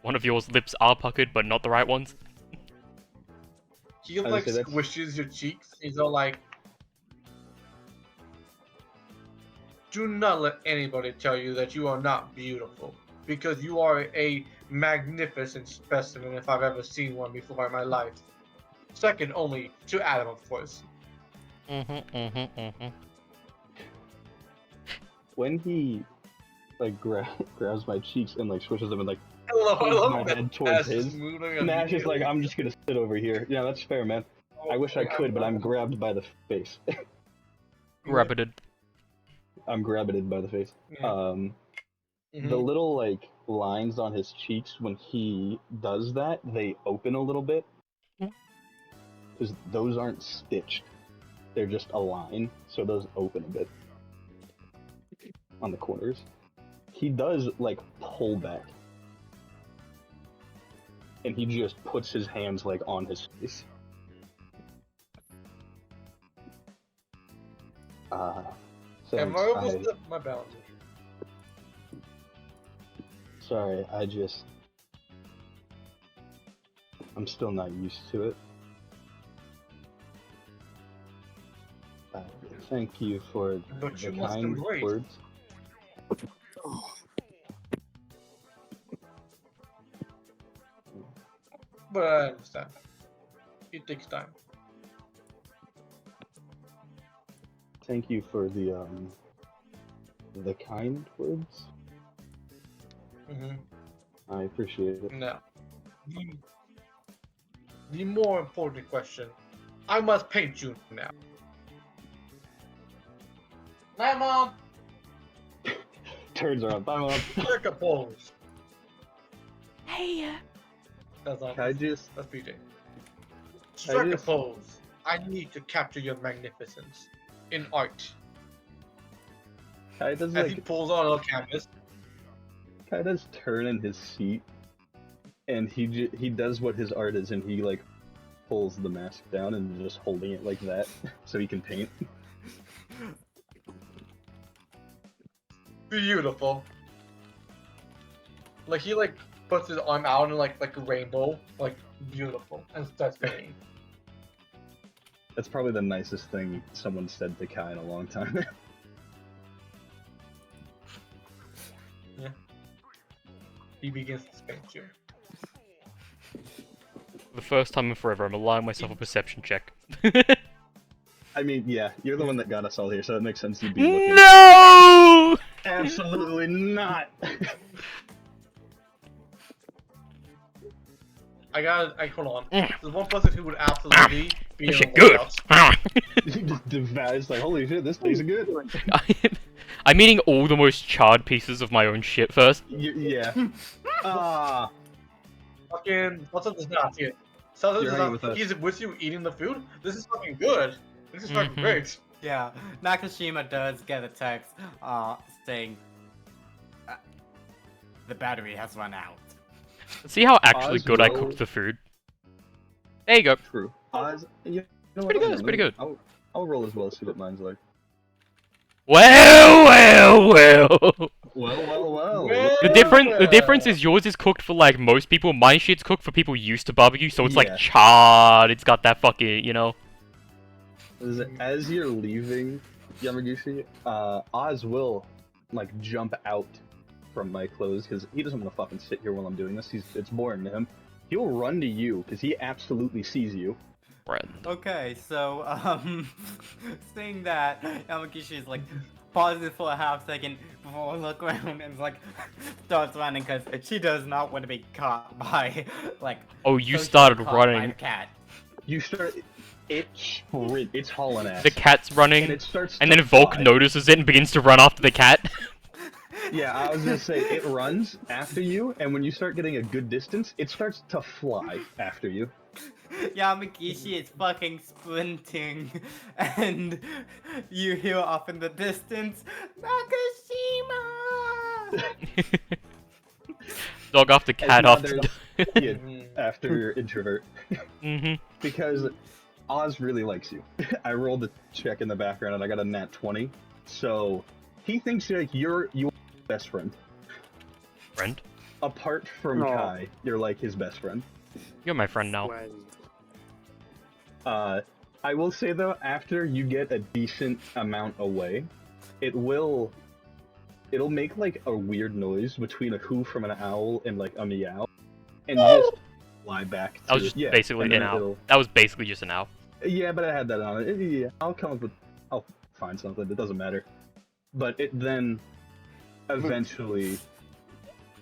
One of yours lips are puckered, but not the right ones. He was like gonna say, that's- squishes your cheeks. He's all like, "Do not let anybody tell you that you are not beautiful, because you are a magnificent specimen if I've ever seen one before in my life. Second only to Adam, of course." When he like grabs my cheeks and like swishes them and like I love pulls my that head towards Nash is his, moving Nash is like, immediately. I'm just gonna sit over here. Yeah, that's fair, man. I wish I could, but I'm grabbed by the face. Rabbited. I'm grabbed by the face. Yeah. The Mhm. little like lines on his cheeks when he does that, they open a little bit. Because those aren't stitched. They're just a line, so those open a bit on the corners. He does like pull back. And he just puts his hands like on his face. Am Thanks. I overstepped my boundaries? Sorry, I'm still not used to it. Thank you for But the you must kind embrace. words. But I understand. It takes time. Thank you for the kind words. Mm-hmm. I appreciate it. Now, the more important question. I must paint you now. Night, Mom! Turns around. Bye, Mom. Strike a pose. Hey, That's not. I just That's PJ. Strike a just- pose. I need to capture your magnificence in art. Kai does As he like pulls on a little canvas. Kai does turn in his seat, and he does what his art is, and he like pulls the mask down and just holding it like that so he can paint. Beautiful. Like he like puts his arm out in like a rainbow, like beautiful, and starts painting. That's probably the nicest thing someone said to Kai in a long time. He begins to paint you. the first time in forever, I'm allowing myself a perception check. I mean, yeah, you're the one that got us all here, so it makes sense you'd be looking. No! Absolutely not. I hold on. There's one person who would absolutely be This in shit the good. house. You just devours like, holy shit, this tastes good. I'm eating all the most charred pieces of my own shit first. Yeah. Ah, Fucking Salsa does not see it. Salsa You're does hanging not. with us. He's with you eating the food. This is fucking good. This is fucking Mhm. great. Yeah, Nakashima does get a text saying the battery has run out. See how actually Oz good I will- cooked the food? There you go. true. Oz, you know what, pretty I good, don't it's pretty know. good. I'll roll as well, see what mine's like. Well. Well. The difference is yours is cooked for like most people. My shit's cooked for people used to barbecue, so it's like Yeah. charred. It's got that fucking, you know. As you're leaving Yamaguchi, Oz will like jump out from my clothes because he doesn't want to fucking sit here while I'm doing this. It's boring to him. He'll run to you because he absolutely sees you. Friend. Okay, so seeing that, Yamagishi is like pauses for a half second before look around and like starts running because she does not want to be caught by like. Oh, you socially started caught by running. the cat. You start. It's hauling ass. The cat's running, and it starts. and to then Volk fly. notices it and begins to run after the cat. Yeah, I was gonna say it runs after you, and when you start getting a good distance, it starts to fly after you. Yamagishi is fucking sprinting, and you hear off in the distance, Nakashima! Dog off the cat now off. there's- Yeah, after your introvert. Mhm. Because Oz really likes you. I rolled a check in the background and I got a nat 20. So he thinks like you're best friend. Friend, Apart from Aw. Kai, you're like his best friend. you're my friend now. I will say though, after you get a decent amount away, it'll make like a weird noise between a hoo from an owl and like a meow, and just fly back. That was to- just yeah, basically and an then owl. it'll- That was basically just an owl. Yeah, but I had that on it. Yeah, I'll find something. It doesn't matter. But it then eventually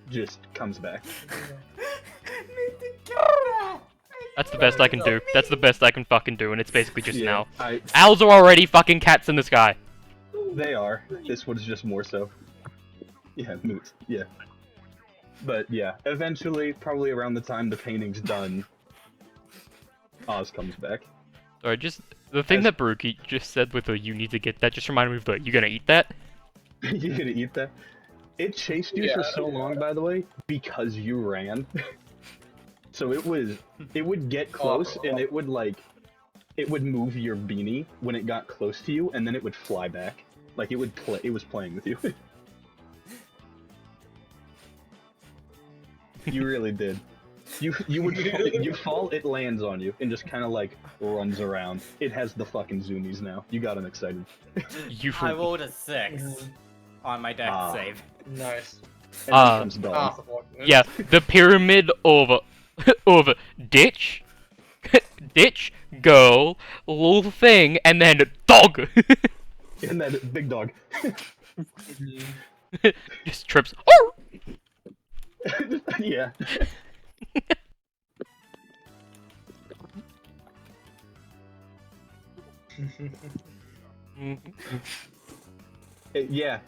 just comes back. That's the best I can do. That's the best I can fucking do, and it's basically just an owl. I, Owls are already fucking cats in the sky. they are. This one's just more so. Yeah, moot. Yeah. But yeah, eventually, probably around the time the painting's done, Oz comes back. Sorry, just the thing As- that Baruki just said with the "you need to get that" just reminded me of the "you gonna eat that." You gonna eat that? It chased you for so long, by the way, because you ran. So it would get close, and it would move your beanie when it got close to you, and then it would fly back. Like it was playing with you. You really did. You fall, it lands on you, and just kind of like runs around. It has the fucking zoomies now. You got him excited. You I for rolled a 6 on my deck Ah. save. Nice. And Uh, then comes dog. yeah, the pyramid of ditch, ditch, girl, little thing, and then dog. And then big dog. Just trips. Oh! Yeah.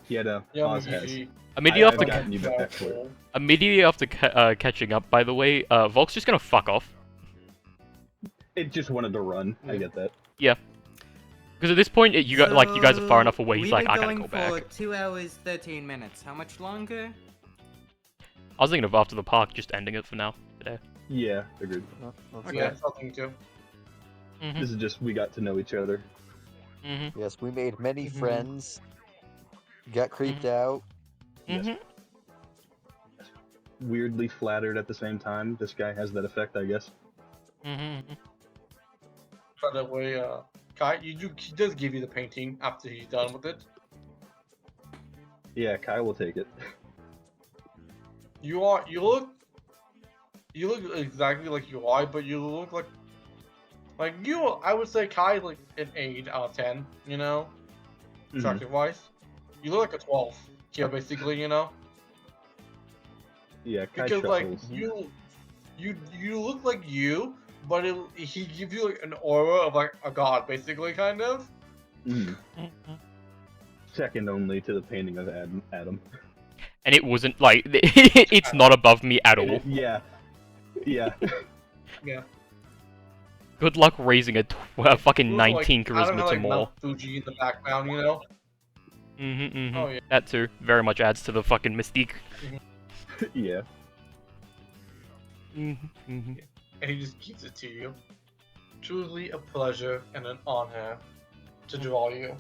Yeah, no. Oz has. Immediately I've after, gotten you back for it. immediately after catching up, by the way, Volk's just gonna fuck off. It just wanted to run. I get that. Because at this point, you got like you guys are far enough away. He's like, I gotta go for back. 2 hours 13 minutes. How much longer? I was thinking of after the park, just ending it for now today. Yeah, agreed. Okay. Yeah, something too. Mhm. This is just we got to know each other. Mhm. Yes, we made many Mhm. friends. Got creeped out. Mhm. Weirdly flattered at the same time. This guy has that effect, I guess. Mhm. By the way, Kai, he does give you the painting after he's done with it. Yeah, Kai will take it. You look exactly like you are, but you look like you. I would say Kai like an 8 out of 10. You know, Mhm. attractive wise, you look like a 12. Yeah, basically, you know, Yeah, Kai because like chuckles. you look like you, but he gives you like an aura of like a god, basically, kind of. Mhm. Second only to the painting of Adam. and it wasn't like it's not above me at all. Yeah. Yeah. Yeah. Good luck raising a fucking Ooh, 19 like, I don't charisma know, to like more. Mount Fuji in the background, you know? Oh yeah. That too very much adds to the fucking mystique. Yeah. And he just gives it to you. Truly a pleasure and an honor to draw you.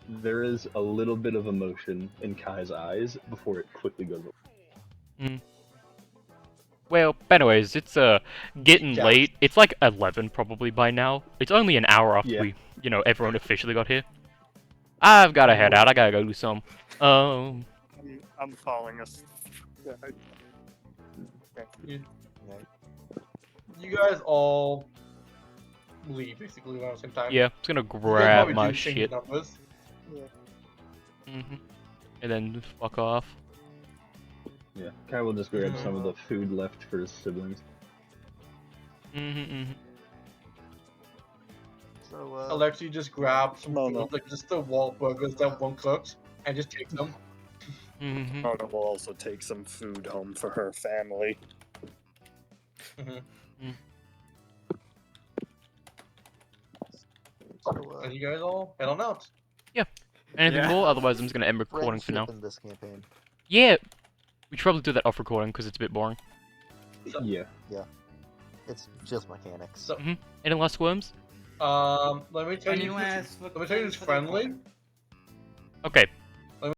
There is a little bit of emotion in Kai's eyes before it quickly goes away. Well, anyways, it's getting Yeah. late. It's like 11 probably by now. It's only an hour after Yeah. we, everyone officially got here. I've gotta head out. I gotta go do some. I'm falling asleep. You guys all leave basically around the same time. Yeah, I'm just gonna You guys grab probably my do change shit. numbers. And then fuck off. Yeah. Kai will just grab some of the food left for his siblings. So, Alexi just grabs some No, food, no. like just the wall burgers that one cooks, and just takes them. Carter will also take some food home for her family. so And you guys all head on out. Anything Yeah. more? Otherwise, I'm just gonna end recording for now. friendship in this campaign. Yeah, we should probably do that off recording because it's a bit boring. Yeah. It's just mechanics. So- Any last worms? Let me tell Any you. last Let me tell you, it's for the friendly. recording? Okay,